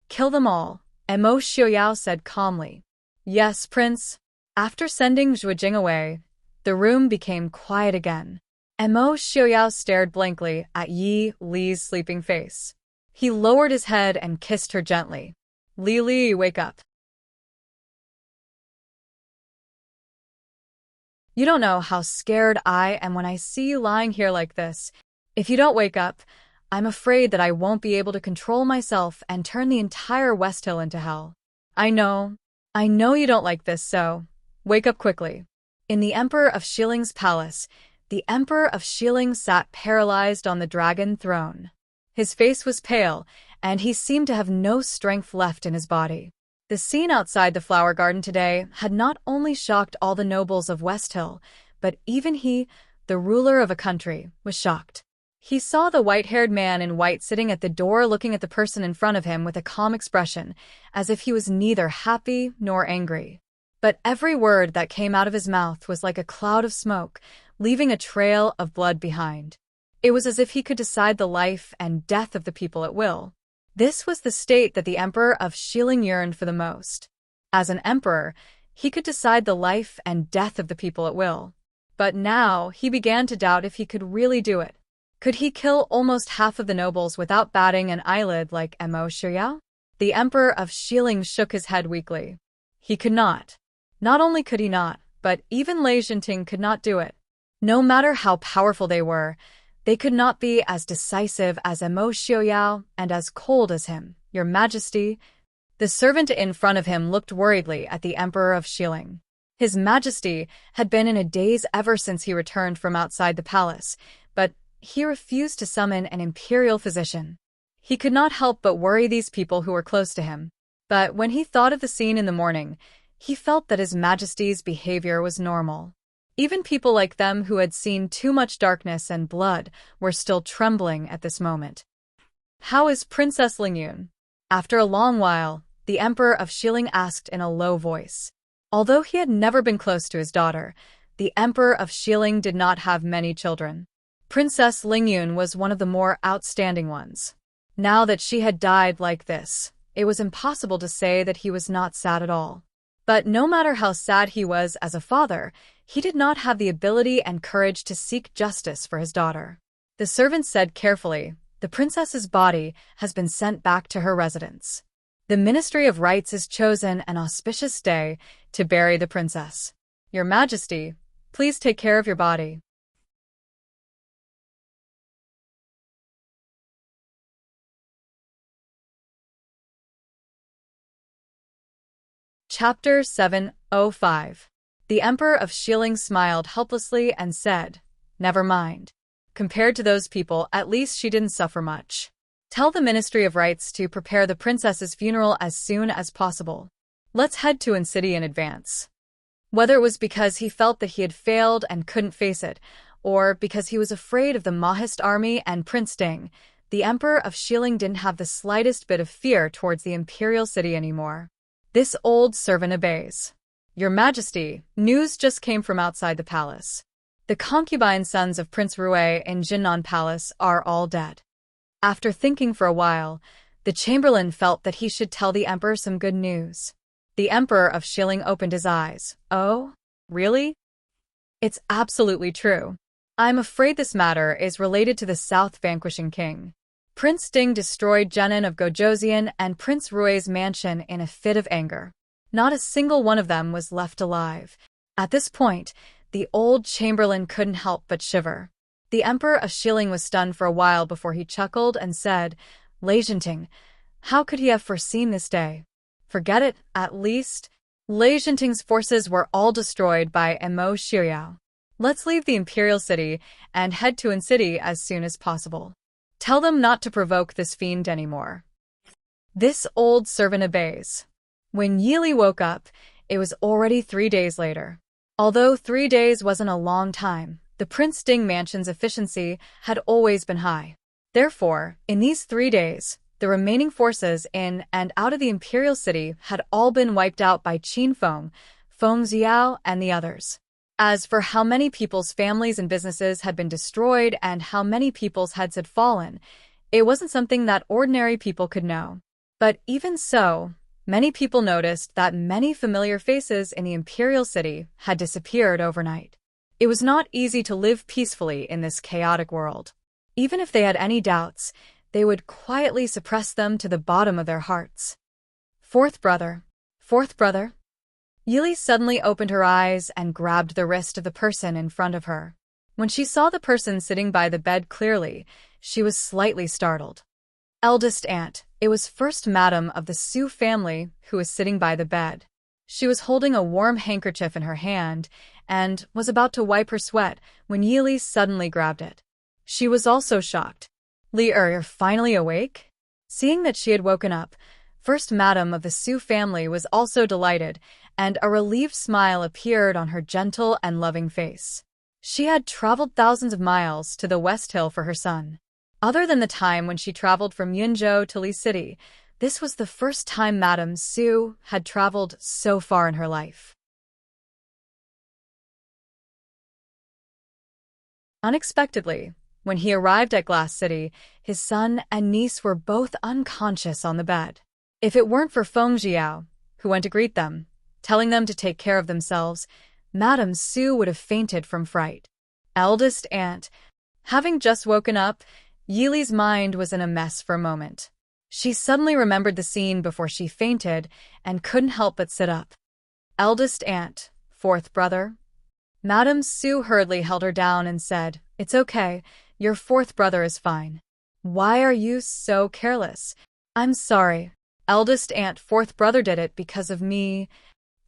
[SPEAKER 1] Kill them all, Mo Xiaoyao said calmly. Yes, Prince. After sending Zhuojing away, the room became quiet again. Mo Xiaoyao stared blankly at Yi Li's sleeping face. He lowered his head and kissed her gently. Li, wake up. You don't know how scared I am when I see you lying here like this. If you don't wake up, I'm afraid that I won't be able to control myself and turn the entire West Hill into hell. I know you don't like this, so wake up quickly. In the Emperor of Shiling's palace, the Emperor of Shiling sat paralyzed on the dragon throne. His face was pale, and he seemed to have no strength left in his body. The scene outside the flower garden today had not only shocked all the nobles of West Hill, but even he, the ruler of a country, was shocked. He saw the white-haired man in white sitting at the door looking at the person in front of him with a calm expression, as if he was neither happy nor angry. But every word that came out of his mouth was like a cloud of smoke, leaving a trail of blood behind. It was as if he could decide the life and death of the people at will. This was the state that the Emperor of Shiling yearned for the most. As an emperor, he could decide the life and death of the people at will. But now he began to doubt if he could really do it. Could he kill almost half of the nobles without batting an eyelid like Mo Xiaoyao? The Emperor of Shiling shook his head weakly. He could not. Not only could he not, but even Lei Jinting could not do it. No matter how powerful they could not be as decisive as Mo Xiaoyao and as cold as him, Your Majesty. The servant in front of him looked worriedly at the Emperor of Shiling. His Majesty had been in a daze ever since he returned from outside the palace, but he refused to summon an imperial physician. He could not help but worry these people who were close to him. But when he thought of the scene in the morning, he felt that His Majesty's behavior was normal. Even people like them who had seen too much darkness and blood were still trembling at this moment. How is Princess Lingyun? After a long while, the Emperor of Shiling asked in a low voice. Although he had never been close to his daughter, the Emperor of Shiling did not have many children. Princess Lingyun was one of the more outstanding ones. Now that she had died like this, it was impossible to say that he was not sad at all. But no matter how sad he was as a father, he did not have the ability and courage to seek justice for his daughter. The servant said carefully, the princess's body has been sent back to her residence. The Ministry of Rites has chosen an auspicious day to bury the princess. Your Majesty, please take care of your body. Chapter 705. The Emperor of Shiling smiled helplessly and said, Never mind. Compared to those people, at least she didn't suffer much. Tell the Ministry of Rites to prepare the princess's funeral as soon as possible. Let's head to City in advance. Whether it was because he felt that he had failed and couldn't face it, or because he was afraid of the Mahist army and Prince Ding, the Emperor of Shilling didn't have the slightest bit of fear towards the imperial city anymore. This old servant obeys. Your Majesty, news just came from outside the palace. The concubine sons of Prince Rue in Jinnan Palace are all dead. After thinking for a while, the chamberlain felt that he should tell the emperor some good news. The Emperor of Shilling opened his eyes. Oh, really? It's absolutely true. I'm afraid this matter is related to the South vanquishing king. Prince Ding destroyed Jenin of Gojoseon and Prince Rue's mansion in a fit of anger. Not a single one of them was left alive. At this point, the old chamberlain couldn't help but shiver. The Emperor of Shilling was stunned for a while before he chuckled and said, Enchanting, how could he have foreseen this day? Forget it, at least. Enchanting's forces were all destroyed by Emo Shiriao. Let's leave the imperial city and head to City as soon as possible. Tell them not to provoke this fiend anymore. This old servant obeys. When Yili woke up, it was already 3 days later. Although 3 days wasn't a long time, the Prince Ding mansion's efficiency had always been high. Therefore, in these 3 days, the remaining forces in and out of the imperial city had all been wiped out by Qin Feng, Feng Xiao, and the others. As for how many people's families and businesses had been destroyed and how many people's heads had fallen, it wasn't something that ordinary people could know. But even so, many people noticed that many familiar faces in the imperial city had disappeared overnight. It was not easy to live peacefully in this chaotic world. Even if they had any doubts, they would quietly suppress them to the bottom of their hearts. Fourth brother. Yili suddenly opened her eyes and grabbed the wrist of the person in front of her. When she saw the person sitting by the bed clearly, she was slightly startled. Eldest aunt, it was first madam of the Su family who was sitting by the bed. She was holding a warm handkerchief in her hand and was about to wipe her sweat when Yili suddenly grabbed it. She was also shocked. You're finally awake? Seeing that she had woken up, First Madam of the Su family was also delighted, and a relieved smile appeared on her gentle and loving face. She had traveled thousands of miles to the West Hill for her son. Other than the time when she traveled from Yunzhou to Li City, this was the first time Madame Su had traveled so far in her life. Unexpectedly, when he arrived at Glass City, his son and niece were both unconscious on the bed. If it weren't for Feng Xiao, who went to greet them, telling them to take care of themselves, Madame Su would have fainted from fright. Eldest aunt. Having just woken up, Yili's mind was in a mess for a moment. She suddenly remembered the scene before she fainted and couldn't help but sit up. Eldest aunt, fourth brother. Madame Su hurriedly held her down and said, It's okay, your fourth brother is fine. Why are you so careless? I'm sorry. Eldest aunt, fourth brother did it because of me.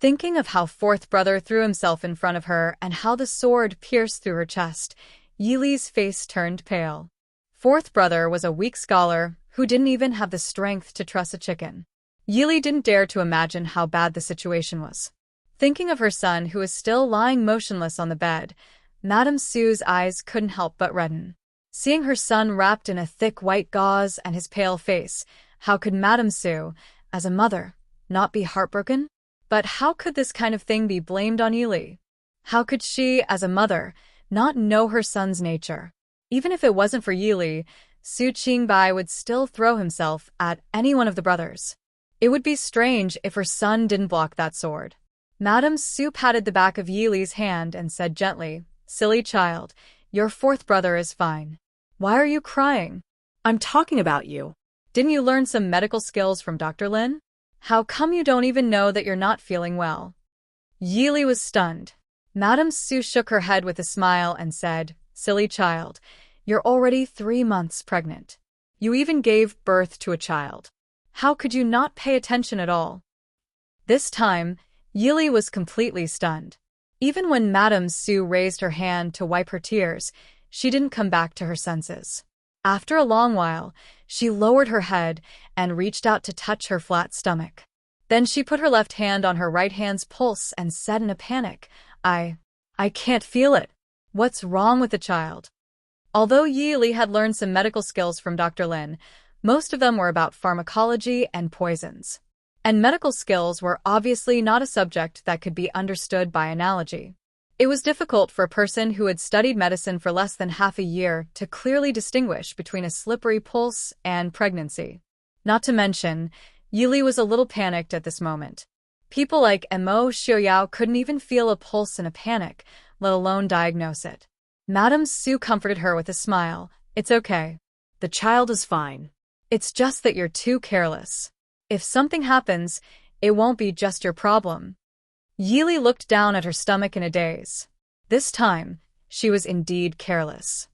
[SPEAKER 1] Thinking of how fourth brother threw himself in front of her and how the sword pierced through her chest, Yili's face turned pale. Fourth brother was a weak scholar who didn't even have the strength to truss a chicken. Yili didn't dare to imagine how bad the situation was. Thinking of her son who was still lying motionless on the bed, Madame Su's eyes couldn't help but redden. Seeing her son wrapped in a thick white gauze and his pale face, how could Madame Su, as a mother, not be heartbroken? But how could this kind of thing be blamed on Yili? How could she, as a mother, not know her son's nature? Even if it wasn't for Yili, Su Qingbai would still throw himself at any one of the brothers. It would be strange if her son didn't block that sword. Madame Su patted the back of Yili's hand and said gently, Silly child, your fourth brother is fine. Why are you crying?
[SPEAKER 2] I'm talking about you.
[SPEAKER 1] Didn't you learn some medical skills from Dr. Lin? How come you don't even know that you're not feeling well? Yili was stunned. Madame Su shook her head with a smile and said, Silly child, you're already 3 months pregnant. You even gave birth to a child. How could you not pay attention at all? This time, Yili was completely stunned. Even when Madame Su raised her hand to wipe her tears, she didn't come back to her senses. After a long while, she lowered her head and reached out to touch her flat stomach. Then she put her left hand on her right hand's pulse and said in a panic, I can't feel it. What's wrong with the child? Although Yi Li had learned some medical skills from Dr. Lin, most of them were about pharmacology and poisons. And medical skills were obviously not a subject that could be understood by analogy. It was difficult for a person who had studied medicine for less than half a year to clearly distinguish between a slippery pulse and pregnancy. Not to mention, Yili was a little panicked at this moment. People like Mo Xiaoyao couldn't even feel a pulse in a panic, let alone diagnose it. Madame Su comforted her with a smile. It's okay.
[SPEAKER 2] The child is fine.
[SPEAKER 1] It's just that you're too careless. If something happens, it won't be just your problem. Yili looked down at her stomach in a daze. This time, she was indeed careless.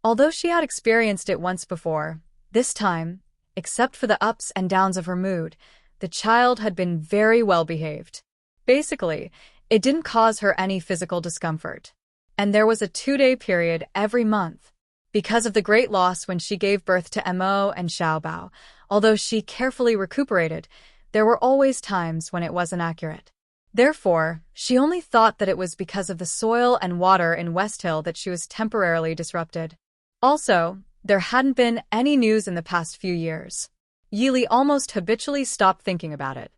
[SPEAKER 1] Although she had experienced it once before, this time, except for the ups and downs of her mood, the child had been very well behaved. Basically, it didn't cause her any physical discomfort. And there was a 2-day period every month. Because of the great loss when she gave birth to Mo and Xiaobao, although she carefully recuperated, there were always times when it wasn't accurate. Therefore, she only thought that it was because of the soil and water in West Hill that she was temporarily disrupted. Also, there hadn't been any news in the past few years. Yili almost habitually stopped thinking about it.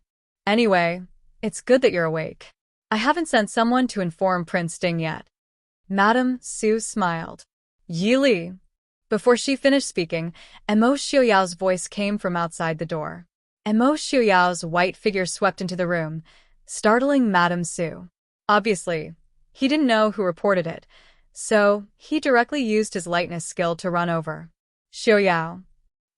[SPEAKER 1] Anyway, it's good that you're awake. I haven't sent someone to inform Prince Ding yet. Madame Su smiled. Yili. Before she finished speaking, Mo Xiaoyao's voice came from outside the door. Mo Xiaoyao's white figure swept into the room, startling Madame Su. Obviously, he didn't know who reported it, so he directly used his lightness skill to run over. Xiaoyao.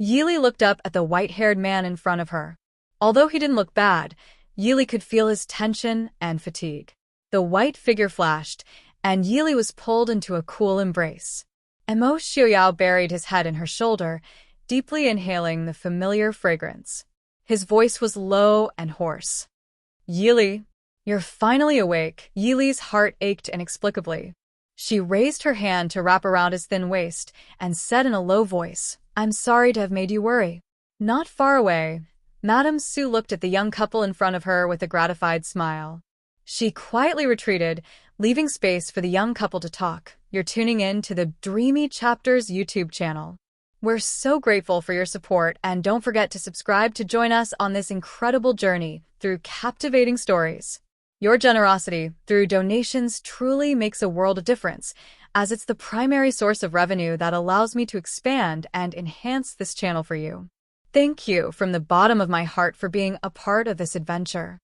[SPEAKER 1] Yili looked up at the white-haired man in front of her. Although he didn't look bad, Yili could feel his tension and fatigue. The white figure flashed, and Yili was pulled into a cool embrace. Mo Xiaoyao buried his head in her shoulder, deeply inhaling the familiar fragrance. His voice was low and hoarse. Yili, you're finally awake. Yili's heart ached inexplicably. She raised her hand to wrap around his thin waist and said in a low voice, I'm sorry to have made you worry. Not far away, Madame Su looked at the young couple in front of her with a gratified smile. She quietly retreated, leaving space for the young couple to talk. You're tuning in to the Dreamy Chapters YouTube channel. We're so grateful for your support, and don't forget to subscribe to join us on this incredible journey through captivating stories. Your generosity through donations truly makes a world of difference, as it's the primary source of revenue that allows me to expand and enhance this channel for you. Thank you from the bottom of my heart for being a part of this adventure.